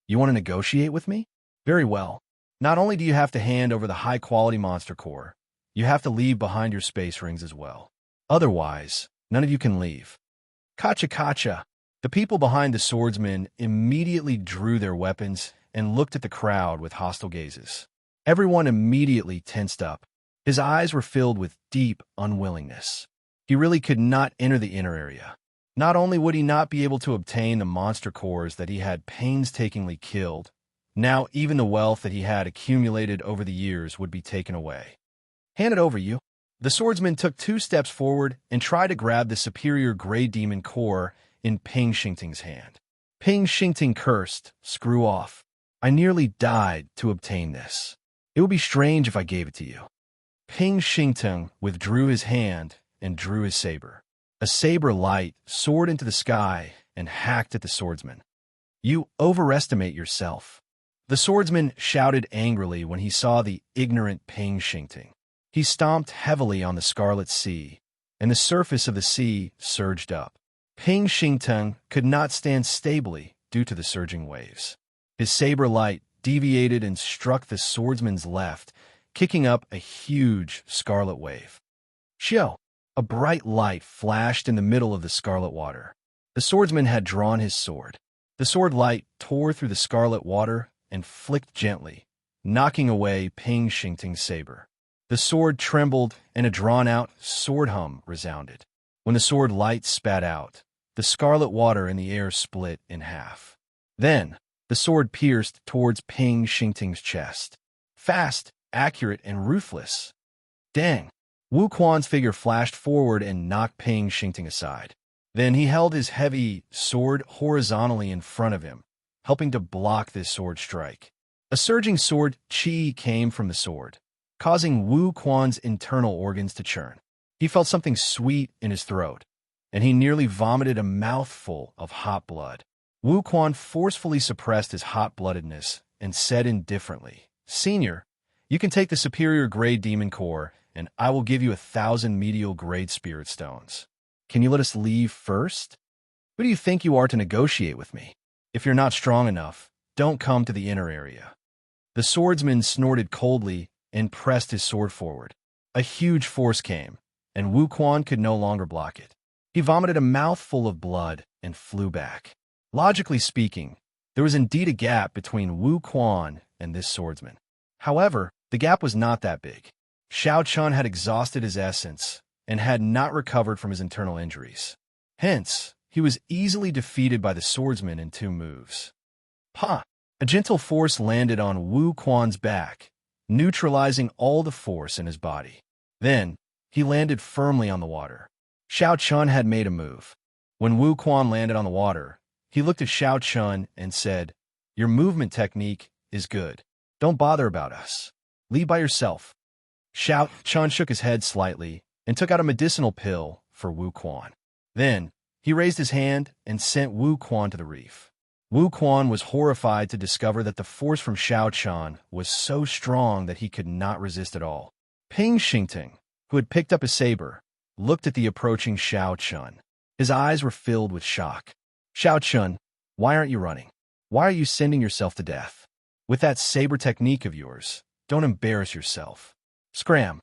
"You want to negotiate with me? Very well. Not only do you have to hand over the high-quality monster core, you have to leave behind your space rings as well. Otherwise, none of you can leave." Kacha kacha. The people behind the swordsman immediately drew their weapons and looked at the crowd with hostile gazes. Everyone immediately tensed up. His eyes were filled with deep unwillingness. He really could not enter the inner area. Not only would he not be able to obtain the monster cores that he had painstakingly killed, now even the wealth that he had accumulated over the years would be taken away. "Hand it over, you." The swordsman took 2 steps forward and tried to grab the superior gray demon core in Ping Xingting's hand. Ping Xingting cursed, "Screw off. I nearly died to obtain this. It would be strange if I gave it to you." Ping Xingting withdrew his hand and drew his saber. A saber light soared into the sky and hacked at the swordsman. "You overestimate yourself." The swordsman shouted angrily when he saw the ignorant Ping Xingting. He stomped heavily on the scarlet sea, and the surface of the sea surged up. Ping Xingting could not stand stably due to the surging waves. His saber light deviated and struck the swordsman's left, kicking up a huge scarlet wave. Xiao! A bright light flashed in the middle of the scarlet water. The swordsman had drawn his sword. The sword light tore through the scarlet water and flicked gently, knocking away Ping Xingting's saber. The sword trembled and a drawn-out sword hum resounded. When the sword light spat out, the scarlet water in the air split in half. Then, the sword pierced towards Ping Xingting's chest. Fast, accurate, and ruthless. Dang! Wu Quan's figure flashed forward and knocked Ping Xingting aside. Then he held his heavy sword horizontally in front of him, helping to block this sword strike. A surging sword chi came from the sword, causing Wu Quan's internal organs to churn. He felt something sweet in his throat, and he nearly vomited a mouthful of hot blood. Wu Quan forcefully suppressed his hot-bloodedness and said indifferently, "Senior, you can take the superior grade demon core, and I will give you 1,000 medial grade spirit stones. Can you let us leave first? Who do you think you are to negotiate with me? If you're not strong enough, don't come to the inner area." The swordsman snorted coldly and pressed his sword forward. A huge force came, and Wu Quan could no longer block it. He vomited a mouthful of blood and flew back. Logically speaking, there was indeed a gap between Wu Quan and this swordsman. However, the gap was not that big. Xiao Chun had exhausted his essence and had not recovered from his internal injuries. Hence, he was easily defeated by the swordsman in 2 moves. Pa! A gentle force landed on Wu Quan's back, neutralizing all the force in his body. Then, he landed firmly on the water. Xiao Chun had made a move. When Wu Quan landed on the water, he looked at Xiao Chun and said, "Your movement technique is good. Don't bother about us. Leave by yourself." Xiao Chun shook his head slightly and took out a medicinal pill for Wu Quan. Then, he raised his hand and sent Wu Quan to the reef. Wu Quan was horrified to discover that the force from Xiao Chun was so strong that he could not resist at all. Ping Xingting, who had picked up his saber, looked at the approaching Xiao Chun. His eyes were filled with shock. "Xiao Chun, why aren't you running? Why are you sending yourself to death? With that saber technique of yours, don't embarrass yourself." Scram!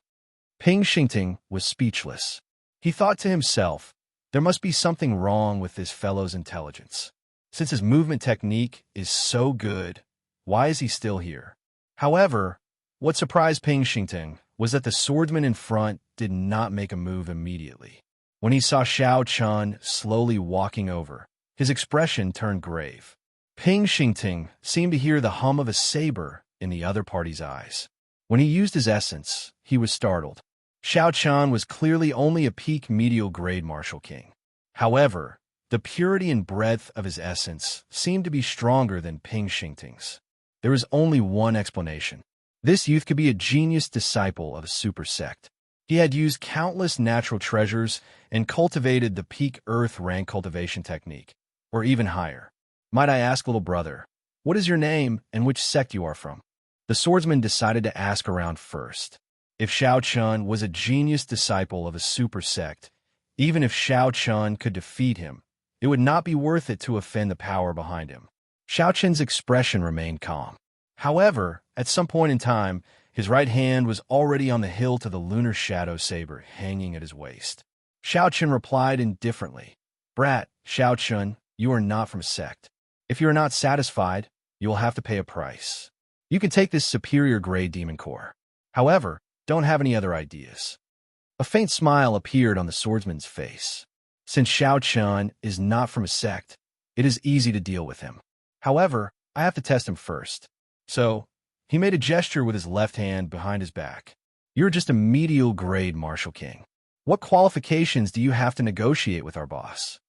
Ping Xingting was speechless. He thought to himself, there must be something wrong with this fellow's intelligence. Since his movement technique is so good, why is he still here? However, what surprised Ping Xingting was that the swordsman in front did not make a move immediately. When he saw Xiao Chun slowly walking over, his expression turned grave. Ping Xingting seemed to hear the hum of a saber in the other party's eyes. When he used his essence, he was startled. Xiao Chun was clearly only a peak medial grade martial king. However, the purity and breadth of his essence seemed to be stronger than Ping Xingting's. There is only one explanation. This youth could be a genius disciple of a super sect. He had used countless natural treasures and cultivated the peak earth rank cultivation technique, or even higher. "Might I ask, little brother, what is your name and which sect you are from?" The swordsman decided to ask around first. If Xiao Chun was a genius disciple of a super sect, even if Xiao Chun could defeat him, it would not be worth it to offend the power behind him. Xiao Chun's expression remained calm. However, at some point in time, his right hand was already on the hilt of the lunar shadow saber hanging at his waist. Xiao Chun replied indifferently, "Brat, Xiao Chun, you are not from a sect. If you are not satisfied, you will have to pay a price. You can take this superior grade demon core. However, don't have any other ideas." A faint smile appeared on the swordsman's face. Since Xiao Chun is not from a sect, it is easy to deal with him. However, I have to test him first. So, he made a gesture with his left hand behind his back. "You're just a medial grade martial king. What qualifications do you have to negotiate with our boss?"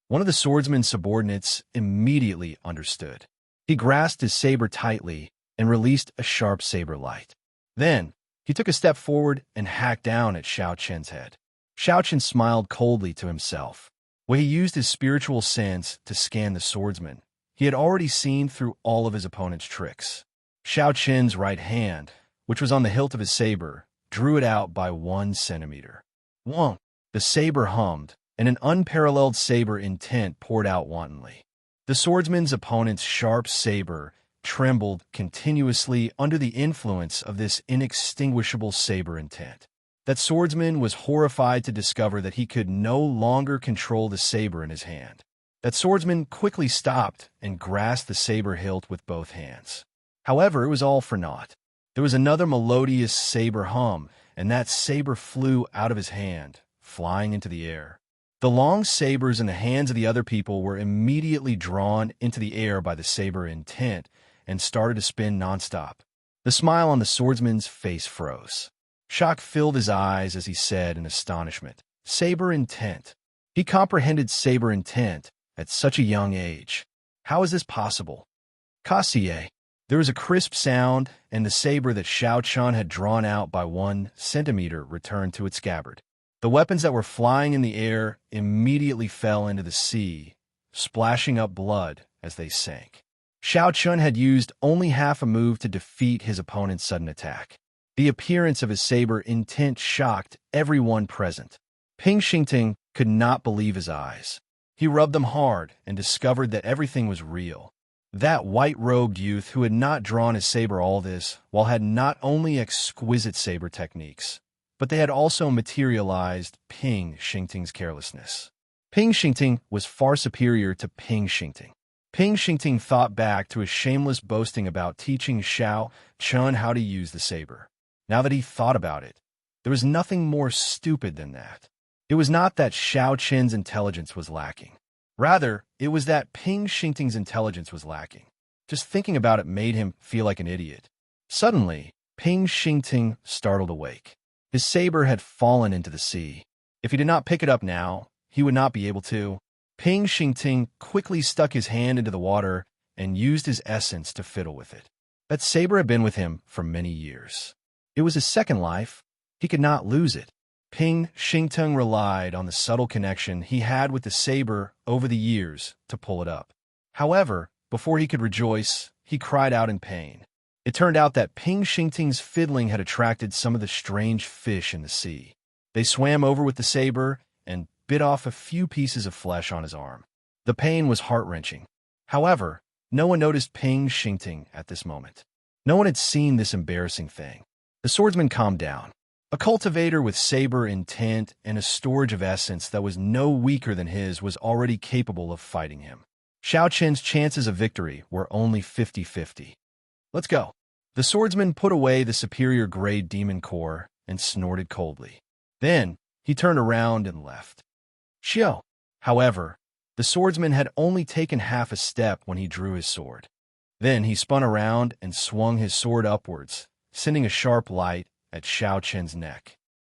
One of the swordsman's subordinates immediately understood. He grasped his saber tightly and released a sharp saber light. Then, he took a step forward and hacked down at Xiao Chen's head. Xiao smiled coldly to himself. When he used his spiritual sense to scan the swordsman, he had already seen through all of his opponent's tricks. Xiao right hand, which was on the hilt of his saber, drew it out by 1 centimeter. Wonk! The saber hummed, and an unparalleled saber intent poured out wantonly. The swordsman's opponent's sharp saber trembled continuously under the influence of this inextinguishable saber intent. That swordsman was horrified to discover that he could no longer control the saber in his hand. That swordsman quickly stopped and grasped the saber hilt with both hands. However, it was all for naught. There was another melodious saber hum, and that saber flew out of his hand, flying into the air. The long sabers in the hands of the other people were immediately drawn into the air by the saber intent and started to spin nonstop. The smile on the swordsman's face froze. Shock filled his eyes as he said in astonishment, "Saber intent." He comprehended saber intent at such a young age. How is this possible? Kassier. There was a crisp sound, and the saber that Xiao had drawn out by 1 centimeter returned to its scabbard. The weapons that were flying in the air immediately fell into the sea, splashing up blood as they sank. Xiao had used only half a move to defeat his opponent's sudden attack. The appearance of his saber intent shocked everyone present. Ping Xingting could not believe his eyes. He rubbed them hard and discovered that everything was real. That white-robed youth who had not drawn his saber all this while had not only exquisite saber techniques, but they had also materialized Ping Xingting's carelessness. Ping Xingting was far superior to Ping Xingting. Ping Xingting thought back to his shameless boasting about teaching Xiao how to use the saber. Now that he thought about it, there was nothing more stupid than that. It was not that Xiao intelligence was lacking. Rather, it was that Ping Xingting's intelligence was lacking. Just thinking about it made him feel like an idiot. Suddenly, Ping Xingting startled awake. His saber had fallen into the sea. If he did not pick it up now, he would not be able to. Ping Xingting quickly stuck his hand into the water and used his essence to fiddle with it. That saber had been with him for many years. It was his second life. He could not lose it. Ping Xingting relied on the subtle connection he had with the saber over the years to pull it up. However, before he could rejoice, he cried out in pain. It turned out that Ping Xingting's fiddling had attracted some of the strange fish in the sea. They swam over with the saber and bit off a few pieces of flesh on his arm. The pain was heart-wrenching. However, no one noticed Ping Xingting at this moment. No one had seen this embarrassing thing. The swordsman calmed down. A cultivator with saber intent and a storage of essence that was no weaker than his was already capable of fighting him. Xiao chances of victory were only 50-50. Let's go. The swordsman put away the superior grade demon core and snorted coldly. Then, he turned around and left. Xiao. However, the swordsman had only taken half a step when he drew his sword. Then he spun around and swung his sword upwards, sending a sharp light at Xiao neck.